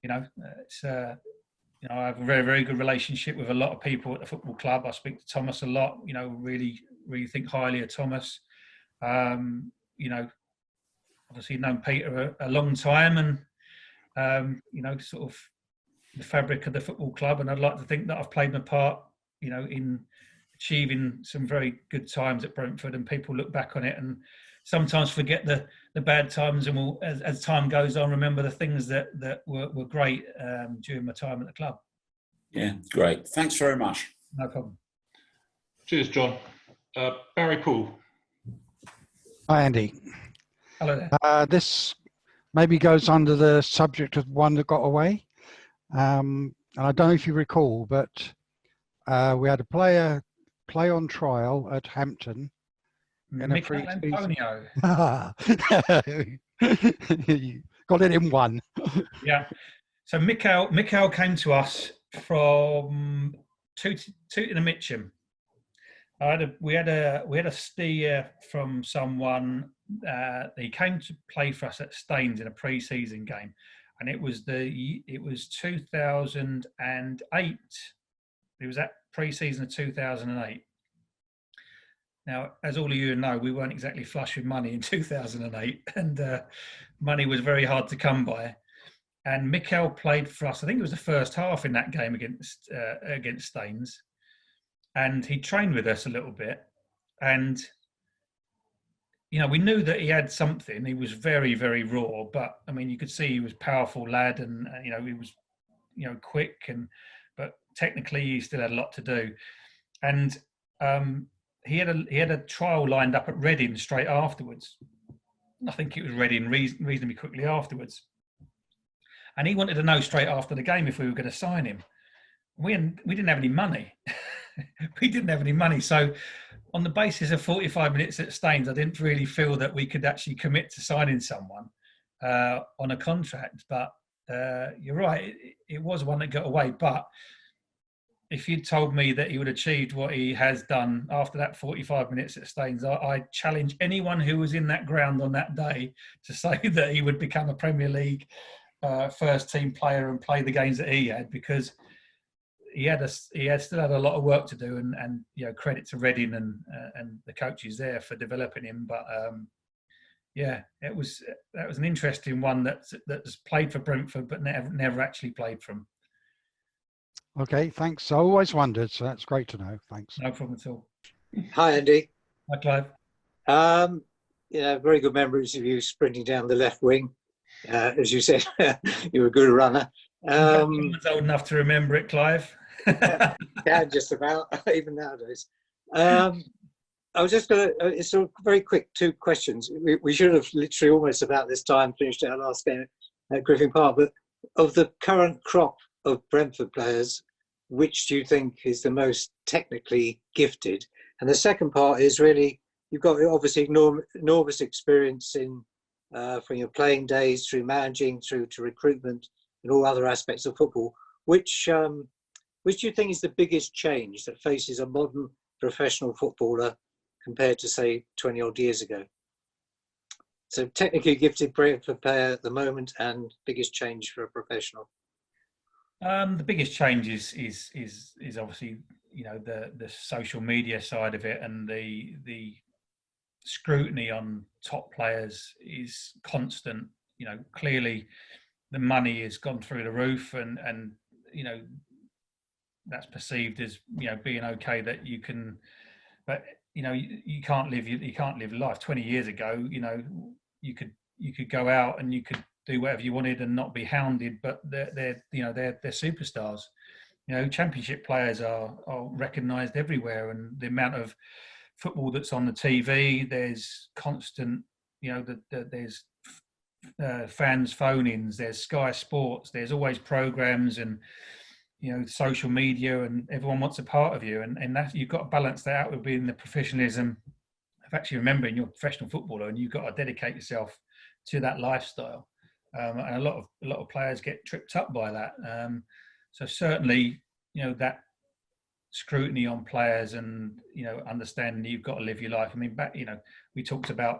it's I have a very, very good relationship with a lot of people at the football club. I speak to Thomas a lot. Really, really think highly of Thomas. Obviously known Peter a long time, and sort of the fabric of the football club. And I'd like to think that I've played my part, in achieving some very good times at Brentford. And people look back on it and sometimes forget the bad times, and will, as time goes on, remember the things that were great during my time at the club.
Yeah, great. Thanks very much.
No problem.
Cheers, John. Barry Poole.
Hi, Andy.
Hello there.
This maybe goes under the subject of one that got away. And I don't know if you recall, but we had a player play on trial at Hampton.
Mikel Antonio.
Got it in one.
Yeah. So Mikel came to us from Tooting and Mitcham. We had a steer from someone. He came to play for us at Staines in a pre-season game, and it was 2008. It was that pre-season of 2008. Now, as all of you know, we weren't exactly flush with money in 2008, and money was very hard to come by. And Mikel played for us. I think it was the first half in that game against Staines, and he trained with us a little bit. And we knew that he had something. He was very, very raw, but I mean, you could see he was a powerful lad, and he was, quick, but technically he still had a lot to do. And he had a trial lined up at Reading straight afterwards. I think it was Reading reasonably quickly afterwards. And he wanted to know straight after the game if we were going to sign him. We didn't have any money. We didn't have any money. So on the basis of 45 minutes at Staines, I didn't really feel that we could actually commit to signing someone on a contract. But you're right, it was one that got away. But if you'd told me that he would have achieved what he has done after that 45 minutes at Staines, I challenge anyone who was in that ground on that day to say that he would become a Premier League first team player and play the games that he had, because he still had a lot of work to do, and credit to Reading and the coaches there for developing him. But that was an interesting one that's played for Brentford but never actually played for him.
Okay, thanks. I always wondered, so that's great to know. Thanks.
No problem at all.
Hi, Andy.
Hi, Clive.
Very good memories of you sprinting down the left wing. As you said, you were a good runner.
Someone's old enough to remember it, Clive.
Yeah, just about, even nowadays. I was just going to, it's a very quick two questions. We should have literally almost about this time finished our last game at Griffin Park, but of the current crop of Brentford players, which do you think is the most technically gifted? And the second part is really, you've got obviously enormous experience in from your playing days through managing through to recruitment and all other aspects of football. Which do you think is the biggest change that faces a modern professional footballer compared to, say, 20 odd years ago? So technically gifted Brentford player at the moment, and biggest change for a professional.
The biggest change is obviously, you know, the social media side of it, and the scrutiny on top players is constant. You know, clearly the money has gone through the roof, and you know, that's perceived as, you know, being okay, that you can, but you know, you can't live life. 20 years ago, you know, you could go out and you could do whatever you wanted and not be hounded, but they're superstars. You know, championship players are recognised everywhere, and the amount of football that's on the TV, there's constant, you know, there's fans phone-ins, there's Sky Sports, there's always programmes, and you know, social media, and everyone wants a part of you, and that you've got to balance that out with being the professionalism of actually remembering you're a professional footballer, and you've got to dedicate yourself to that lifestyle. And a lot of players get tripped up by that. So certainly, you know, that scrutiny on players, and you know, understanding that you've got to live your life. I mean, back, you know, we talked about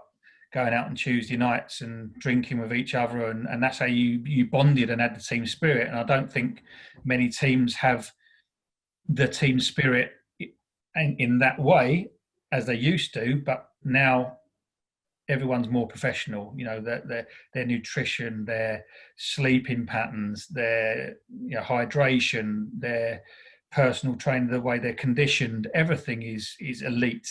going out on Tuesday nights and drinking with each other, and that's how you bonded and had the team spirit. And I don't think many teams have the team spirit in that way as they used to, but now everyone's more professional. You know, their nutrition, their sleeping patterns, their, you know, hydration, their personal training, the way they're conditioned, everything is elite.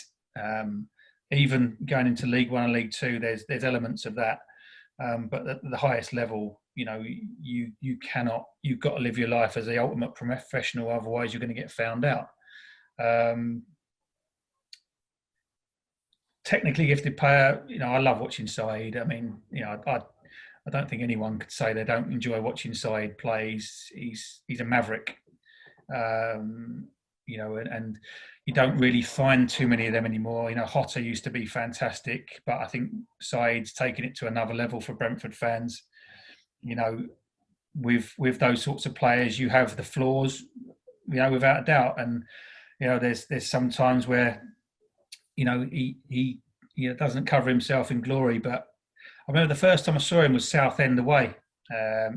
Even going into League One and League Two, there's elements of that. But at the highest level, you know, you've got to live your life as the ultimate professional, otherwise you're going to get found out. Technically gifted player, you know, I love watching Saeed. I mean, you know, I don't think anyone could say they don't enjoy watching Saeed play. He's a maverick. You know, and you don't really find too many of them anymore. You know, Hotter used to be fantastic, but I think Saeed's taken it to another level for Brentford fans. You know, with those sorts of players, you have the flaws, you know, without a doubt. And you know, there's some times where, you know, he doesn't cover himself in glory. But I remember the first time I saw him was Southend away,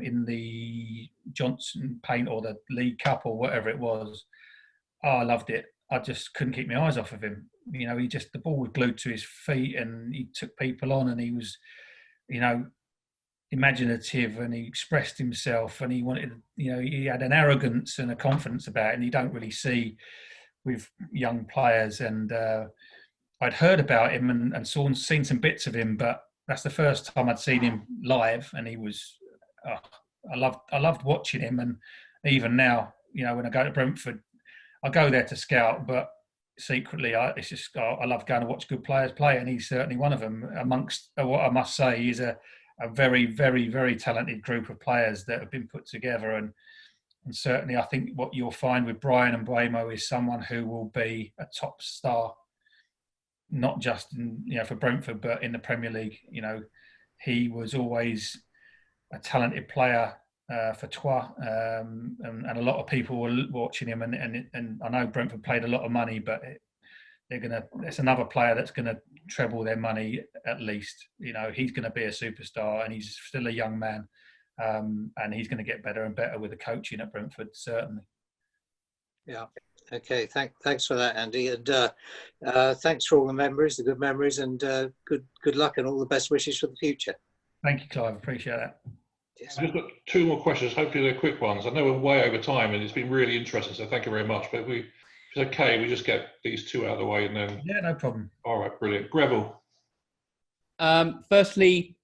in the Johnson Paint or the League Cup or whatever it was. Oh, I loved it. I just couldn't keep my eyes off of him. You know, the ball was glued to his feet, and he took people on, and he was, you know, imaginative, and he expressed himself, and he wanted, you know, he had an arrogance and a confidence about it, and you don't really see with young players. And I'd heard about him and seen some bits of him, but that's the first time I'd seen him live, and he was, I loved watching him. And even now, you know, when I go to Brentford, I go there to scout, but secretly, I love going to watch good players play, and he's certainly one of them. Amongst what I must say is a very, very, very talented group of players that have been put together, and certainly I think what you'll find with Brian and Mbeumo is someone who will be a top star, not just for Brentford, but in the Premier League. You know, he was always a talented player for Troyes, and a lot of people were watching him, and I know Brentford paid a lot of money, but it's another player that's gonna treble their money at least. You know, he's gonna be a superstar, and he's still a young man, and he's gonna get better and better with the coaching at Brentford, certainly.
Yeah. Okay. Thanks for that, Andy, and thanks for all the memories, the good memories, and good luck and all the best wishes for the future.
Thank you, Clive. Appreciate that.
I've just got two more questions. Hopefully they're quick ones. I know we're way over time, and it's been really interesting, so thank you very much. But if it's okay, we just get these two out of the way, and then...
Yeah, no problem.
All right, brilliant. Greville.
Firstly,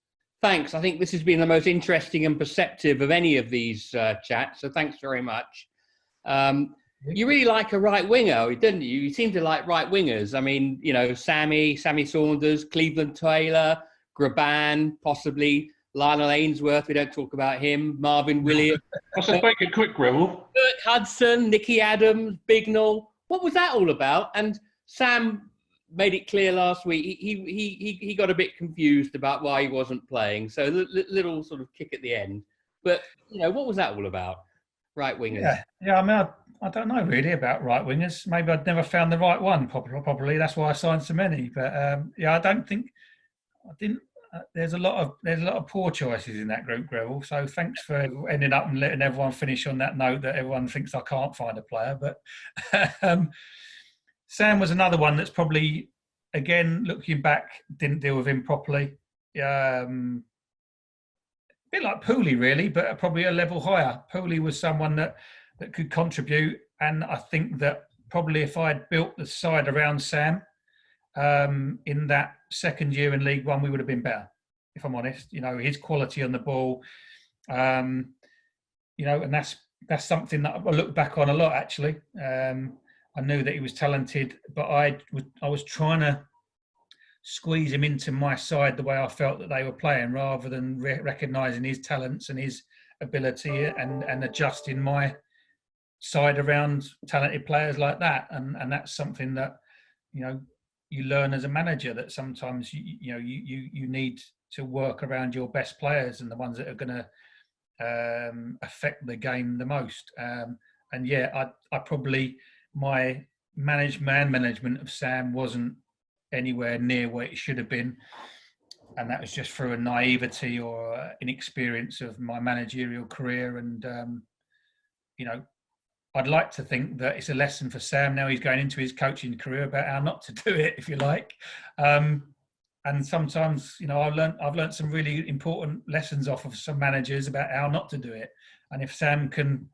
thanks. I think this has been the most interesting and perceptive of any of these chats, so thanks very much. You really like a right winger, didn't you? You seem to like right wingers. I mean, you know, Sammy Saunders, Cleveland Taylor, Graban, possibly Lionel Ainsworth. We don't talk about him. Marvin Williams.
I said make it quick, Greville.
Bert Hudson, Nicky Adams, Bignell. What was that all about? And Sam made it clear last week. He got a bit confused about why he wasn't playing. So little sort of kick at the end. But you know, what was that all about? Right wingers.
Yeah. I mean, I don't know really about right wingers. Maybe I'd never found the right one. Probably that's why I signed so many. But yeah, I there's a lot of poor choices in that group, Greville. So thanks for ending up and letting everyone finish on that note that everyone thinks I can't find a player. But Sam was another one that's probably, again, looking back, didn't deal with him properly. A bit like Pooley, really, but probably a level higher. Pooley was someone that could contribute, and I think that probably if I had built the side around Sam in that second year in League One, we would have been better, if I'm honest. You know, his quality on the ball, you know, and that's something that I look back on a lot, actually. I knew that he was talented, but I was trying to squeeze him into my side the way I felt that they were playing, rather than recognising his talents and his ability and adjusting my side around talented players like that. And that's something that, you know, you learn as a manager, that sometimes you need to work around your best players and the ones that are going to affect the game the most. And yeah, I probably, my management of Sam wasn't anywhere near where it should have been, and that was just through a naivety or inexperience of my managerial career. And you know, I'd like to think that it's a lesson for Sam now he's going into his coaching career about how not to do it, if you like. And sometimes, you know, I've learned some really important lessons off of some managers about how not to do it. And if Sam can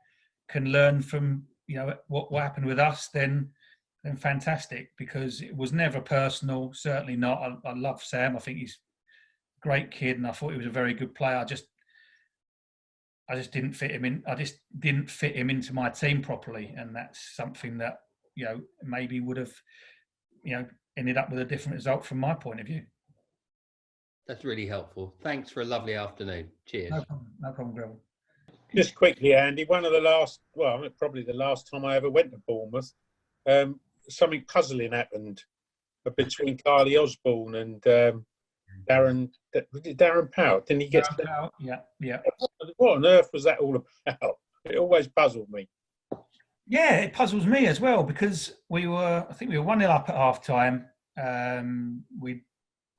learn from, you know, what happened with us, then fantastic, because it was never personal, certainly not. I love Sam. I think he's a great kid, and I thought he was a very good player. I just didn't fit him in. I just didn't fit him into my team properly, and that's something that, you know, maybe would have, you know, ended up with a different result from my point of view.
That's really helpful. Thanks for a lovely afternoon. Cheers.
No problem, Greville.
Just quickly, Andy, one of the last, well, probably the last time I ever went to Bournemouth, something puzzling happened between Carly Osborne and Darren Powell. Didn't he get
Darren Powell? Yeah.
What on earth was that all about? It always puzzled me.
Yeah, it puzzles me as well, because I think we were 1-0 up at half time.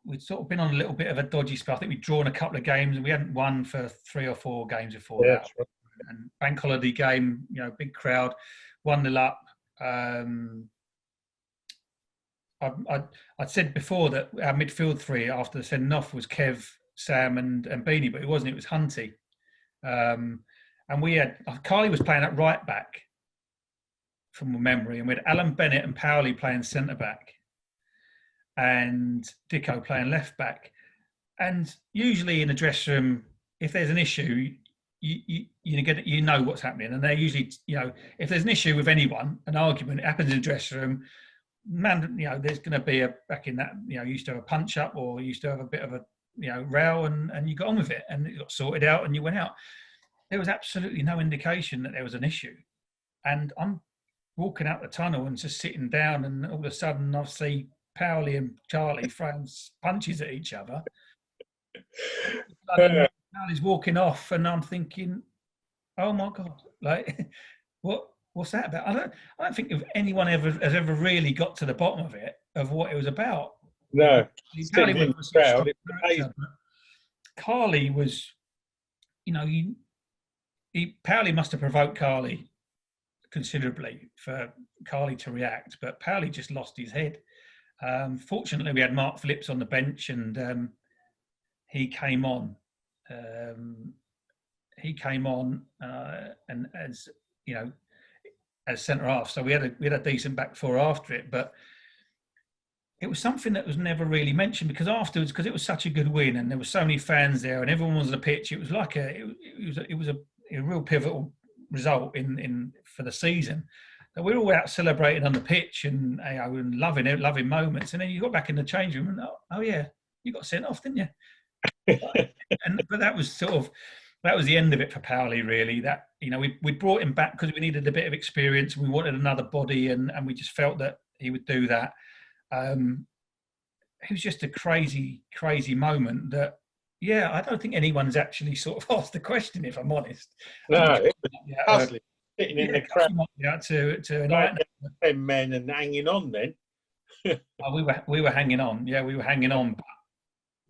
We'd sort of been on a little bit of a dodgy spell. I think we'd drawn a couple of games and we hadn't won for 3 or 4 games before that. Right. And bank holiday game, you know, big crowd, 1-0 up. I'd said before that our midfield three after the sending off was Kev, Sam and Beanie, but it wasn't. It was Hunty. And we had, Carly was playing at right back from memory, and we had Alan Bennett and Powley playing centre back, and Dicko playing left back. And usually in the dressing room, if there's an issue, you know what's happening. And they're usually, you know, if there's an issue with anyone, an argument, it happens in the dressing room, man, you know, there's going to be back in that, you know, you used to have a punch up or you used to have a bit of a, you know, row, and you got on with it and it got sorted out and you went out. There was absolutely no indication that there was an issue. And I'm walking out the tunnel and just sitting down, and all of a sudden I see Powley and Charlie throwing punches at each other. Charlie's walking off, and I'm thinking, "Oh my God! Like, what's that about?" I don't think if anyone has ever really got to the bottom of it, of what it was about.
No,
Carly was, you know, Powley must have provoked Carly considerably for Carly to react, but Powley just lost his head. Fortunately, we had Mark Phillips on the bench, and he came on. And as you know, as centre half, so we had a decent back four after it, but it was something that was never really mentioned, because afterwards, because it was such a good win and there were so many fans there and everyone was on the pitch, it was like it was a real pivotal result in for the season. That we were all out celebrating on the pitch and, you know, and loving moments, and then you got back in the change room and oh yeah, you got sent off, didn't you? But that was the end of it for Powley, really. That, you know, we brought him back because we needed a bit of experience and we wanted another body, and we just felt that he would do that. It was just a crazy moment that, yeah, I don't think anyone's actually sort of asked the question, if I'm honest.
No, it was puzzling. Sitting in the crowd
to
10 men and hanging on then.
We were hanging on. Yeah, we were hanging on.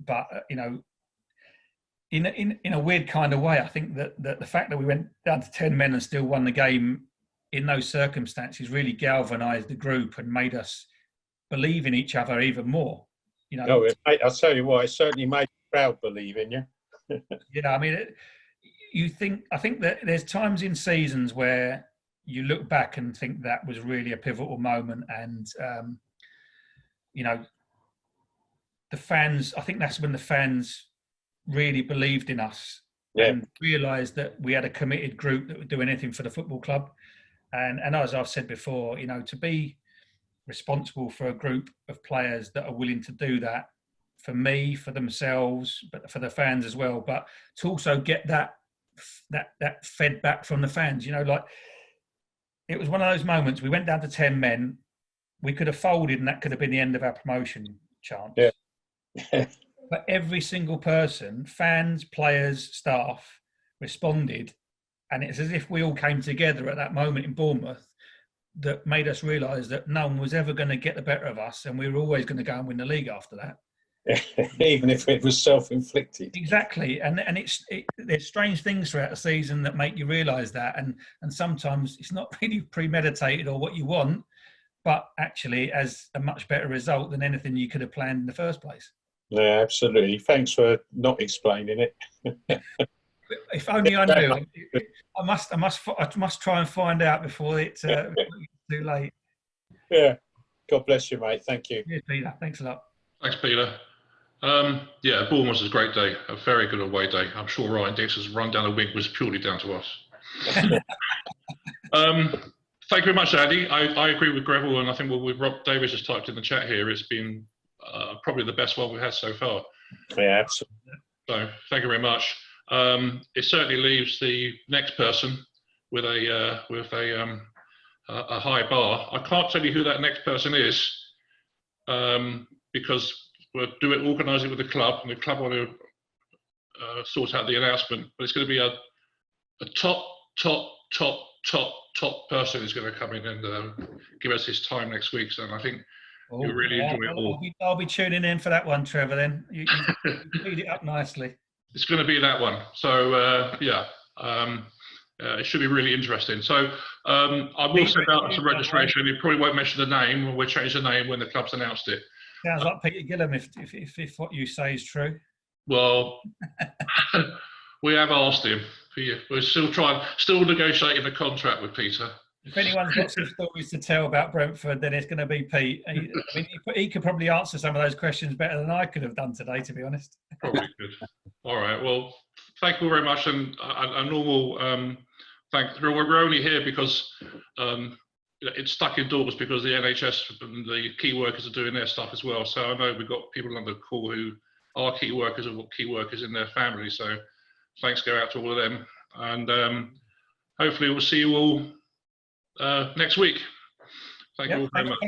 but you know, in a weird kind of way, I think that the fact that we went down to 10 men and still won the game in those circumstances really galvanised the group and made us believe in each other even more. You know,
No, I'll tell you what, it certainly made me proud believe in you.
yeah, I mean, I think that there's times in seasons where you look back and think that was really a pivotal moment, and you know, the fans. I think that's when the fans really believed in us and realised that we had a committed group that would do anything for the football club. And as I've said before, you know, to be responsible for a group of players that are willing to do that for me, for themselves, but for the fans as well. But to also get that fed back from the fans, you know, like it was one of those moments. We went down to 10 men. We could have folded, and that could have been the end of our promotion chance.
Yeah.
But every single person, fans, players, staff, responded, and it's as if we all came together at that moment in Bournemouth that made us realise that no one was ever going to get the better of us, and we were always going to go and win the league after that.
Even if it was self-inflicted.
Exactly, and there's strange things throughout the season that make you realise that, and sometimes it's not really premeditated or what you want, but actually has a much better result than anything you could have planned in the first place.
Yeah, absolutely. Thanks for not explaining it.
If only I knew. I must try and find out before it's too late.
Yeah. God bless you, mate. Thank you.
Cheers, Peter. Thanks a lot.
Thanks, Peter. Yeah, Bournemouth was a great day, a very good away day. I'm sure Ryan Dix's run down the wing was purely down to us. Thank you very much, Andy. I agree with Greville, and I think what Rob Davis has typed in the chat here, it's been probably the best one we've had so far.
Yeah, absolutely.
So thank you very much. It certainly leaves the next person with a high bar. I can't tell you who that next person is because we'll organise it with the club, and the club want to sort out the announcement. But it's going to be a top person who's going to come in and give us his time next week. So I think you'll really enjoy it all.
I'll be tuning in for that one, Trevor. Then you lead it up nicely.
It's going to be that one. So it should be really interesting. So I will send out some registration. You probably won't mention the name. We'll change the name when the club's announced it.
Sounds like Peter Gillam if what you say is true.
Well, we have asked him. We're still negotiating the contract with Peter.
If anyone's got some stories to tell about Brentford, then it's going to be Pete. He could probably answer some of those questions better than I could have done today, to be honest.
Probably could. All right. Well, thank you very much. And a normal thanks. We're only here because it's stuck indoors because the NHS and the key workers are doing their stuff as well. So I know we've got people on the call who are key workers and key workers in their family. So thanks go out to all of them. And hopefully we'll see you all next week. Thank you all very much.